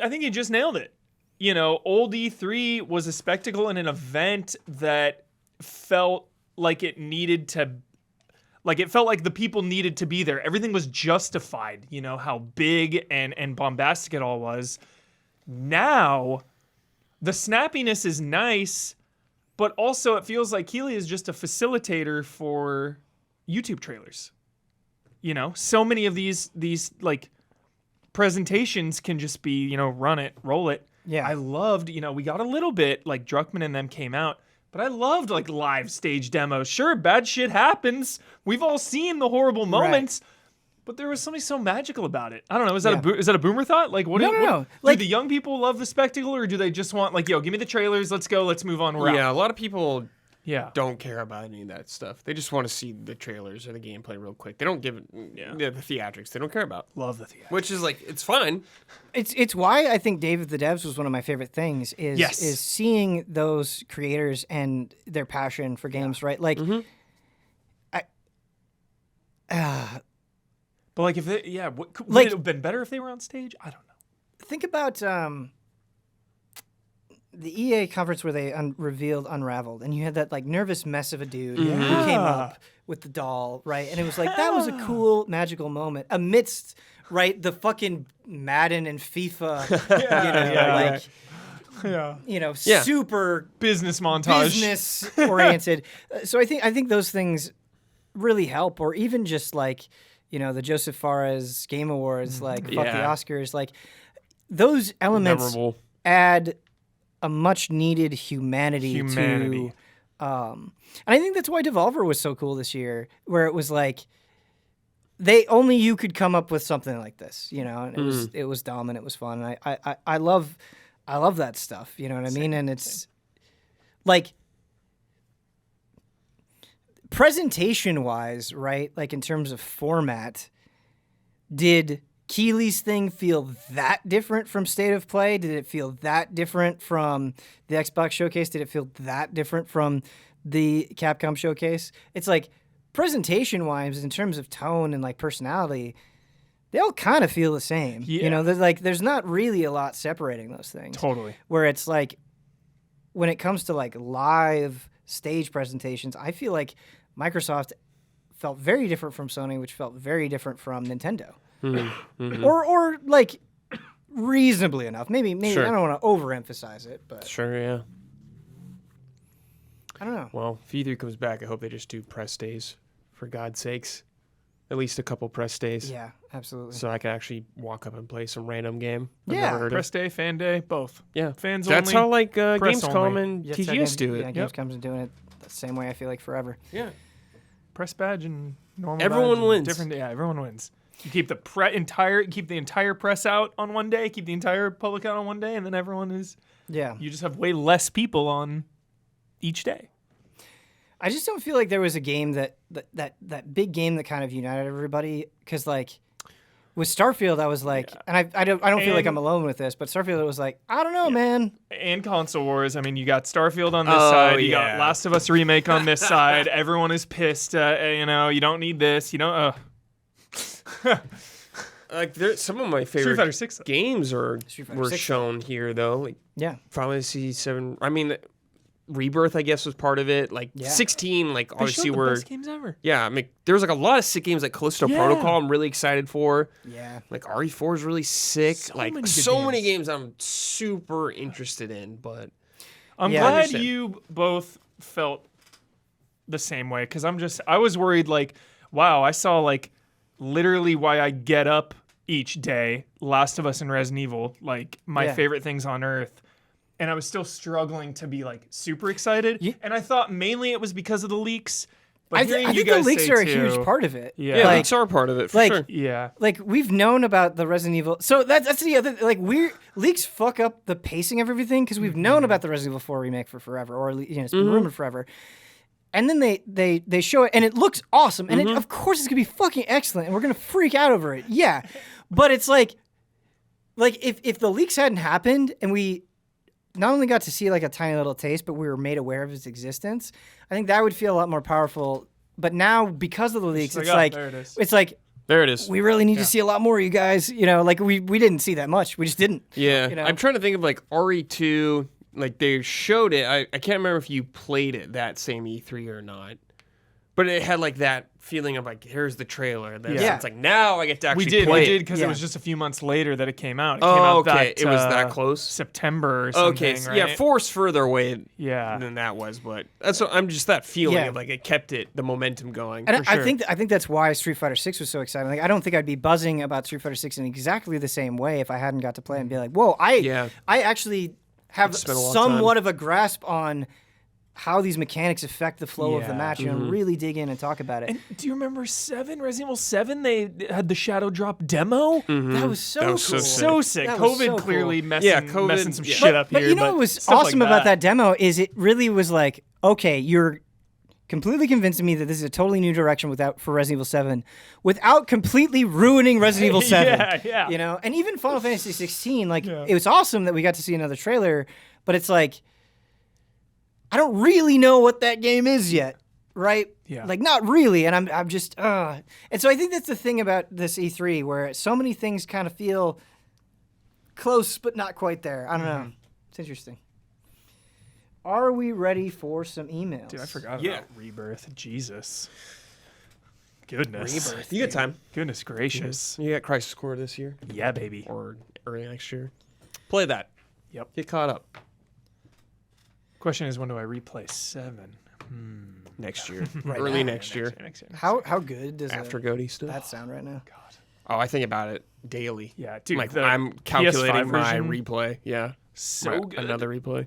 I think you just nailed it. You know, old E3 was a spectacle and an event that felt like it needed to. Like it felt like the people needed to be there. Everything was justified, you know, how big and bombastic it all was. Now, the snappiness is nice, but also it feels like Keighley is just a facilitator for YouTube trailers. You know, so many of these like presentations can just be, you know, run it, roll it. Yeah. I loved, you know, we got a little bit like Druckmann and them came out, but I loved like live stage demos. Sure, bad shit happens. We've all seen the horrible moments, but there was something so magical about it. I don't know. Is that a boomer thought? Like, what? No. Do the young people love the spectacle, or do they just want like, yo, give me the trailers, let's go, let's move on. Yeah, a lot of people Yeah. don't care about any of that stuff. They just want to see the trailers or the gameplay real quick. They don't give it the theatrics. They don't care about. Love the theater. Which is like, it's fun. It's why I think Dave of the Devs was one of my favorite things is Yes. is seeing those creators and their passion for games, right? Like, But like if it, would Like- it have been better if they were on stage? I don't know. think about the EA conference where they revealed Unraveled, and you had that like nervous mess of a dude who came up with the doll, right? And it was like that was a cool, magical moment amidst the fucking Madden and FIFA, super Business montage. business oriented. So I think those things really help, or even just like, you know, the Joseph Fares Game Awards, like fuck the Yeah. Oscars, like those elements Memorable. add a much needed humanity. To and I think that's why Devolver was so cool this year, where it was like you could come up with something like this, you know, and it was dumb and it was fun. And I love that stuff, you know what I mean? And it's like presentation wise, right? Like in terms of format, did Keighley's thing feel that different from State of Play? Did it feel that different from the Xbox Showcase? Did it feel that different from the Capcom Showcase? It's like presentation wise, in terms of tone and like personality, they all kind of feel the same. Yeah. You know, there's not really a lot separating those things. Totally. Where it's like when it comes to like live stage presentations, I feel like Microsoft felt very different from Sony, which felt very different from Nintendo. Or like reasonably enough. Maybe Sure. I don't want to overemphasize it, but Sure, yeah. I don't know. Well, if E3 comes back, I hope they just do press days, for God's sakes. At least a couple press days. Yeah, absolutely. So I can actually walk up and play some random game I've Yeah. never heard Press of. day, fan day, both. Yeah. Fans That's only. how like press Gamescom only. and Yes, TGS do Yeah, it. Gamescom's been doing it the same way, I feel like, forever. Yeah. Press badge and normal Everyone badge and wins. Different, yeah, everyone wins. You keep the entire press out on one day, keep the entire public out on one day, and then everyone is. Yeah. You just have way less people on each day. I just don't feel like there was a game that big game that kind of united everybody, because like with Starfield I was like, and I don't feel like And- I'm alone with this, but Starfield it was like, I don't know, man. And console wars. I mean, you got Starfield on this Oh, side. You yeah. got Last of Us remake on this side. Everyone is pissed. You know, you don't need this. You don't. Like some of my Street favorite Fighter 6. games Fighter were 6. shown here though. Like Yeah. Final Fantasy 7. I mean, Rebirth I guess was part of it. Like Yeah. 16. Like They obviously showed the were. best games ever. Yeah, I mean, there was like a lot of sick games like Callisto Yeah. Protocol. I'm really excited for. Yeah. Like RE4 is really sick. So Like many good so many games. games I'm super interested in. But I'm Yeah, I glad understand. you both felt the same way, because I was worried, like, wow, I saw like literally why I get up each day, Last of Us and Resident Evil, like my Yeah. favorite things on earth. And I was still struggling to be like super excited. Ye- And I thought mainly it was because of the leaks. But I hearing you think the guys leaks say are a too, huge part of it. Yeah. yeah, Like- leaks are part of it for like- sure. Yeah. Like we've known about the Resident Evil, so that's the other like leaks fuck up the pacing of everything, because we've known about the Resident Evil 4 remake for forever, or you know it's been rumored forever, and then they show it and it looks awesome, and of course it's gonna be fucking excellent, and we're gonna freak out over it, yeah, but it's like if the leaks hadn't happened and we not only got to see like a tiny little taste, but we were made aware of its existence, I think that would feel a lot more powerful. But now, because of the leaks, like, it's oh, like there it is. it's like There it is. we really need to see a lot more of you guys. You know, like we didn't see that much. We just didn't. Yeah, you know? I'm trying to think of like RE2. Like they showed it. I can't remember if you played it that same E3 or not, but it had like that feeling of like, here's the trailer. Then Yeah. it's like now I get to actually We play did it. because Yeah. it was just a few months later that it came out. It Oh, came out okay. that, It was that close? September or something, Okay, right? yeah, 4's further away Yeah. than that was, but that's what, I'm just that feeling Yeah. of like it kept the momentum going. And For I sure. think that's why Street Fighter 6 was so exciting. Like I don't think I'd be buzzing about Street Fighter 6 in exactly the same way if I hadn't got to play it and be like, "Whoa, I actually have spent a lot of time. somewhat of a grasp on how these mechanics affect the flow of the Yeah. match, and really dig in and talk about it." And do you remember 7, Resident Evil 7? They had the Shadow Drop demo. That was so That cool. was so sick. So sick. That was COVID so cool. clearly messing, Yeah, COVID, messing some yeah. shit up But here. you know what was stuff like awesome about that demo is it really was like, okay, you're completely convincing me that this is a totally new direction for Resident Evil 7 without completely ruining Resident Evil 7. Yeah. You know, and even Final Fantasy 16, like Yeah. it was awesome that we got to see another trailer, but it's like I don't really know what that game is yet, right? Yeah. Like not really, and I'm just and so I think that's the thing about this E3 where so many things kind of feel close but not quite there. I don't know. It's interesting. Are we ready for some emails? Dude, I forgot Yeah. about Rebirth. Jesus. Goodness. Rebirth. You got time. Goodness gracious. You got Crisis Core this year Yeah, baby. or early next year. Play that. Yep. Get caught up Question is, when do I replay 7? next year. Right early now. next year. Next year. How good does After Goaty stuff. that sound right now? God. Oh, I think about it daily. Yeah, dude. Like the I'm calculating PS5 my version, replay. Yeah. So Right, good. Another replay.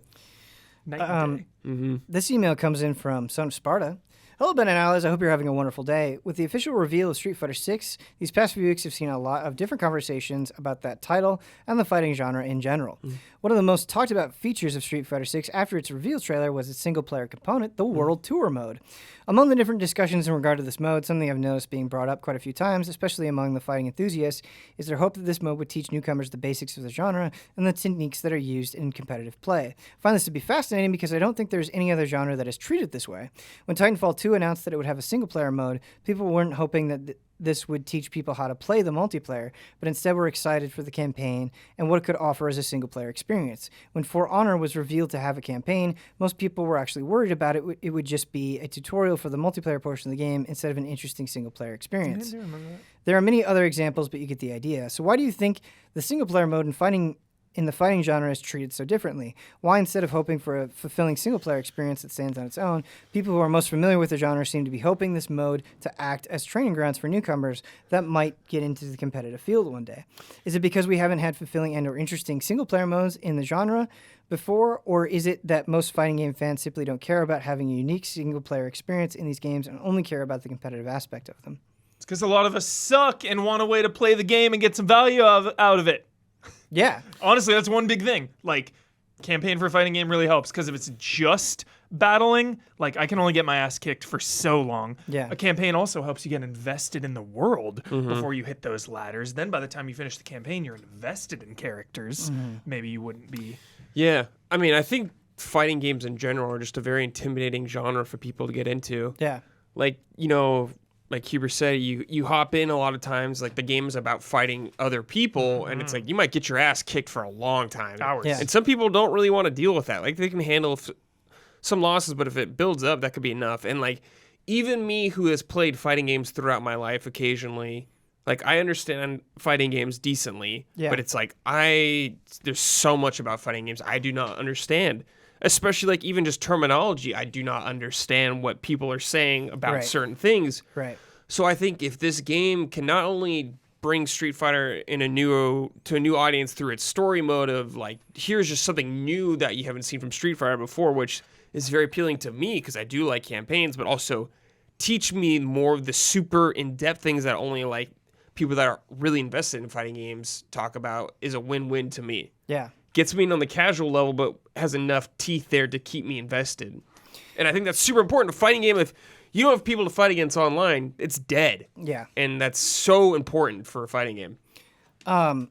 Night and day. This email comes in from Son of Sparta. Hello, Ben and Alice. I hope you're having a wonderful day. With the official reveal of Street Fighter VI, these past few weeks have seen a lot of different conversations about that title and the fighting genre in general. One of the most talked about features of Street Fighter VI after its reveal trailer was its single-player component, the World Tour mode. Among the different discussions in regard to this mode, something I've noticed being brought up quite a few times, especially among the fighting enthusiasts, is their hope that this mode would teach newcomers the basics of the genre and the techniques that are used in competitive play. I find this to be fascinating because I don't think there's any other genre that is treated this way. When Titanfall 2 announced that it would have a single-player mode, people weren't hoping that this would teach people how to play the multiplayer, but instead were excited for the campaign and what it could offer as a single-player experience. When For Honor was revealed to have a campaign, most people were actually worried about it. It would just be a tutorial for the multiplayer portion of the game instead of an interesting single-player experience. I do remember that. There are many other examples, but you get the idea. So why do you think the single-player mode in the fighting genre is treated so differently? Why, instead of hoping for a fulfilling single-player experience that stands on its own, people who are most familiar with the genre seem to be hoping this mode to act as training grounds for newcomers that might get into the competitive field one day? Is it because we haven't had fulfilling and or interesting single-player modes in the genre before, or is it that most fighting game fans simply don't care about having a unique single-player experience in these games and only care about the competitive aspect of them? It's because a lot of us suck and want a way to play the game and get some value out of it. Yeah. Honestly, that's one big thing. Like, campaign for a fighting game really helps because if it's just battling, like, I can only get my ass kicked for so long. Yeah. A campaign also helps you get invested in the world before you hit those ladders. Then by the time you finish the campaign, you're invested in characters. Maybe you wouldn't be. Yeah. I mean, I think fighting games in general are just a very intimidating genre for people to get into. Yeah. Like, you know, like Huber said, you hop in a lot of times, like the game is about fighting other people, and it's like you might get your ass kicked for a long time. Hours. Yeah. And some people don't really want to deal with that. Like they can handle some losses, but if it builds up, that could be enough. And like even me who has played fighting games throughout my life occasionally, like I understand fighting games decently, Yeah. but it's like there's so much about fighting games I do not understand. Especially like even just terminology, I do not understand what people are saying about Right. certain things. Right. So I think if this game can not only bring Street Fighter to a new audience through its story mode of like, here's just something new that you haven't seen from Street Fighter before, which is very appealing to me because I do like campaigns, but also teach me more of the super in-depth things that only like people that are really invested in fighting games talk about, is a win-win to me. Yeah. Gets me in on the casual level, but has enough teeth there to keep me invested. And I think that's super important. A fighting game, if you don't have people to fight against online, it's dead. Yeah. And that's so important for a fighting game. I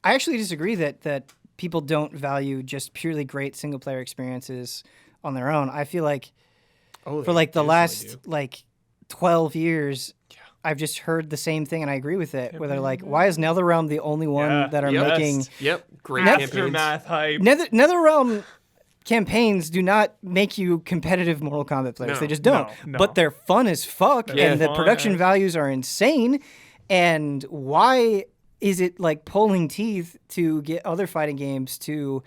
actually disagree that people don't value just purely great single player experiences on their own. I feel like for like the last like 12 years, I've just heard the same thing and I agree with it. Where they're like, why is NetherRealm the only one Yeah. that are Yes. making Yep, great Aftermath campaigns. hype. NetherRealm? campaigns do not make you competitive Mortal Kombat players. No, they just don't. no. But they're fun as fuck, They're and the fun production as- values are insane. And why is it like pulling teeth to get other fighting games to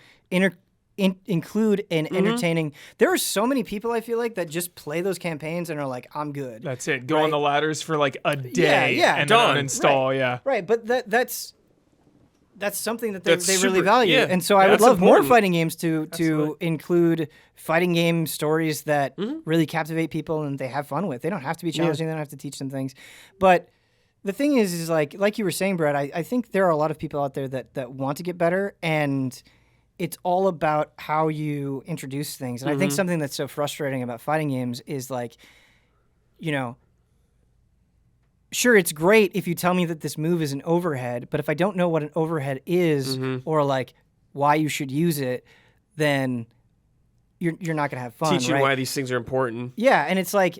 include an entertaining? There are so many people I feel like that just play those campaigns and are like, I'm good. That's it. Go on the ladders for like a day yeah, and done. then uninstall. Yeah. Right, but that's something that they That's really super- value. yeah, And so I would that's love more important. fighting games to Absolutely. include fighting game stories that really captivate people and they have fun with. They don't have to be challenging. They don't have to teach them things. But the thing is like you were saying, Brett, I think there are a lot of people out there that want to get better, and it's all about how you introduce things. And I think something that's so frustrating about fighting games is like, you know, sure, it's great if you tell me that this move is an overhead, but if I don't know what an overhead is or like why you should use it, then you're not going to have fun. Teaching right? why these things are important. Yeah, and it's like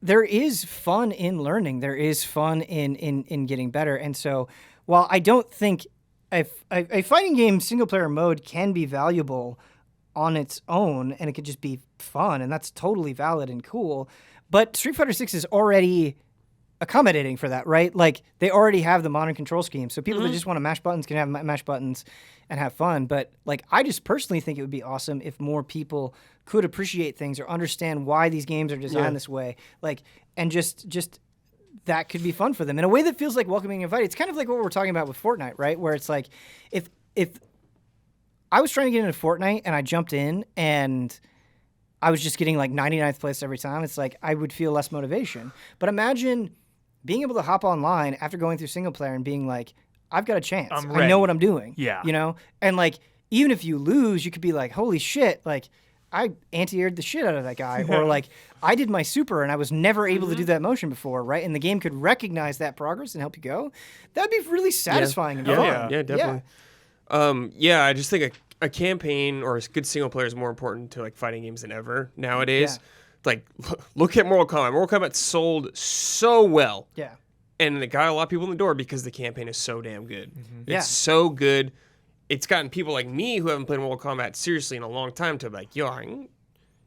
there is fun in learning. There is fun in getting better. And so while I don't think a fighting game single player mode can be valuable on its own, and it could just be fun, and that's totally valid and cool, but Street Fighter 6 is already accommodating for that, right? Like they already have the modern control scheme, so people that just want to mash buttons can have mash buttons and have fun. But like I just personally think it would be awesome if more people could appreciate things or understand why these games are designed this way, like, and just that could be fun for them in a way that feels like welcoming and inviting. It's kind of like what we're talking about with Fortnite, right? Where it's like if I was trying to get into Fortnite and I jumped in and I was just getting like 99th place every time, it's like I would feel less motivation. But imagine being able to hop online after going through single player and being like, I've got a chance. I'm I ready. know what I'm doing. Yeah. You know? And like, even if you lose, you could be like, holy shit, like, I anti-aired the shit out of that guy. Or like, I did my super and I was never able to do that motion before, right? And the game could recognize that progress and help you go. That'd be really satisfying and fun. Yeah, definitely. I just think a campaign or a good single player is more important to like fighting games than ever nowadays. Yeah. Like, look at Mortal Kombat. Mortal Kombat sold so well, Yeah. and it got a lot of people in the door because the campaign is so damn good. Yeah. It's so good. It's gotten people like me who haven't played Mortal Kombat seriously in a long time to be like, yo,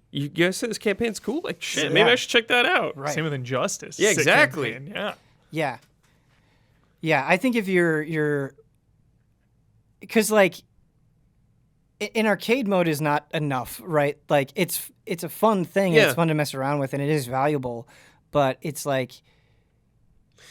you guys said this campaign's cool? Like, shit, maybe I should check that out. Right. Same with Injustice. Yeah, Sick exactly. campaign, Yeah. Yeah. Yeah, I think if you're because like in arcade mode is not enough, right? Like it's a fun thing, and Yeah. it's fun to mess around with, and it is valuable, but it's like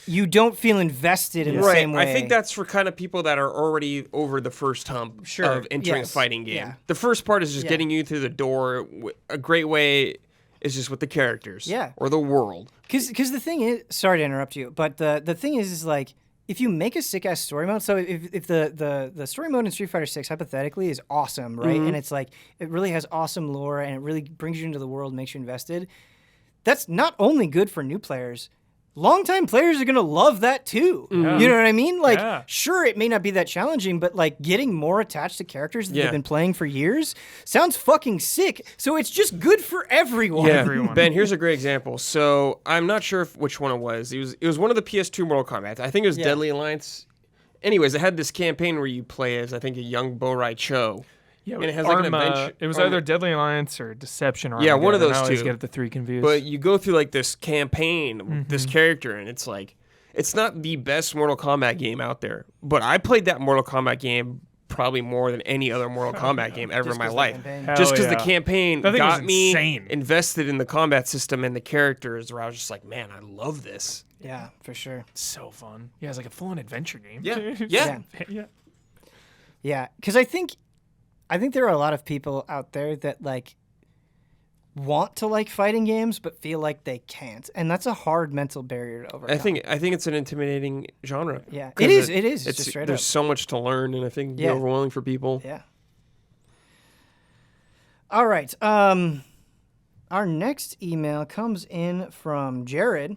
you don't feel invested in the Right. same way. I think that's for kind of people that are already over the first hump Sure, of entering yes, a fighting game. yeah. The first part is just Yeah. getting you through the door. A great way is just with the characters. Yeah. Or the world. Because the thing is, sorry to interrupt you, but the thing is like if you make a sick ass story mode, so if the story mode in Street Fighter 6 hypothetically is awesome, right? And it's like it really has awesome lore and it really brings you into the world, makes you invested. That's not only good for new players. Longtime players are gonna love that too. Yeah. You know what I mean? Like, Yeah. sure, it may not be that challenging, but like getting more attached to characters that Yeah. they've been playing for years sounds fucking sick. So it's just good for everyone. Yeah, Everyone. Ben, here's a great example. So I'm not sure which one it was. It was one of the PS2 Mortal Kombat. I think it was Yeah. Deadly Alliance. Anyways, it had this campaign where you play as, I think, a young Bo Rai Cho. Yeah, And it has, like, an adventure- It was Arma- either Deadly Alliance or Deception. Or Yeah, one of Armageddon. those I always two. get the three confused. But you go through like this campaign with this character, and it's like, it's not the best Mortal Kombat game out there. But I played that Mortal Kombat game probably more than any other Mortal Kombat game ever in my 'cause of the life. campaign. Hell Just because the yeah. campaign That thing got was me insane. invested in the combat system and the characters, where I was just like, man, I love this. Yeah, for sure. so fun. Yeah, it's like a full-on adventure game. Yeah. Yeah. yeah. Yeah, because I think there are a lot of people out there that like want to like fighting games but feel like they can't, and that's a hard mental barrier to overcome. I think it's an intimidating genre. Yeah, 'Cause it is. It is. It's It's just straight there's up. so much to learn, and I think it'd be Yeah. overwhelming for people. Yeah. All right. Our next email comes in from Jared.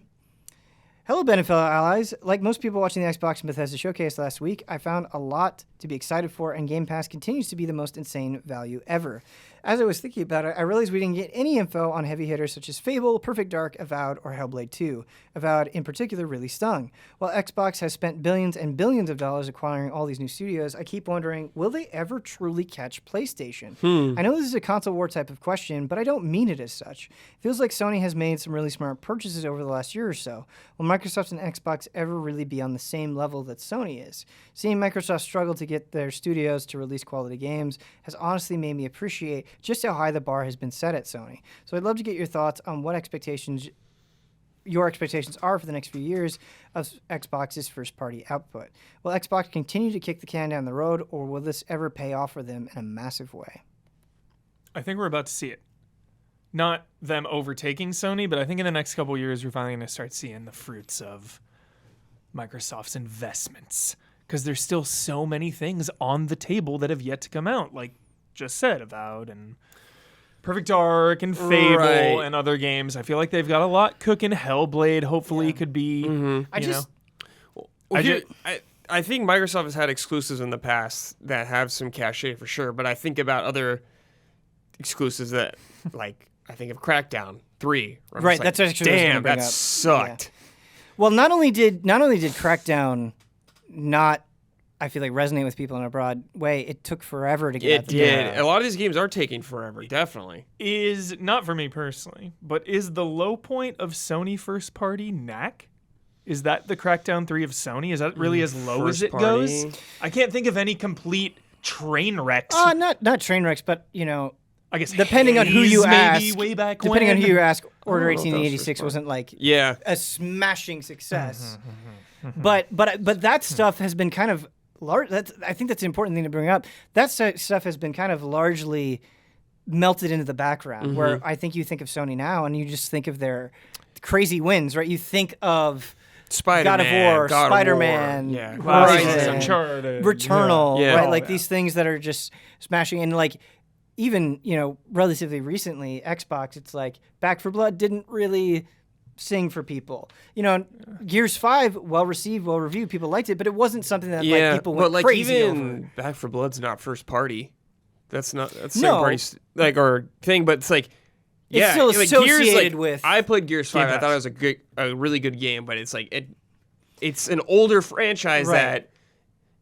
Hello, Ben and fellow allies. Like most people watching the Xbox and Bethesda showcase last week, I found a lot to be excited for, and Game Pass continues to be the most insane value ever. As I was thinking about it, I realized we didn't get any info on heavy hitters such as Fable, Perfect Dark, Avowed, or Hellblade 2. Avowed, in particular, really stung. While Xbox has spent billions and billions of dollars acquiring all these new studios, I keep wondering, will they ever truly catch PlayStation? I know this is a console war type of question, but I don't mean it as such. It feels like Sony has made some really smart purchases over the last year or so. Will Microsoft and Xbox ever really be on the same level that Sony is? Seeing Microsoft struggle to get their studios to release quality games has honestly made me appreciate just how high the bar has been set at Sony. So I'd love to get your thoughts on what your expectations are for the next few years of Xbox's first-party output. Will Xbox continue to kick the can down the road, or will this ever pay off for them in a massive way? I think we're about to see it. Not them overtaking Sony, but I think in the next couple of years, we're finally going to start seeing the fruits of Microsoft's investments. Because there's still so many things on the table that have yet to come out. Like just said, Avowed and Perfect Dark and Fable and other games. I feel like they've got a lot cooking. Hellblade hopefully could be, I think Microsoft has had exclusives in the past that have some cachet for sure, but I think about other exclusives that, like, I think of Crackdown 3. Right, that's actually what I was gonna bring that up. sucked. Yeah. Well, not only did Crackdown not, I feel like, resonate with people in a broad way, it took forever to get out the door. It did. A lot of these games are taking forever, definitely. Is, not for me personally, but is the low point of Sony first party Knack? Is that the Crackdown 3 of Sony? Is that really as low as it goes? I can't think of any complete train wrecks. Not train wrecks, but, I guess depending on who Haze you maybe ask, way back depending on when. who you ask, Order I don't know if that was 1886 first wasn't like a smashing success. but that stuff has been kind of large. I think that's an important thing to bring up. That stuff has been kind of largely melted into the background. Where I think you think of Sony now, and you just think of their crazy wins, right? You think of Spider-Man, God of War, Spider-Man, Horizon, Uncharted, Returnal, Yeah. right? Oh, Like these things that are just smashing. And like even, relatively recently, Xbox, it's like Back 4 Blood didn't really sing for people. Gears 5, well-received, well-reviewed, people liked it, but it wasn't something that people went crazy over. Back 4 Blood's not first party. That's No. same party or thing, but it's like It's still associated with I played Gears 5. I thought it was a really good game, but it's like it's an older franchise that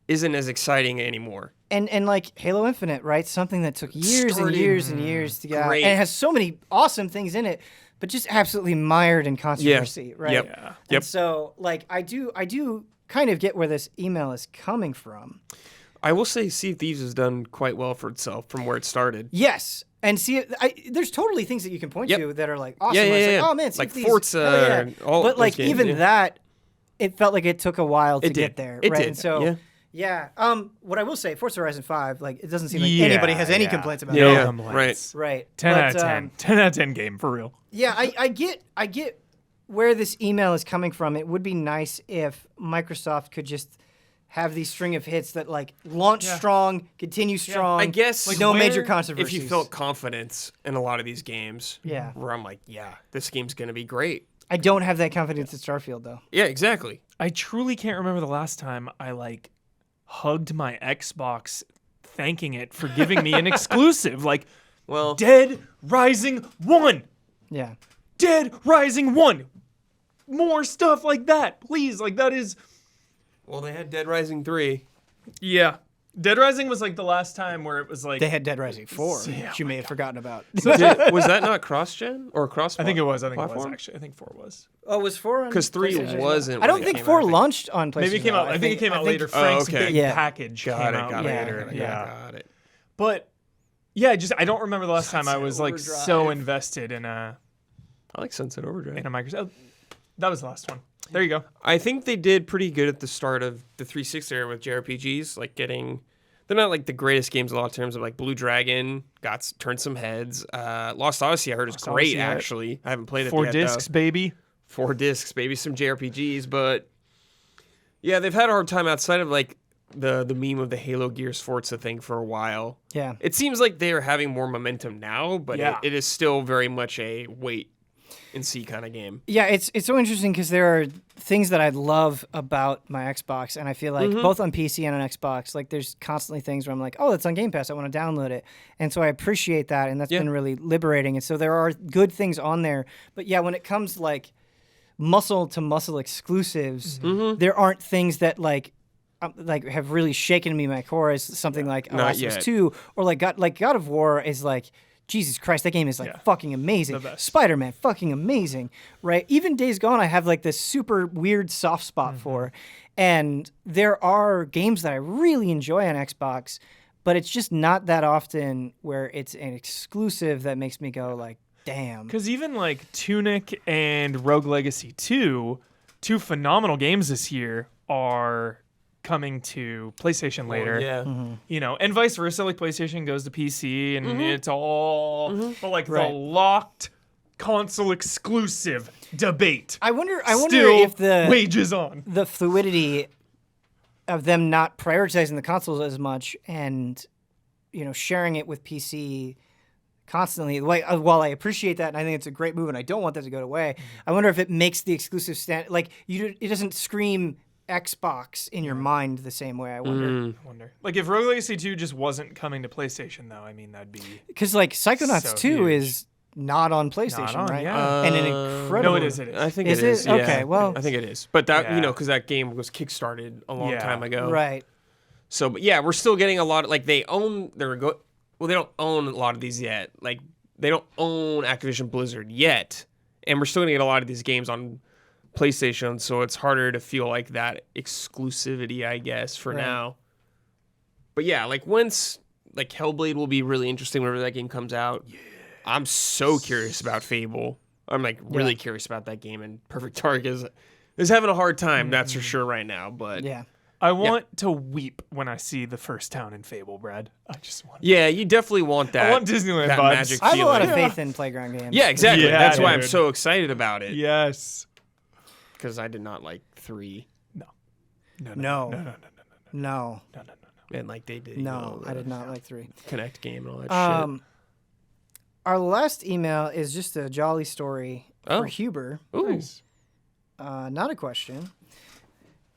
isn't as exciting anymore. And like Halo Infinite, right? Something that took years and years and years to get out. Great. And it has so many awesome things in it, but just absolutely mired in controversy, right? Yep. Yeah. And so like I do kind of get where this email is coming from. I will say Sea of Thieves has done quite well for itself from where it started. Yes. And see, there's totally things that you can point to that are like awesome. Yeah, where it's yeah. like, oh man, Sea Like of Thieves, Forza hell yeah. and all But those like games, even yeah. that, it felt like it took a while to It did. get there. It right? did, And so yeah. What I will say, Forza Horizon 5, like it doesn't seem like anybody has any complaints about No it. Yeah, complaints. Right. 10 out of But, 10. 10 out of 10 game, for real. Yeah, I get where this email is coming from. It would be nice if Microsoft could just have these string of hits that like launch strong, continue strong. I guess like no major controversies. If you felt confidence in a lot of these games, where I'm like, this game's gonna be great. I don't have that confidence at Starfield though. Yeah, exactly. I truly can't remember the last time I like hugged my Xbox thanking it for giving me an exclusive. Like, Well, Dead Rising 1. Yeah. Dead Rising 1. More stuff like that, please. Like, that is... well, they had Dead Rising 3. Yeah. Dead Rising was like the last time where it was like... They had Dead Rising 4, which you may have forgotten about. Was that not cross-gen or cross? I think it was. platform? Actually. I think 4 was. Oh, was 4 on Because 3 PlayStation? wasn't. I don't when it think came 4 out, launched on PlayStation. Maybe it came out. I think it came out later. Frank's big package came out Got it later. later. Got it. But yeah, I don't remember the last time I was like Overdrive. so invested in a I like Sunset Overdrive. Microsoft. That was the last one. There you go. I think they did pretty good at the start of the 360 era with JRPGs, like getting. They're not like the greatest games in a lot of terms of like Blue Dragon turned some heads. Lost Odyssey I heard is great Odyssey, actually. I haven't played it 4 yet. discs, baby. 4 discs, maybe some JRPGs, but yeah, they've had a hard time outside of like the meme of the Halo Gears Forza thing for a while. Yeah. It seems like they are having more momentum now, but it is still very much a wait. and see kind of game. Yeah, it's so interesting because there are things that I love about my Xbox, and I feel like both on PC and on Xbox, like there's constantly things where I'm like, oh, it's on Game Pass, I want to download it, and so I appreciate that, and that's been really liberating. And so there are good things on there, but yeah, when it comes like muscle to muscle exclusives, there aren't things that like have really shaken me my core as something like Last of Us 2 or like God of War is like. Jesus Christ, that game is like fucking amazing. Spider-Man, fucking amazing, right? Even Days Gone, I have like this super weird soft spot for. And there are games that I really enjoy on Xbox, but it's just not that often where it's an exclusive that makes me go like, damn. Because even like Tunic and Rogue Legacy 2, two phenomenal games this year, are coming to PlayStation later. You know, and vice versa. Like PlayStation goes to PC, and it's all but like the locked console exclusive debate. I wonder still if the wages on the fluidity of them not prioritizing the consoles as much and sharing it with PC constantly. Like, while I appreciate that and I think it's a great move and I don't want that to go away, I wonder if it makes the exclusive stand like it doesn't scream Xbox in your mind the same way. I wonder. Like if Rogue Legacy 2 just wasn't coming to PlayStation, though, I mean that'd be because like Psychonauts so 2 huge. is not on PlayStation, right? Yeah. And an incredible. No, it is. It is. I think Is it is. it? Okay, Yeah. well, I think it is. But that Yeah. because that game was kickstarted a long time ago. right. So, but yeah, we're still getting a lot of like they own their well, they don't own a lot of these yet. Like they don't own Activision Blizzard yet, and we're still gonna get a lot of these games on PlayStation, so it's harder to feel like that exclusivity, I guess, for now. But yeah, like once like Hellblade will be really interesting whenever that game comes out. Yeah. I'm so curious about Fable. I'm like really curious about that game, and Perfect Dark is having a hard time, that's for sure right now. But I want to weep when I see the first town in Fable, Brad. I just want. Yeah, you definitely want that. I want Disneyland that vibes. magic I have a lot of feeling. faith in Playground games. Yeah, exactly. Yeah, That's why I'm dude. so excited about it. Yes. Because I did not like 3. No. No. And like they did. No, I did not like 3. Connect game and all that shit. Our last email is just a jolly story for Huber. Ooh. Nice. Not a question.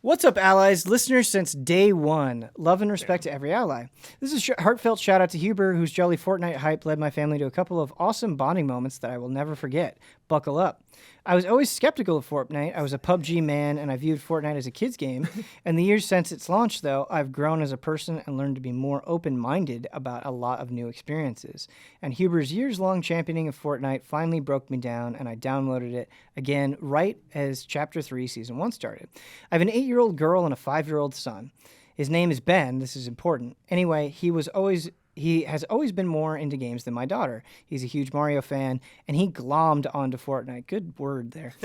What's up, allies? Listeners since day one. Love and respect to every ally. This is a heartfelt shout out to Huber, whose jolly Fortnite hype led my family to a couple of awesome bonding moments that I will never forget. Buckle up. I was always skeptical of Fortnite. I was a PUBG man, and I viewed Fortnite as a kid's game. In the years since its launch, though, I've grown as a person and learned to be more open-minded about a lot of new experiences. And Huber's years-long championing of Fortnite finally broke me down, and I downloaded it again right as Chapter 3 Season 1 started. I have an 8-year-old girl and a 5-year-old son. His name is Ben. This is important. Anyway, he has always been more into games than my daughter. He's a huge Mario fan, and he glommed onto Fortnite. Good word there.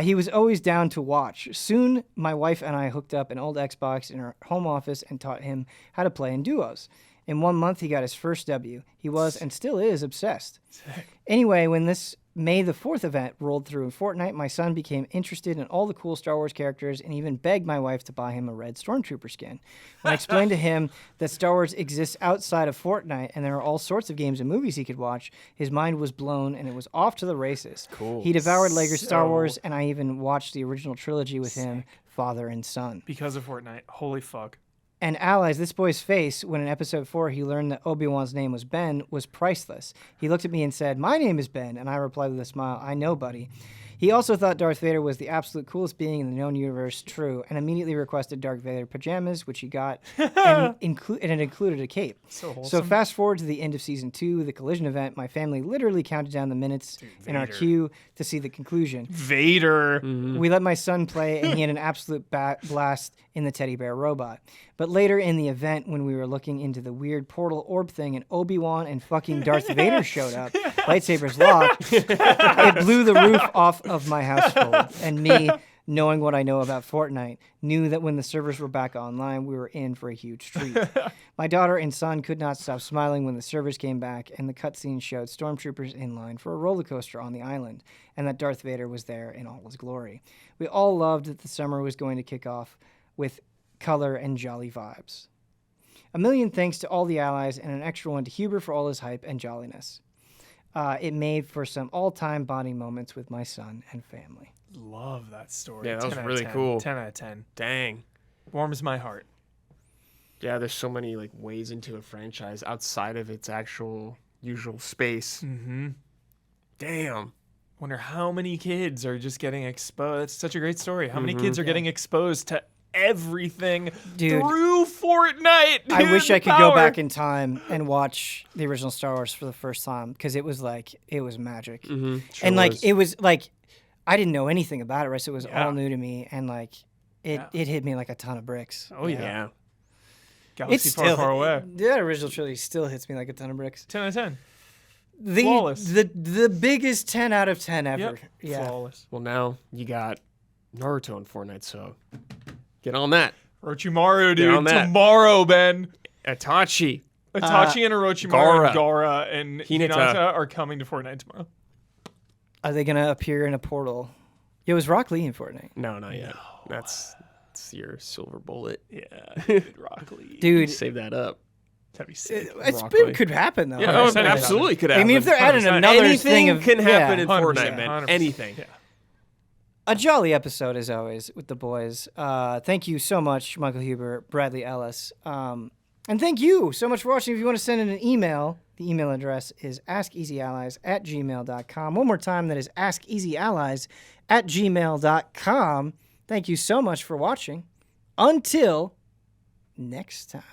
He was always down to watch. Soon, my wife and I hooked up an old Xbox in our home office and taught him how to play in duos. In 1 month, he got his first W. He was, and still is, obsessed. Anyway, when this May the 4th event rolled through in Fortnite, my son became interested in all the cool Star Wars characters and even begged my wife to buy him a red Stormtrooper skin. When I explained to him that Star Wars exists outside of Fortnite and there are all sorts of games and movies he could watch, his mind was blown and it was off to the races. Cool. He devoured Lego Star Wars, and I even watched the original trilogy with him, father and son. Because of Fortnite. Holy fuck. And allies, this boy's face, when in episode 4 he learned that Obi-Wan's name was Ben, was priceless. He looked at me and said, "My name is Ben," and I replied with a smile, "I know, buddy." He also thought Darth Vader was the absolute coolest being in the known universe, true, and immediately requested Darth Vader pajamas, which he got, and it included a cape. So wholesome. So fast forward to the end of Season 2, the collision event, my family literally counted down the minutes in our queue to see the conclusion. Vader. We let my son play, and he had an absolute blast in the teddy bear robot. But later in the event, when we were looking into the weird portal orb thing and Obi-Wan and fucking Darth Vader showed up, lightsabers locked, it blew the roof off of my household. And me, knowing what I know about Fortnite, knew that when the servers were back online, we were in for a huge treat. My daughter and son could not stop smiling when the servers came back and the cutscene showed stormtroopers in line for a roller coaster on the island, and that Darth Vader was there in all his glory. We all loved that the summer was going to kick off with color and jolly vibes. A million thanks to all the allies, and an extra one to Huber for all his hype and jolliness. It made for some all-time bonding moments with my son and family. Love that story. Yeah, that 10 was out of really 10. cool. 10 out of 10. Dang. Warms my heart. Yeah, there's so many like ways into a franchise outside of its actual usual space. Mm-hmm. Damn. Wonder how many kids are just getting exposed. It's such a great story. How many kids are getting exposed to everything Dude, through Fortnite? I Dude, wish I could power. go back in time and watch the original Star Wars for the first time because it was magic. Mm-hmm. And like it was like I didn't know anything about it, right? So it was Yeah. all new to me, and like it hit me like a ton of bricks. Oh yeah. Yeah. Galaxy far, far away. That original trilogy still hits me like a ton of bricks. 10 out of 10. The Flawless. the biggest 10 out of 10 ever. Yep. Yeah. Flawless. Well, now you got Naruto in Fortnite, so get on that. Orochimaru, on dude. that. Tomorrow, Ben. Itachi. Itachi and Orochimaru Gaara. and Hinata. Hinata are coming to Fortnite tomorrow. Are they gonna appear in a portal? It was Rock Lee in Fortnite. No, not yet. That's your silver bullet. Yeah, dude, Rock Lee. Dude, Save that up. That'd be sick. Rock Lee. could happen though. Yeah, right? oh, it absolutely could happen. I mean, if they're adding 100%. another anything thing of can happen in 100%, Fortnite, man. 100%. Anything. Yeah. A jolly episode as always with the boys. Thank you so much, Michael Huber, Bradley Ellis. And thank you so much for watching. If you want to send in an email, the email address is askeasyallies@gmail.com. One more time, that is askeasyallies@gmail.com. Thank you so much for watching. Until next time.